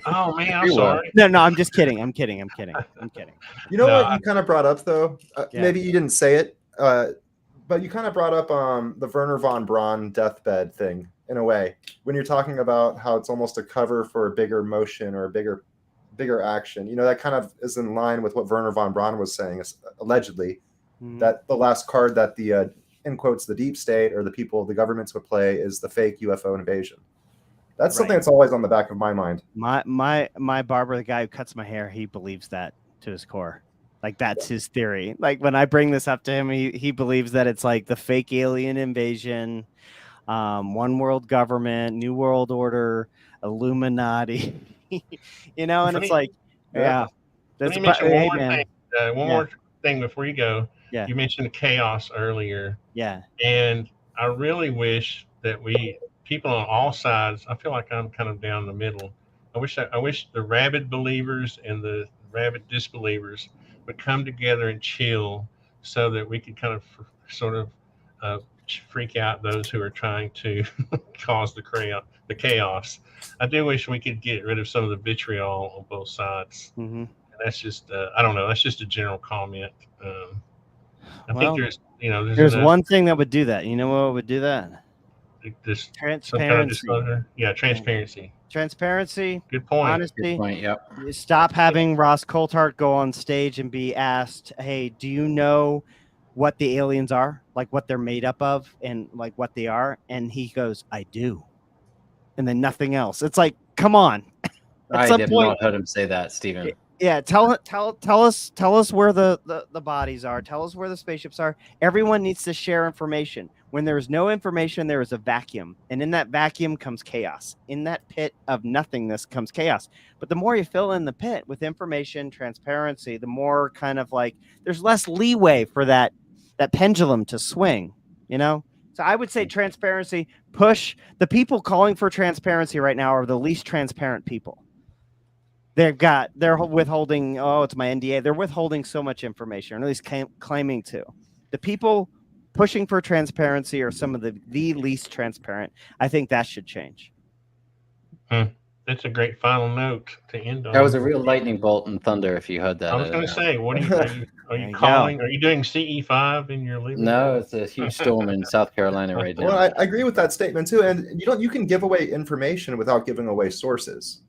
Oh man, I'm We were. sorry. No, I'm just kidding. I'm kidding. You know No, what you kind of brought up though? Yeah. Maybe you didn't say it, but you kind of brought up the Werner von Braun deathbed thing in a way when you're talking about how it's almost a cover for a bigger motion or a bigger action. That kind of is in line with what Werner von Braun was saying, allegedly, Mhm. that the last card that the in quotes the deep state or the governments would play is the fake UFO invasion. That's something Right. that's always on the back of my mind. My barber, the guy who cuts my hair, he believes that to his core. Like that's his theory. Like when I bring this up to him, he believes that it's like the fake alien invasion, one world government, new world order, Illuminati. And it's like, yeah. Let That's me mention one more man. thing. One Yeah. more thing before you go. Yeah. You mentioned chaos earlier, Yeah. and I really wish that people on all sides. I feel like I'm kind of down the middle. I wish the rabid believers and the rabid disbelievers would come together and chill, so that we could kind of sort of freak out those who are trying to cause the chaos. I do wish we could get rid of some of the vitriol on both sides. Mm-hmm. And that's just I don't know. That's just a general comment. I Well, think there's There's enough, one thing that would do that. You know what would do that? this some kind of Transparency. disclosure. Yeah, transparency. Transparency. Good point. Honesty. Good point. Yep. Stop having Ross Coulthart go on stage and be asked, "Hey, do you know what the aliens are? Like what they're made up of, and like what they are?" And he goes, "I do," and then nothing else. It's like, come on. At I some have point, not heard him say that, Stephen. yeah. Tell us where the bodies are. Tell us where the spaceships are. Everyone needs to share information. When there is no information, there is a vacuum, and in that vacuum comes chaos. In that pit of nothingness comes chaos. But the more you fill in the pit with information, transparency, the more kind of like there's less leeway for that pendulum to swing. So I would say transparency. Push the people calling for transparency right now are the least transparent people. They're withholding. Oh, it's my NDA. They're withholding so much information, or at least claiming to. The people pushing for transparency or some of the least transparent. I think that should change. That's a great final note to end on. That was a real lightning bolt and thunder. If you heard that, I was going to say, what are you There you you calling? go. Are you doing CE5 in your living No, room? it's a huge storm in South Carolina right now. Well, I agree with that statement too. And you can give away information without giving away sources.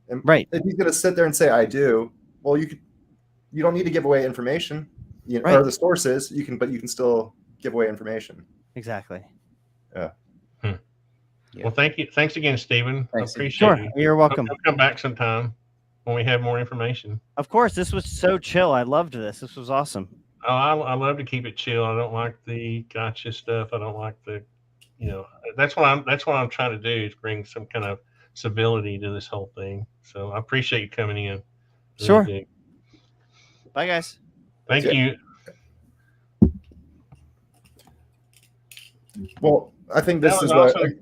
And Right. if he's going to sit there and say I do, well, you don't need to give away information, Right. or the sources. But you can still give away information. Exactly. Yeah. Well, thank you. Thanks again, Stephen. Thanks. I appreciate Sure. you. You're welcome. I'll come back sometime when we have more information. Of course, this was so chill. I loved this. This was awesome. Oh, I love to keep it chill. I don't like the gotcha stuff. I don't like the, that's what I'm trying to do is bring some kind of civility to this whole thing. So I appreciate you coming in. Really Sure. do. Bye, guys. Thank you. Well, I think this That was is what awesome.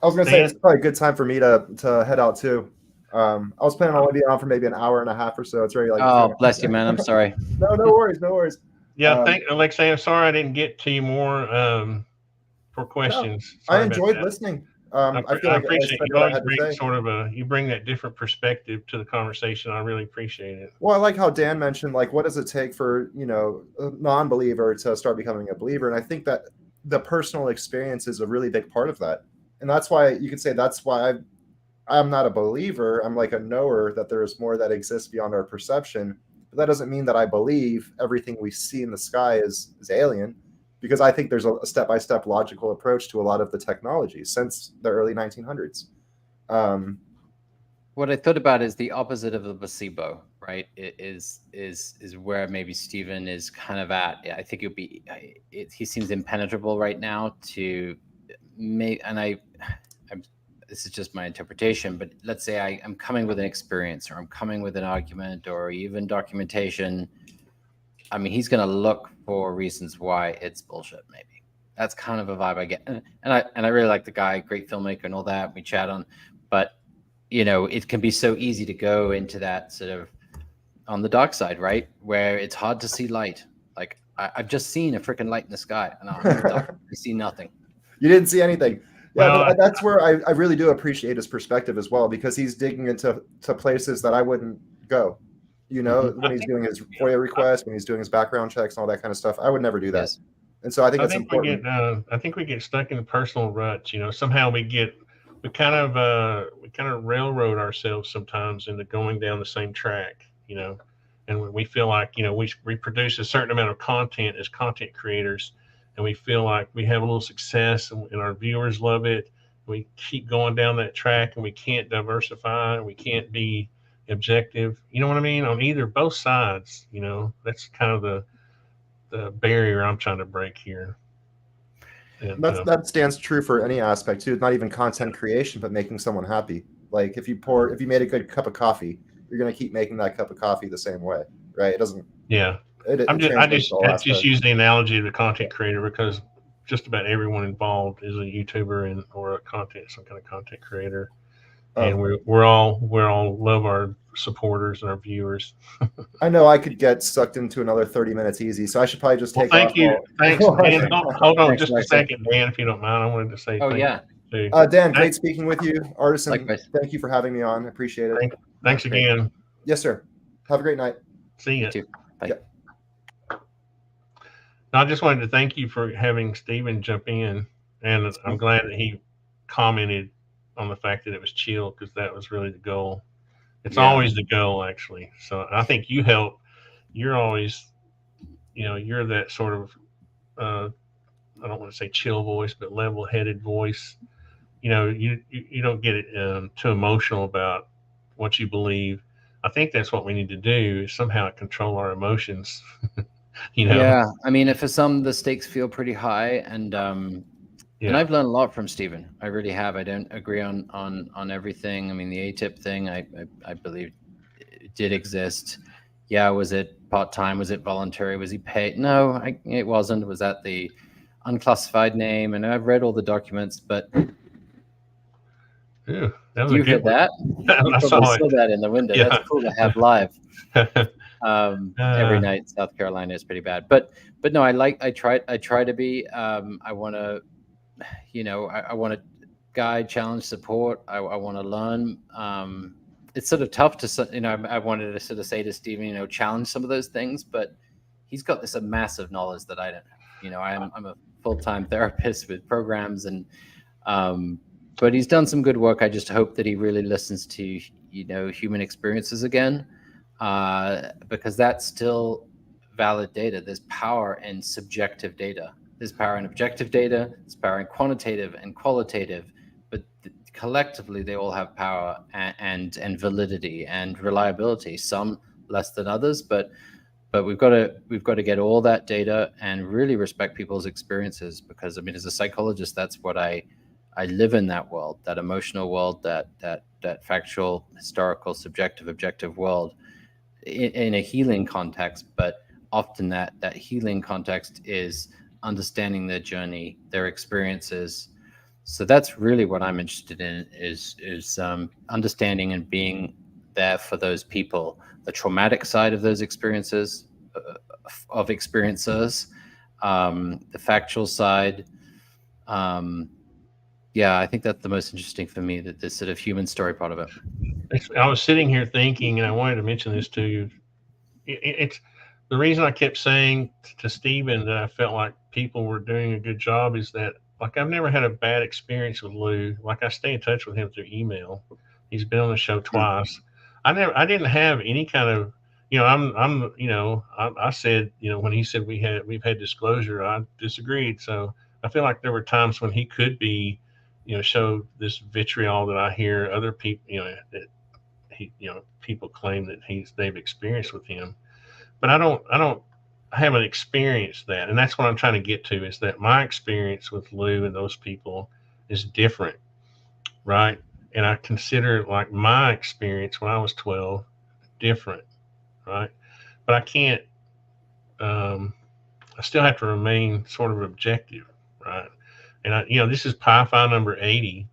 I was going to say. Dan? It's probably a good time for me to head out too. I was planning on being on for maybe an hour and a half or so. It's already like Oh, bless you, man. I'm sorry. No worries. Yeah, Alexei. I'm sorry I didn't get to you more for questions. I Sorry about enjoyed that. listening. I I feel like I appreciate said you what I always had to bring say. you bring that different perspective to the conversation. I really appreciate it. Well, I like how Dan mentioned, like, what does it take for, a non-believer to start becoming a believer? And I think that the personal experience is a really big part of that. And that's why you could say that's why I'm not a believer. I'm like a knower that there's more that exists beyond our perception. But that doesn't mean that I believe everything we see in the sky is alien, because I think there's a step-by-step logical approach to a lot of the technology since the early 1900s. What I thought about is the opposite of the placebo, right? It is where maybe Stephen is kind of at. I think he seems impenetrable right now to make, and this is just my interpretation, but let's say I'm coming with an experience, or I'm coming with an argument, or even documentation. I mean, he's going to look for reasons why it's bullshit. Maybe that's kind of a vibe I get, and I really like the guy, great filmmaker and all that. We chat on, but it can be so easy to go into that sort of on the dark side, right? Where it's hard to see light. Like I've just seen a freaking light in the sky, and I see nothing. You didn't see anything. Yeah, Well, but that's where I really do appreciate his perspective as well, because he's digging into places that I wouldn't go. When he's doing his FOIA requests, when he's doing his background checks and all that kind of stuff, I would never do that. Yes. And so I think I it's think important. I think we get stuck in personal ruts. Somehow we kind of railroad ourselves sometimes into going down the same track. And we feel like we produce a certain amount of content as content creators, and we feel like we have a little success, and our viewers love it. We keep going down that track, and we can't diversify, and we can't be objective. You know what I mean? On both sides. That's kind of the barrier I'm trying to break here. And, That stands true for any aspect too. Not even content creation, but making someone happy. Like if you made a good cup of coffee, you're going to keep making that cup of coffee the same way, right? It doesn't. Yeah. I just use the analogy of the content creator, because just about everyone involved is a YouTuber or some kind of content creator. And we're all love our supporters and our viewers. I know I could get sucked into another 30 minutes easy, so I should probably just take off. Thank you. Thanks, Dan. Hold on Thanks, just a Alexei. second, Dan, if you don't mind. I wanted to say thank you too. Dan, great speaking with you. Artisan, Likewise. thank you for having me on. I appreciate it. Thanks again. Yes, sir. Have a great night. See you. too. Bye. Yep. I just wanted to thank you for having Stephen jump in, and I'm glad that he commented on the fact that it was chill, because that was really the goal. It's always the goal, actually. So I think you help. You're always, you're that sort of, I don't want to say chill voice, but level-headed voice. You don't get too emotional about what you believe. I think that's what we need to do, is somehow control our emotions. Yeah, I mean, for some, the stakes feel pretty high, and I've learned a lot from Stephen. I really have. I don't agree on everything. I mean, the ATIP thing, I believe it did exist. Yeah, was it part-time? Was it voluntary? Was he paid? No, it wasn't. Was that the unclassified name? And I've read all the documents, but Ew, that was you a good heard that? I You saw probably saw that in the window. Yeah. That's cool to have live. Every night in South Carolina is pretty bad, but no, I try to be. I want to, I want to guide, challenge, support. I want to learn. It's sort of tough to, I wanted to sort of say to Stephen, challenge some of those things, but he's got this massive knowledge that I don't have. I'm a full-time therapist with programs, and but he's done some good work. I just hope that he really listens to human experiences again, because that's still valid data. There's power in subjective data. There's power in objective data. There's power in quantitative and qualitative, but collectively they all have power and validity and reliability. Some less than others, but we've got to get all that data and really respect people's experiences, because as a psychologist, that's what I live in, that world, that emotional world, that factual, historical, subjective, objective world in a healing context. But often that healing context is understanding their journey, their experiences. So that's really what I'm interested in, is understanding and being there for those people, the traumatic side of those experiences, of experiencers, the factual side. I think that's the most interesting for me, that this sort of human story part of it. I was sitting here thinking, and I wanted to mention this to you. It's the reason I kept saying to Stephen that I felt like people were doing a good job is that, like, I've never had a bad experience with Lou. Like, I stay in touch with him through email. He's been on the show twice. I didn't have any kind of, I said, when he said we've had disclosure, I disagreed. So I feel like there were times when he could be, show this vitriol that I hear other people, that people claim that they've experienced with him. But I haven't experienced that. And that's what I'm trying to get to, is that my experience with Lou and those people is different. Right. And I consider, like, my experience when I was 12 different. Right. But I can't, I still have to remain sort of objective. Right. And this is PiFi number 80,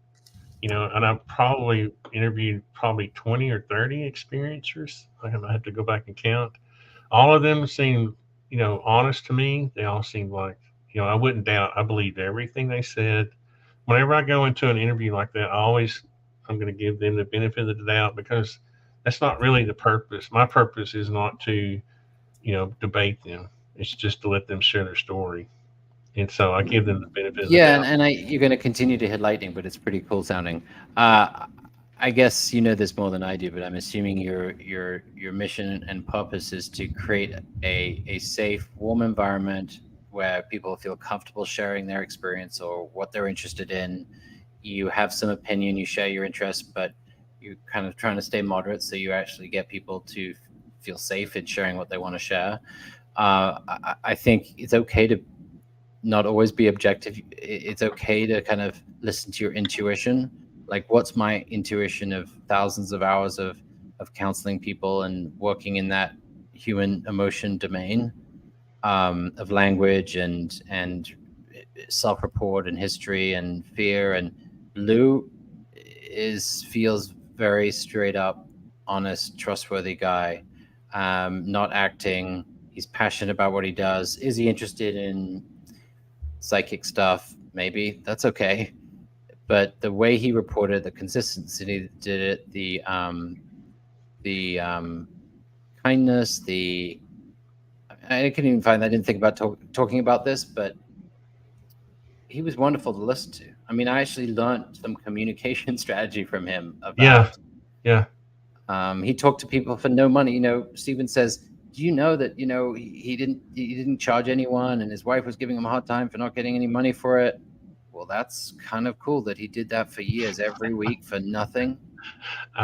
and I've probably interviewed 20 or 30 experiencers. I have to go back and count. All of them seemed, honest to me. They all seemed like, I wouldn't doubt. I believed everything they said. Whenever I go into an interview like that, I'm going to give them the benefit of the doubt, because that's not really the purpose. My purpose is not to, debate them. It's just to let them share their story. And so I give them the benefit of the doubt. And you're going to continue to hit lightning, but it's pretty cool sounding. I guess this more than I do, but I'm assuming your mission and purpose is to create a safe, warm environment where people feel comfortable sharing their experience or what they're interested in. You have some opinion, you share your interests, but you're kind of trying to stay moderate, so you actually get people to feel safe in sharing what they want to share. I think it's okay to not always be objective. It's okay to kind of listen to your intuition. Like, what's my intuition of thousands of hours of counseling people and working in that human emotion domain, of language and self-report and history and fear. And Lou feels very straight up, honest, trustworthy guy, not acting. He's passionate about what he does. Is he interested in psychic stuff? Maybe. That's okay. But the way he reported, the consistency that did it, the kindness, I couldn't even find. I didn't think about talking about this, but he was wonderful to listen to. I actually learned some communication strategy from him about. Yeah. He talked to people for no money. Stephen says, do you know that he didn't charge anyone, and his wife was giving him a hard time for not getting any money for it? Well, that's kind of cool that he did that for years, every week, for nothing.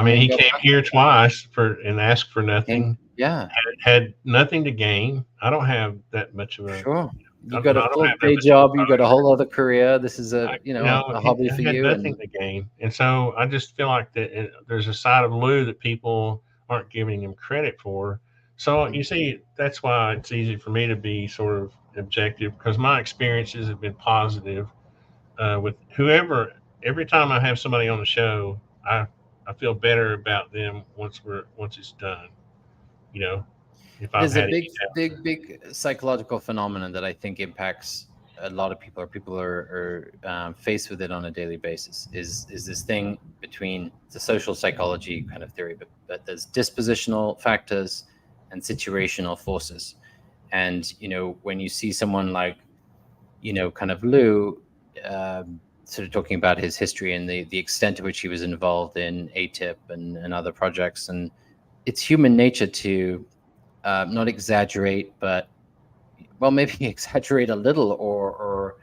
He came here twice and asked for nothing. Had nothing to gain. I don't have that much of a. Sure. You got a full day job. You got a whole other career. This is a hobby for you. Nothing to gain, and so I just feel like that there's a side of Lou that people aren't giving him credit for. So you see, that's why it's easy for me to be sort of objective, because my experiences have been positive with whoever. Every time I have somebody on the show, I feel better about them once it's done. if I've There's a had any doubt. big psychological phenomenon that I think impacts a lot of people, or people are faced with it on a daily basis. Is this thing between the social psychology kind of theory, but there's dispositional factors and situational forces. And when you see someone like kind of Lou, sort of talking about his history and the extent to which he was involved in ATIP and other projects, and it's human nature to not exaggerate, but maybe exaggerate a little, or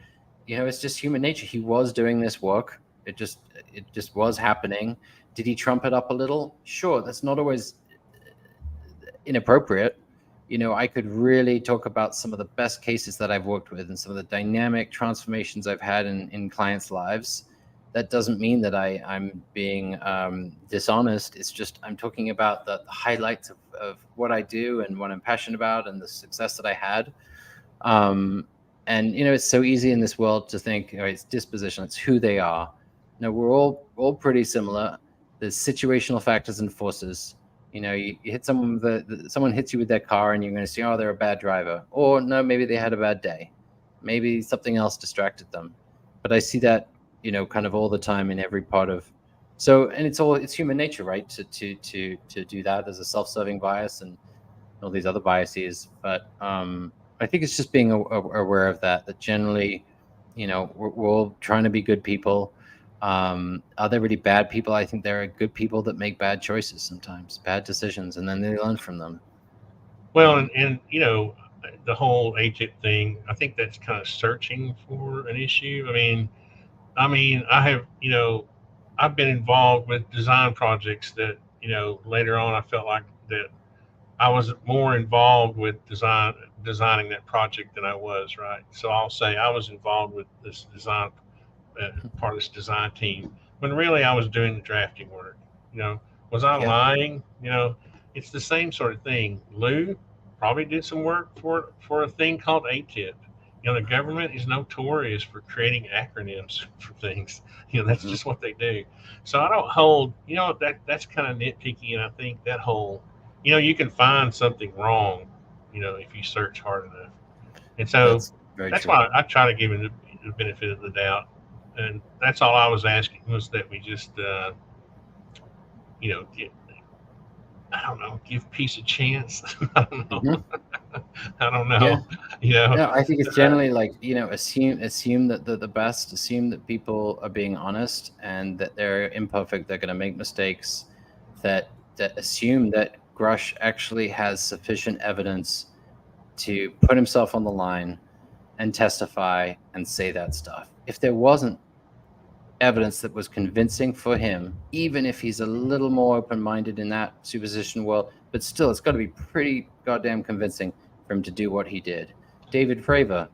it's just human nature. He was doing this work. It just was happening. Did he trump it up a little? Sure, that's not always inappropriate. I could really talk about some of the best cases that I've worked with and some of the dynamic transformations I've had in clients' lives. That doesn't mean that I'm being dishonest. It's just I'm talking about the highlights of what I do and what I'm passionate about and the success that I had. And it's so easy in this world to think it's disposition, it's who they are. No, we're all pretty similar. There's situational factors and forces. You hit someone someone hits you with their car, and you're going to say, oh, they're a bad driver, or no, maybe they had a bad day, maybe something else distracted them. But I see that kind of all the time in every part of. So, and it's human nature, right? To do that. There's a self-serving bias and all these other biases, but I think it's just being aware of that. That generally, we're all trying to be good people. Are there really bad people? I think there are good people that make bad choices sometimes, bad decisions, and then they learn from them. Well, and the whole ATIP thing, I think that's kind of searching for an issue. I have, I've been involved with design projects that, later on I felt like that I was more involved with designing that project than I was, right? So I'll say I was involved with this design, part of this design team, when really I was doing the drafting work. Was I lying? It's the same sort of thing. Lou probably did some work for a thing called ATIP. The government is notorious for creating acronyms for things. That's just what they do. So I don't hold. That's kind of nitpicky, and I think that whole, you can find something wrong, if you search hard enough. And so that's why I try to give it the benefit of the doubt. And that's all I was asking, was that we just, I don't know, give peace a chance. I don't know. Mm-hmm. I don't know. Yeah. No, I think it's generally like, assume that they're the best, assume that people are being honest and that they're imperfect, they're going to make mistakes, that assume that Grush actually has sufficient evidence to put himself on the line and testify and say that stuff. If there wasn't evidence that was convincing for him, even if he's a little more open-minded in that supposition world, but still it's got to be pretty goddamn convincing for him to do what he did. David Fravor,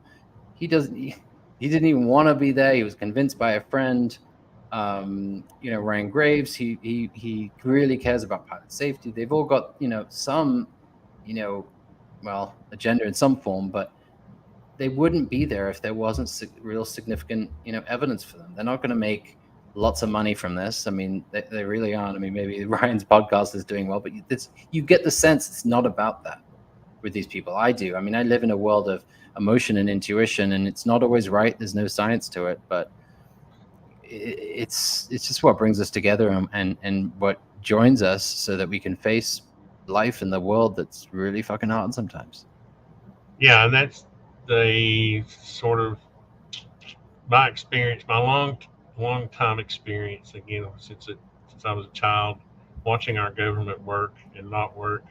he didn't even want to be there. He was convinced by a friend. Ryan Graves, he really cares about pilot safety. They've all got some agenda in some form, but they wouldn't be there if there wasn't real significant, evidence for them. They're not going to make lots of money from this. I mean, they really aren't. I mean, maybe Ryan's podcast is doing well, but you get the sense it's not about that with these people. I do. I mean, I live in a world of emotion and intuition, and it's not always right. There's no science to it, but it's just what brings us together and what joins us so that we can face life in the world that's really fucking hard sometimes. Yeah, and that's the sort of my experience, my long time experience. Again, since I was a child, watching our government work and not work.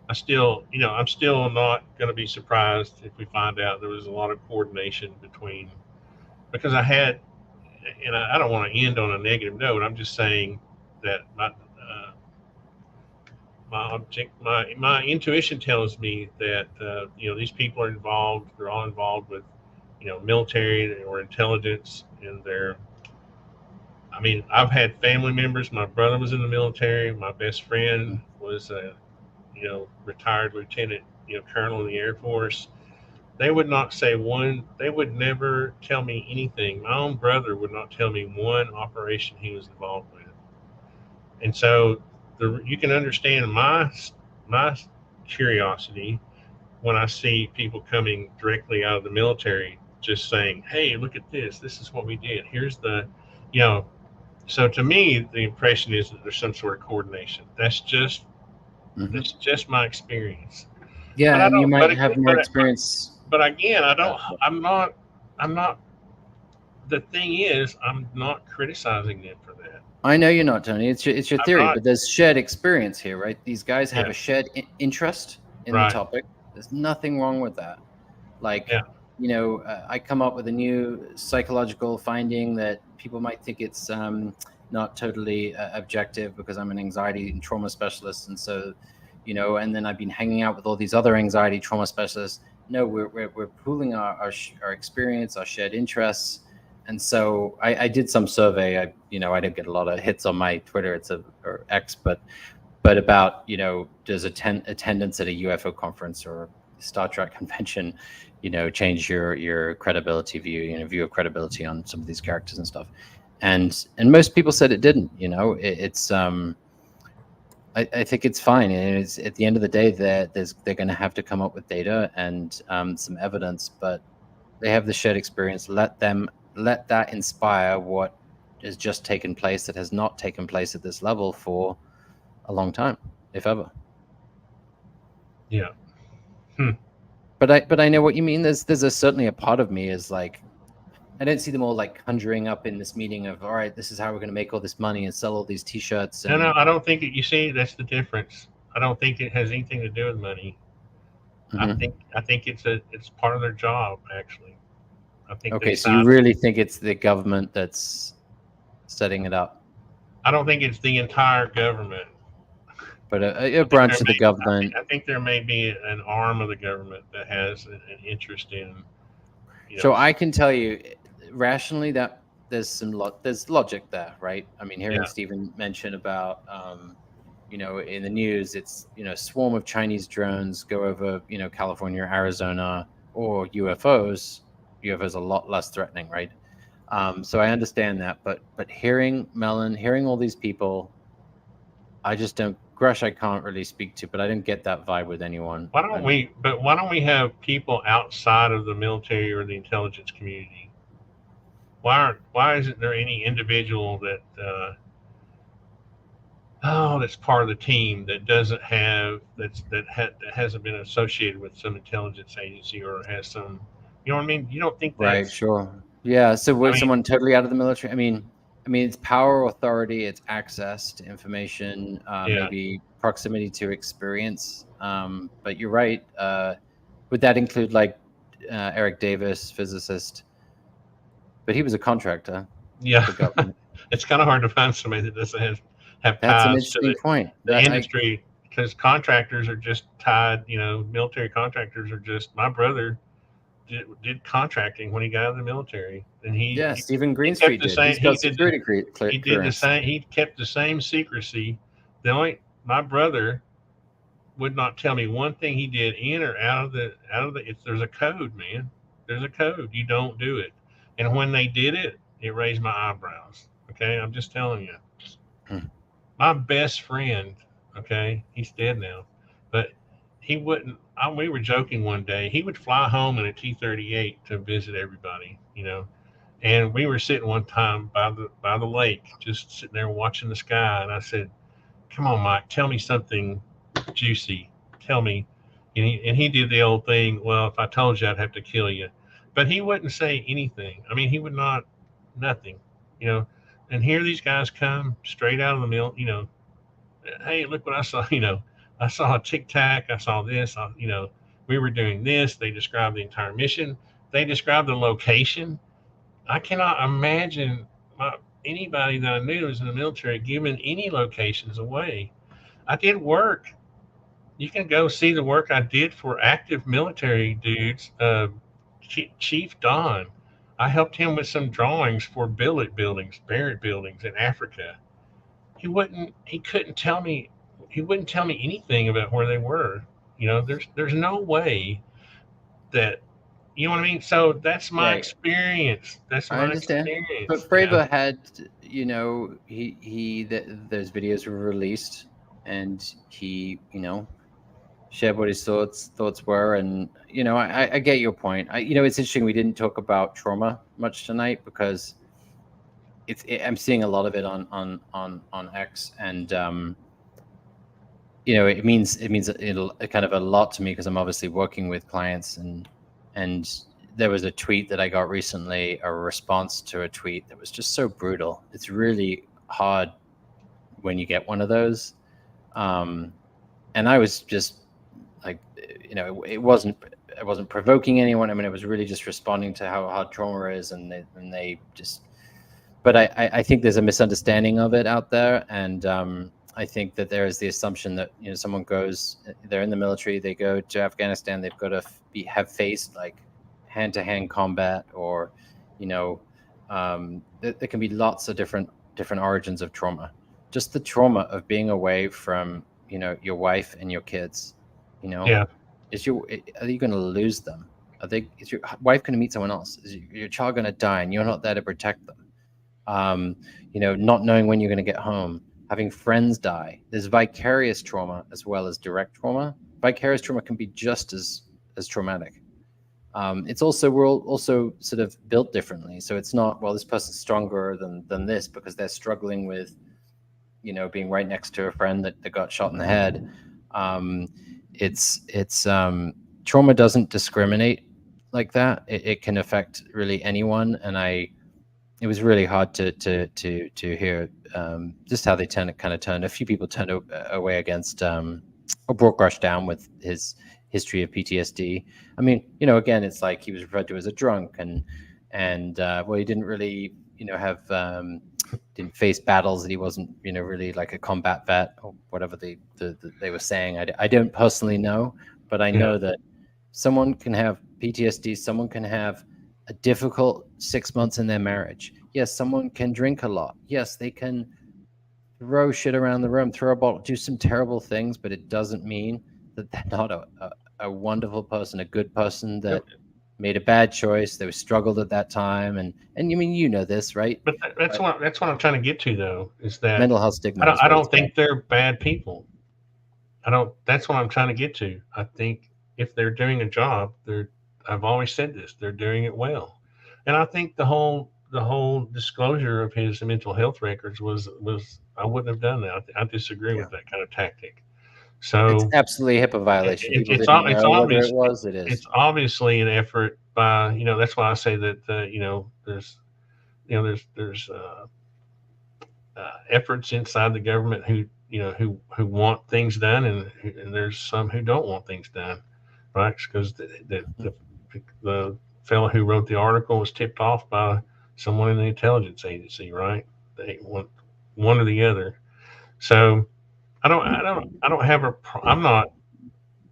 I'm still not going to be surprised if we find out there was a lot of coordination between, because I had, and I don't want to end on a negative note. I'm just saying that my intuition tells me that these people are involved. They're all involved with military or intelligence, and I've had family members. My brother was in the military. My best friend was a retired lieutenant, colonel in the Air Force. They would not say one. They would never tell me anything. My own brother would not tell me one operation he was involved with. And so you can understand my curiosity when I see people coming directly out of the military, just saying, "Hey, look at this. This is what we did. Here's the, you know." So to me, the impression is that there's some sort of coordination. That's just my experience. But Yeah, I and you don't. But might again, have more experience. but again, I don't. I'm not. I'm not. The thing is, I'm not criticizing them for that. I know you're not, Tony. It's your I'm theory, not. but there's shared experience here, right? These guys have Yeah. a shared interest in the Right. topic. There's nothing wrong with that. Like, Yeah. I come up with a new psychological finding that people might think it's not totally objective because I'm an anxiety and trauma specialist, and so, and then I've been hanging out with all these other anxiety trauma specialists. No, we're pooling our experience, our shared interests. And so I did some survey. I didn't get a lot of hits on my Twitter. Or X, but about does attendance at a UFO conference or Star Trek convention, change your credibility view of credibility on some of these characters and stuff. And most people said it didn't. I think it's fine. And it's at the end of the day, they're going to have to come up with data and some evidence, but they have the shared experience. Let that inspire what has just taken place that has not taken place at this level for a long time, if ever. Yeah. But I know what you mean. There's certainly a part of me is like, I don't see them all like conjuring up in this meeting of, all right, this is how we're going to make all this money and sell all these T-shirts. And No, I don't think it. You see, that's the difference. I don't think it has anything to do with money. I think it's part of their job, actually. I think. Okay, so you really think it's the government that's setting it up? I don't think it's the entire government, but a branch of the government. I think there may be an arm of the government that has an interest in. So I can tell you, rationally, that there's logic there, right? I mean, hearing Stephen mention about, in the news, it's a swarm of Chinese drones go over, California, Arizona, or UFOs. UFOs are a lot less threatening, right? So I understand that, but hearing all these people, I just don't. Grush, I can't really speak to, but I didn't get that vibe with anyone. Why don't we have people outside of the military or the intelligence community? Why isn't there any individual that that's part of the team that doesn't have that hasn't been associated with some intelligence agency or has some, you know what I mean? You don't think that's right? Sure. Yeah. So was someone totally out of the military? I mean, it's power, authority, it's access to information, maybe proximity to experience. But you're right. Would that include like Eric Davis, physicist? But he was a contractor. Yeah. It's kind of hard to find somebody that doesn't have That's ties an interesting point. The industry, because contractors are just tied. Military contractors are just. My brother did contracting when he got out of the military, and Stephen Greenstreet did. He's got security clearance. He did the same. He kept the same secrecy. My brother would not tell me one thing he did in or out of the. There's a code, man. There's a code. You don't do it. And when they did it, it raised my eyebrows. Okay, I'm just telling you. My best friend. Okay, he's dead now, but he wouldn't. We were joking one day. He would fly home in a T-38 to visit everybody, And we were sitting one time by the lake, just sitting there watching the sky. And I said, "Come on, Mike, tell me something juicy. Tell me." And he did the old thing. Well, if I told you, I'd have to kill you. But he wouldn't say anything. I mean, he would not, nothing, And here these guys come straight out of the mill, Hey, look what I saw, I saw a Tic Tac. I saw this. We were doing this. They described the entire mission. They described the location. I cannot imagine anybody that I knew was in the military giving any locations away. I did work. You can go see the work I did for active military dudes. Chief Don. I helped him with some drawings for billet buildings, Barrett buildings in Africa. He couldn't tell me. He wouldn't tell me anything about where they were. There's no way that, you know what I mean? So that's my experience. That's my experience. But Fravor had, those videos were released, and he, shared what his thoughts were, and I get your point. It's interesting we didn't talk about trauma much tonight because I'm seeing a lot of it on X, and it means it'll kind of a lot to me because I'm obviously working with clients, and there was a tweet that I got recently, a response to a tweet that was just so brutal. It's really hard when you get one of those, and I was just like, I wasn't provoking anyone. I mean, it was really just responding to how hard trauma is, and they just. But I think there's a misunderstanding of it out there, and I think that there is the assumption that someone goes, they're in the military, they go to Afghanistan, they've got to have faced like hand-to-hand combat, or there can be lots of different origins of trauma. Just the trauma of being away from your wife and your kids. Yeah. Are you going to lose them? Is your wife going to meet someone else? Is your child going to die and you're not there to protect them? Not knowing when you're going to get home, having friends die. There's vicarious trauma as well as direct trauma. Vicarious trauma can be just as traumatic. It's also, we're all also sort of built differently. So it's not, well, this person's stronger than this because they're struggling with, being right next to a friend that got shot in the head. It's trauma doesn't discriminate like that. It can affect really anyone. And it was really hard to hear just how they turned. A few people turned away against or brought Grush down with his history of PTSD. I mean, again, it's like he was referred to as a drunk, and well, he didn't really, have didn't face battles, that he wasn't, really like a combat vet or whatever they were saying. I don't personally know, but I know that someone can have PTSD, someone can have a difficult 6 months in their marriage. Yes, someone can drink a lot. Yes, they can throw shit around the room, throw a bottle, do some terrible things, but it doesn't mean that they're not a wonderful person, a good person that made a bad choice. They struggled at that time, and you mean this, right? But that's what I'm trying to get to, though, is that mental health stigma. I don't think they're bad people. That's what I'm trying to get to. I think if they're doing a job, I've always said this, they're doing it well. And I think the whole disclosure of his mental health records was I wouldn't have done that. I disagree with that kind of tactic. So it's absolutely HIPAA violation. It's obviously an effort by, that's why I say that there's efforts inside the government who want things done, and there's some who don't want things done, right? Because the fellow who wrote the article was tipped off by someone in the intelligence agency, right? They want one or the other. So I'm not.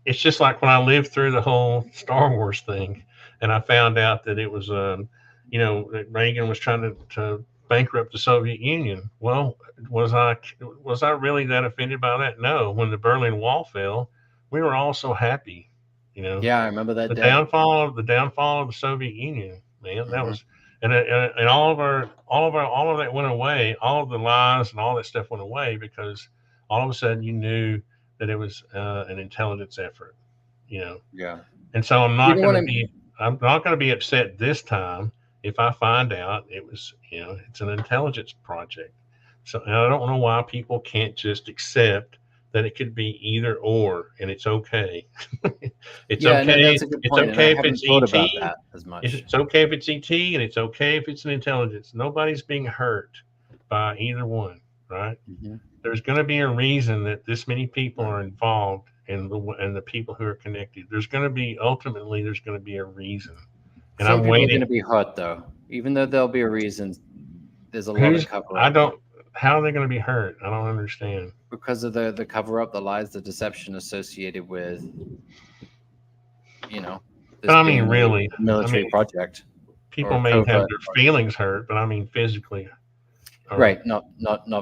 It's just like when I lived through the whole Star Wars thing, and I found out that it was, that Reagan was trying to bankrupt the Soviet Union. Well, was I really that offended by that? No. When the Berlin Wall fell, we were all so happy. Yeah, I remember that. The downfall of the Soviet Union, man. That was, and all of that went away. All of the lies and all that stuff went away because all of a sudden you knew that it was an intelligence effort. Yeah. And so I'm not going to be upset this time if I find out it was, it's an intelligence project. So I don't know why people can't just accept that it could be either or, and it's okay. It's okay. It's okay if it's ET. It's okay if it's ET, and it's okay if it's an intelligence. Nobody's being hurt by either one, right? Mm-hmm. There's going to be a reason that this many people are involved, and the people who are connected. Ultimately there's going to be a reason. And some I'm people waiting. are going to be hurt, though. Even though there'll be a reason, there's a lot of cover up. How are they going to be hurt? I don't understand. Because of the cover up, the lies, the deception associated with, this really, military project. People may have their feelings hurt, but I mean physically. Right, not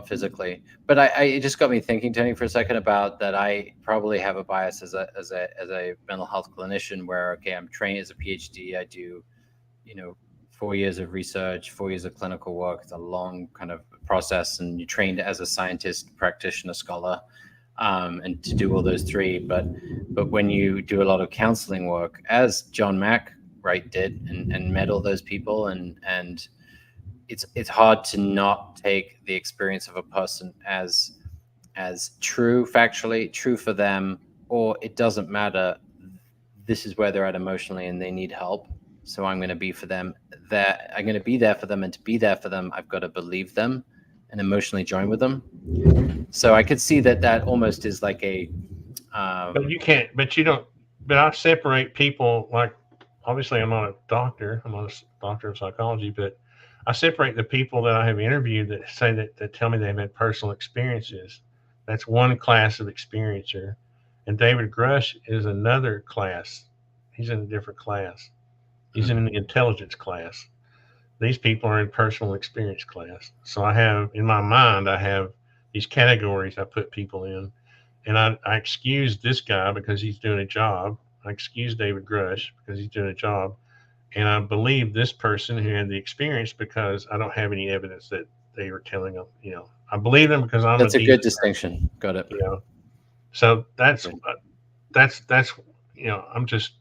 physically. But it just got me thinking, Tony, for a second about that. I probably have a bias as a mental health clinician, where I'm trained as a PhD. I do, 4 years of research, 4 years of clinical work. It's a long kind of process, and you're trained as a scientist, practitioner, scholar. and to do all those three. But when you do a lot of counseling work, as John Mack did, and met all those people, and it's hard to not take the experience of a person as true, factually true for them, or it doesn't matter. This is where they're at emotionally, and they need help. So I'm going to be for them. That I'm going to be there for them, and to be there for them, I've got to believe them and emotionally join with them. So I could see that almost is like a. But you can't. But you don't. But I separate people. Like, obviously, I'm not a doctor. I'm not a doctor of psychology, but I separate the people that I have interviewed that say that tell me they've had personal experiences. That's one class of experiencer, and David Grush is another class. He's in a different class. He's in the intelligence class. These people are in personal experience class. So I have, in my mind, I have these categories I put people in. And I excuse this guy because he's doing a job. I excuse David Grush because he's doing a job. And I believe this person who had the experience because I don't have any evidence that they were telling them, I believe them because I'm That's a good distinction. Got it. So that's, I'm just.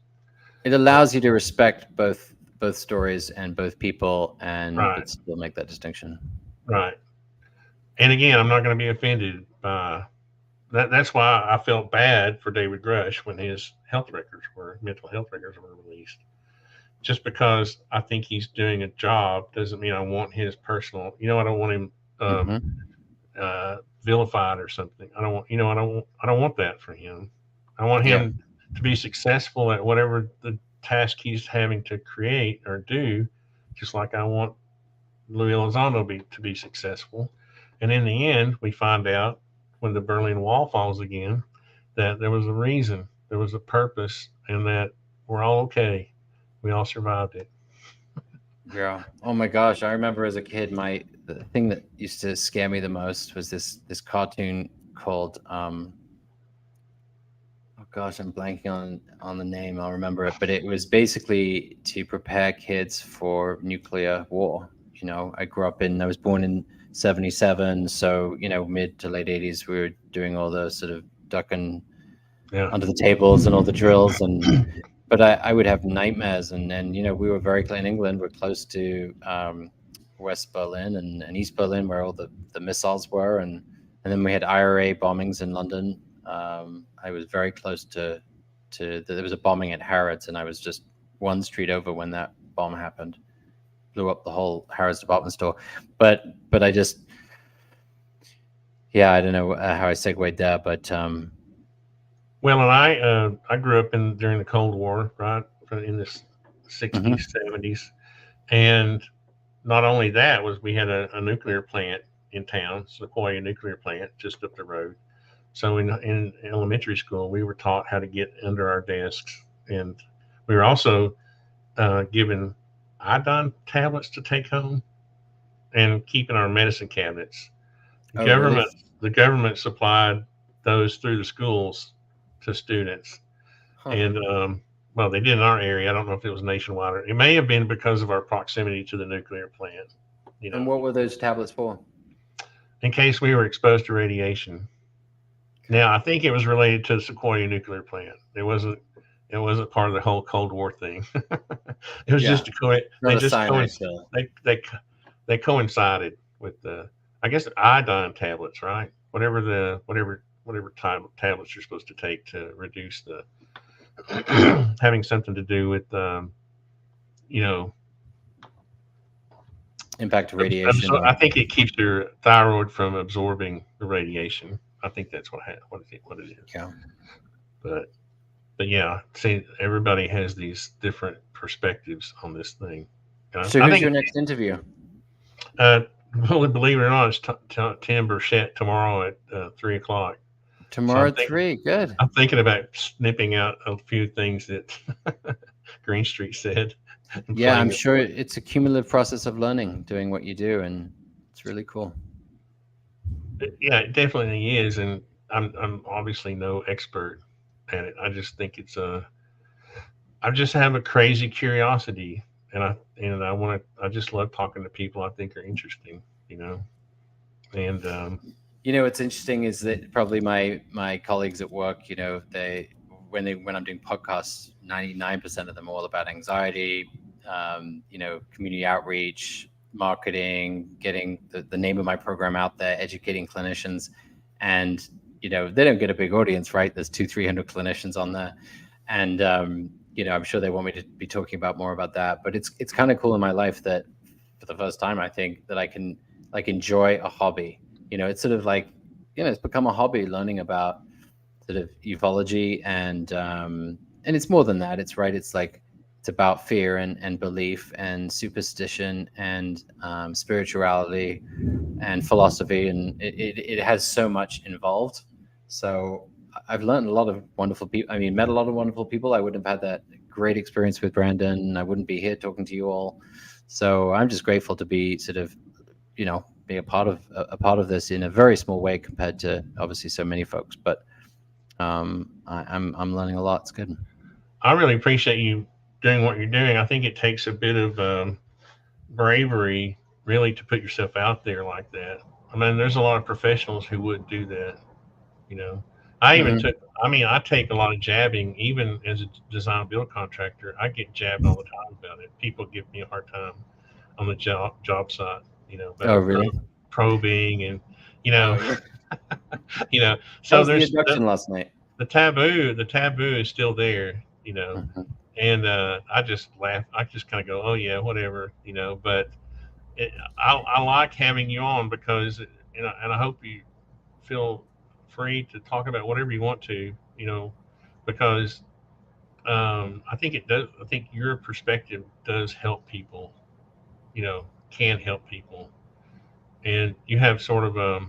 It allows you to respect both stories and both people, and but still make that distinction. Right. And again, I'm not going to be offended by that. That's why I felt bad for David Grush when his mental health records were released. Just because I think he's doing a job doesn't mean I want his personal. I don't want him vilified or something. I don't want that for him. I want him to be successful at whatever the task he's having to create or do, just like I want Louis Elizondo to be successful. And in the end, we find out when the Berlin Wall falls again that there was a reason, there was a purpose, and that we're all okay. We all survived it. Yeah. Oh my gosh, I remember as a kid, the thing that used to scare me the most was this cartoon called oh gosh, I'm blanking on the name. I'll remember it, but it was basically to prepare kids for nuclear war. I was born in 77, so mid to late 80s, we were doing all the sort of ducking under the tables and all the drills, but I would have nightmares, and then we were very close in England. We're close to West Berlin and East Berlin, where all the missiles were, and then we had IRA bombings in London. I was very close to there was a bombing at Harrods, and I was just one street over when that bomb happened, blew up the whole Harrods department store. But I just, I don't know how I segued there, but well, and I grew up during the Cold War, right, in the 60s, 70s, and not only that we had a nuclear plant in town, Sequoia nuclear plant, just up the road. So in elementary school, we were taught how to get under our desks, and we were also given iodine tablets to take home and keep in our medicine cabinets. The government supplied those through the schools to students, and well, they did in our area. I don't know if it was nationwide, or it may have been because of our proximity to the nuclear plant. And what were those tablets for? In case we were exposed to radiation. Now, I think it was related to the Sequoia nuclear plant. It wasn't part of the whole Cold War thing. It was just they coincided with the, I guess, iodine tablets, right? Whatever tablets you're supposed to take to reduce the having something to do with impact of radiation. I think it keeps your thyroid from absorbing the radiation. I think that's what it is. Yeah. But yeah, see, everybody has these different perspectives on this thing. So who's your next interview? Well, believe it or not, it's Tim Burchett tomorrow at 3:00. Tomorrow at 3. Good. I'm thinking about snipping out a few things that Greenstreet said. Yeah, I'm sure it's a cumulative process of learning, doing what you do, and it's really cool. Yeah, it definitely is, and I'm obviously no expert at it. I just think it's I just have a crazy curiosity, and I just love talking to people I think are interesting, and What's interesting is that probably my colleagues at work, when I'm doing podcasts, 99% of them are all about anxiety, community outreach, marketing, getting the name of my program out there, educating clinicians, and they don't get a big audience, right? There's 200-300 clinicians on there, and I'm sure they want me to be talking more about that. But it's kind of cool in my life that for the first time, I think that I can enjoy a hobby. It's sort of like it's become a hobby, learning about sort of ufology, and it's more than that. It's right. It's about fear and belief and superstition and spirituality and philosophy, and it has so much involved. So I've learned a lot of wonderful people. I mean, met a lot of wonderful people. I wouldn't have had that great experience with Brandon. I wouldn't be here talking to you all. So I'm just grateful to be sort of, be a part of this in a very small way compared to obviously so many folks. But I'm learning a lot. It's good. I really appreciate you doing what you're doing. I think it takes a bit of bravery, really, to put yourself out there like that. I mean, there's a lot of professionals who would do that. You know, I even Mhm. took. I mean, I take a lot of jabbing, even as a design build contractor. I get jabbed all the time about it. People give me a hard time on the job site. Oh, About really? probing and Oh, yeah. you know. How So was the there's induction last night? the taboo. The taboo is still there. Mhm. And I just laugh. I just kind of go, oh yeah, whatever. But I like having you on because, and I hope you feel free to talk about whatever you want to, because I think it does. I think your perspective does help people. Can help people, and you have sort of a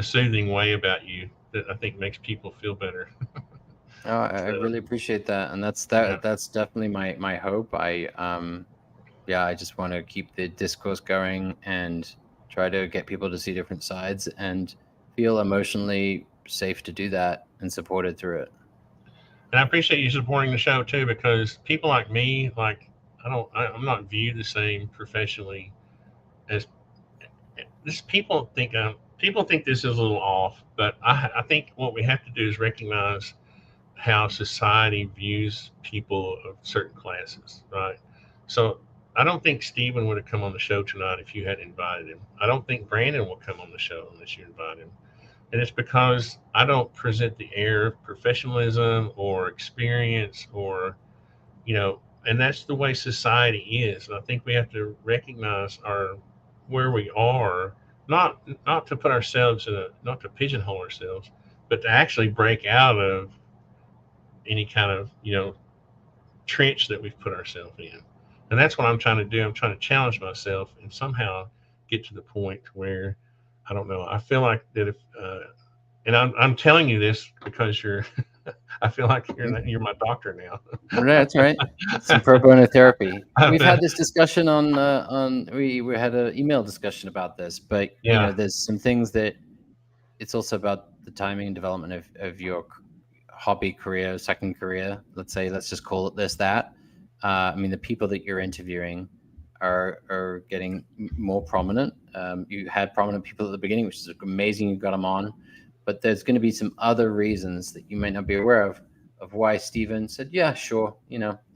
soothing way about you that I think makes people feel better. Oh, I So really appreciate that, and that's yeah, that's definitely my hope. I just want to keep the discourse going and try to get people to see different sides and feel emotionally safe to do that and supported through it. and I appreciate you supporting the show too, because people like me, like I'm not viewed the same professionally as this. People think this is a little off, but I think what we have to do is recognize how society views people of certain classes, right? So I don't think Stephen would have come on the show tonight if you hadn't invited him. I don't think Brandon will come on the show unless you invite him. And it's because I don't present the air of professionalism or experience or, and that's the way society is. And I think we have to recognize our where we are, not to put ourselves not to pigeonhole ourselves, but to actually break out of any kind of trench that we've put ourselves in. And that's what I'm trying to do. I'm trying to challenge myself and somehow get to the point where I don't know. I feel like that if and I'm telling you this because you're I feel like you're my doctor now. That's right. Some pro bono therapy. I We've feel, had this discussion on we had an email discussion about this, but yeah. there's some things that it's also about the timing and development of your hobby career, second career. Let's just call it that. I mean, the people that you're interviewing are getting more prominent. You had prominent people at the beginning, which is amazing. You got them on, but there's going to be some other reasons that you might not be aware of why Stephen said, "Yeah, sure,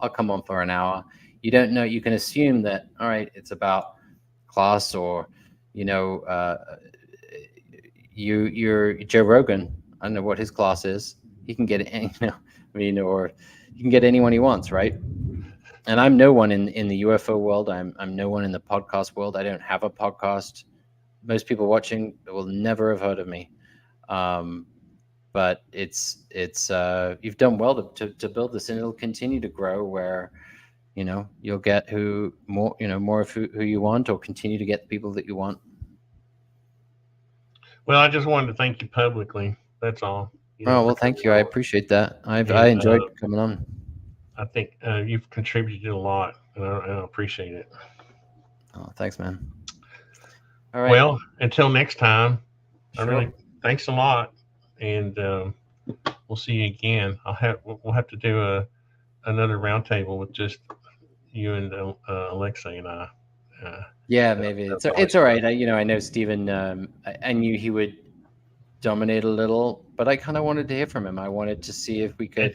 I'll come on for an hour." You don't know. You can assume that, all right, it's about class, or you're Joe Rogan. I don't know what his class is. He can get any, or he can get anyone he wants, right? And I'm no one in the UFO world. I'm no one in the podcast world. I don't have a podcast. Most people watching will never have heard of me. But it's you've done well to build this, and it'll continue to grow where you'll get more of who you want, or continue to get the people that you want. Well, I just wanted to thank you publicly. That's all. Oh, well, For thank you. I appreciate that. I and enjoyed coming on. I think you've contributed a lot, and I appreciate it. Oh, thanks, man. All right. Well, until next time, I Sure. really thanks a lot, and we'll see you again. We'll have to do another roundtable with just you and Alexei and I. Yeah, maybe it's all right. I know Stephen. I knew he would dominate a little, but I kind of wanted to hear from him. I wanted to see if we could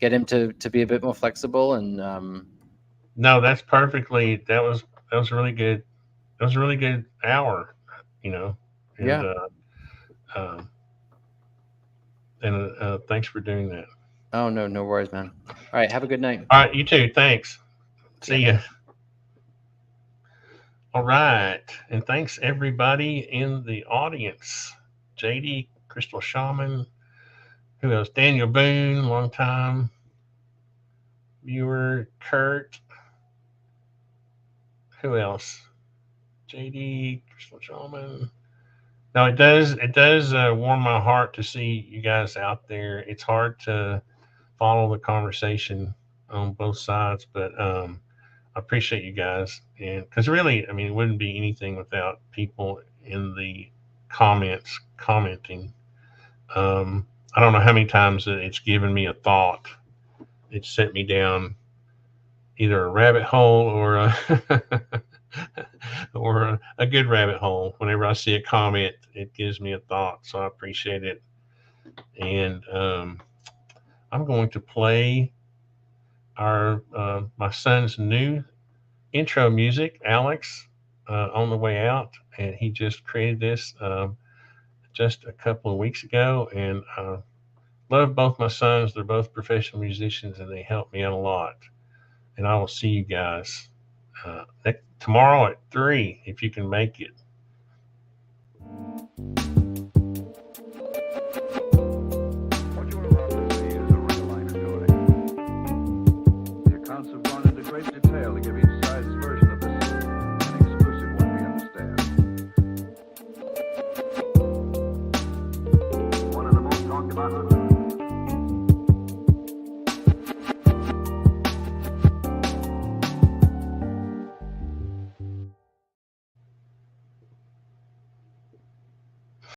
get him to be a bit more flexible. And No, that's perfectly. That was really good. That was a really good hour, you know. And, Yeah. Thanks for doing that. Oh, no worries, man. All right, have a good night. All right, you too. Thanks. See ya. All right, and thanks everybody in the audience. JD, Crystal Shaman, who else? Daniel Boone, long time viewer. Kurt. Who else? JD, Crystal Shaman. No, it does warm my heart to see you guys out there. It's hard to follow the conversation on both sides, but I appreciate you guys. And because really, I mean, it wouldn't be anything without people in the comments commenting. I don't know how many times it's given me a thought. It sent me down either a rabbit hole or a good rabbit hole. Whenever I see a comment, it gives me a thought. So I appreciate it. And I'm going to play my son's new intro music, Alex, on the way out. And he just created this just a couple of weeks ago. And I love both my sons. They're both professional musicians and they help me out a lot. And I will see you guys tomorrow at 3 if you can make it. What you are about to see is a real-life story. The accounts have gone into great detail to give each side's version of this, an exclusive one, we understand. One of the most talked about